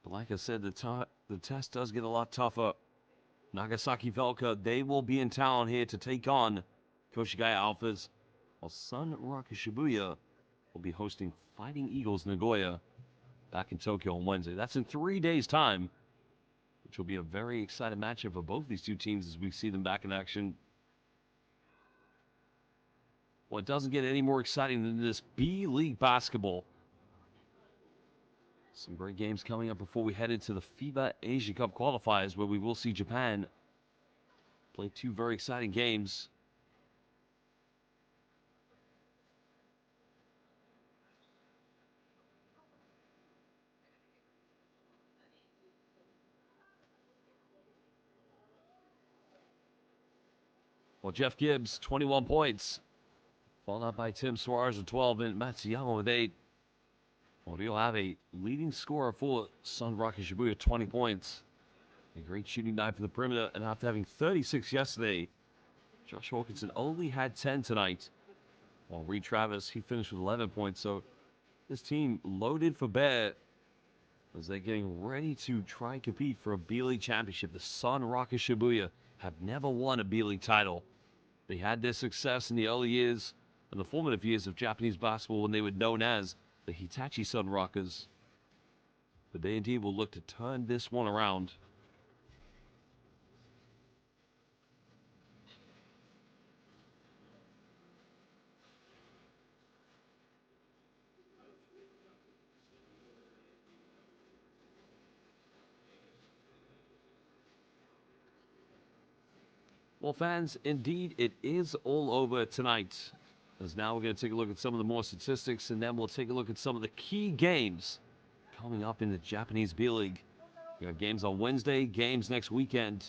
But like I said, the test does get a lot tougher. Nagasaki Velka, they will be in town here to take on Koshigaya Alphas, while SUNROCKERS Shibuya will be hosting Fighting Eagles Nagoya back in Tokyo on Wednesday. That's in 3 days' time, which will be a very exciting matchup for both these two teams as we see them back in action. Well, it doesn't get any more exciting than this B.LEAGUE basketball. Some great games coming up before we head into the FIBA Asia Cup qualifiers, where we will see Japan play two very exciting games. Well, Jeff Gibbs, 21 points, followed up by Tim Suarez with 12 and Matsuyama with 8. Well, you'll have a leading scorer for SUNROCKERS Shibuya, 20 points. A great shooting night for the perimeter, and after having 36 yesterday, Josh Hawkinson only had 10 tonight. While Reed Travis, he finished with 11 points. So this team loaded for bear as they're getting ready to try and compete for a B.LEAGUE championship. The SUNROCKERS Shibuya have never won a B.LEAGUE title. They had their success in the early years and the formative years of Japanese basketball when they were known as the Hitachi SUNROCKERS. But they indeed will look to turn this one around. Well, fans, indeed, it is all over tonight. As now we're going to take a look at some of the more statistics, and then we'll take a look at some of the key games coming up in the Japanese B.LEAGUE. We got games on Wednesday, games next weekend.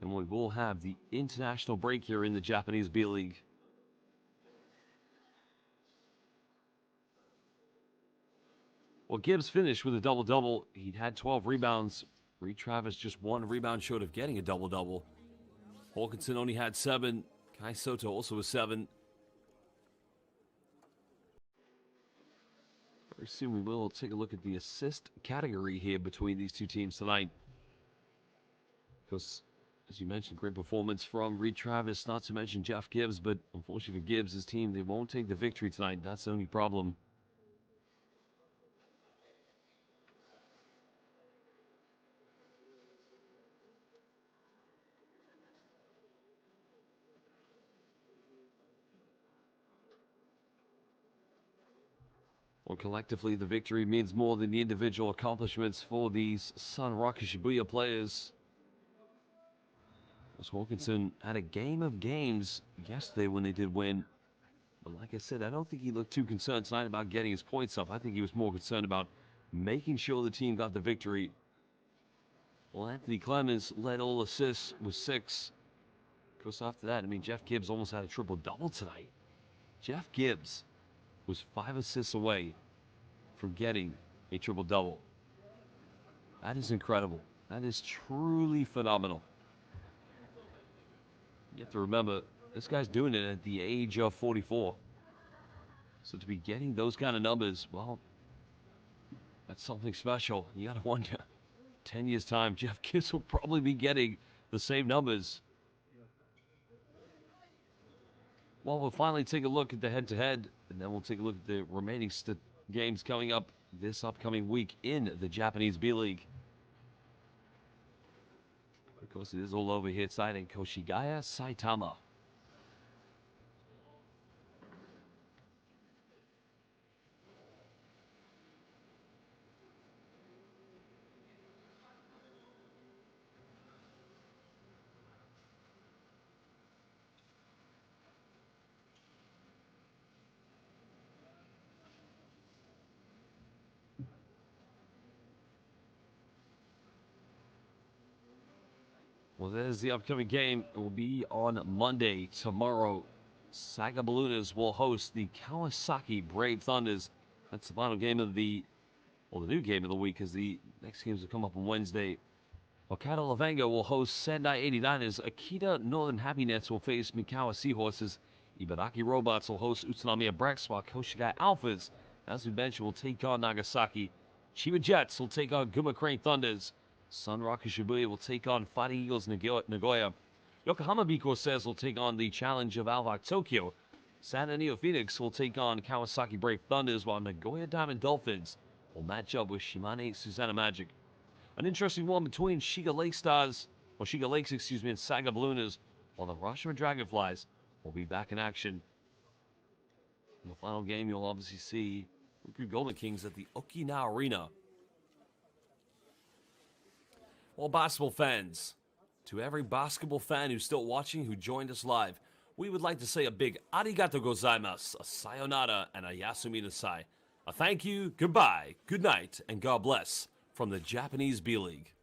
And we will have the international break here in the Japanese B.LEAGUE. Well, Gibbs finished with a double-double. He'd had 12 rebounds. Reed Travis just 1 rebound short of getting a double-double. Hawkinson only had 7. Kai Soto also with 7. Very soon we will take a look at the assist category here between these two teams tonight. Because, as you mentioned, great performance from Reed Travis, not to mention Jeff Gibbs, but unfortunately for Gibbs' team, they won't take the victory tonight. That's the only problem. Well, collectively, the victory means more than the individual accomplishments for these SUNROCKERS Shibuya players. As Hawkinson had a game of games yesterday when they did win. But like I said, I don't think he looked too concerned tonight about getting his points up. I think he was more concerned about making sure the team got the victory. Well, Anthony Clemens led all assists with 6. Of course, after that, I mean, Jeff Gibbs almost had a triple-double tonight. Jeff Gibbs was 5 assists away from getting a triple-double. That is incredible. That is truly phenomenal. You have to remember, this guy's doing it at the age of 44. So to be getting those kind of numbers, well, that's something special. You gotta wonder, 10 years' time, Jeff Gibbs will probably be getting the same numbers. Well, we'll finally take a look at the head-to-head, and then we'll take a look at the remaining games coming up this upcoming week in the Japanese B.LEAGUE. Of course, it is all over here tonight in Koshigaya, Saitama. Well, there's the upcoming game. It will be on Monday, tomorrow. Saga Ballooners will host the Kawasaki Brave Thunders. That's the final game of the new game of the week, because the next games will come up on Wednesday. Okada Lavenga will host Sendai 89ers. Akita Northern Happy Nets will face Mikawa Seahorses. Ibaraki Robots will host Utsunomiya Brex, while Koshigaya Alphas, as we mentioned, will take on Nagasaki. Chiba Jets will take on Guma Crane Thunders. SUNROCKERS Shibuya will take on Fighting Eagles Nagoya. Yokohama B Corsairs will take on the challenge of ALPHAS Tokyo. Santa Neo Phoenix will take on Kawasaki Brave Thunders, while Nagoya Diamond Dolphins will match up with Shimane Susanna Magic. An interesting one between Shiga Lakes, and Saga Ballooners, while the Hiroshima Dragonflies will be back in action. In the final game, you'll obviously see Ryukyu Golden Kings at the Okinawa Arena. Well, basketball fans, to every basketball fan who's still watching, who joined us live, we would like to say a big arigato gozaimasu, a sayonara, and a yasumi nasai. A thank you, goodbye, good night, and God bless from the Japanese B-League.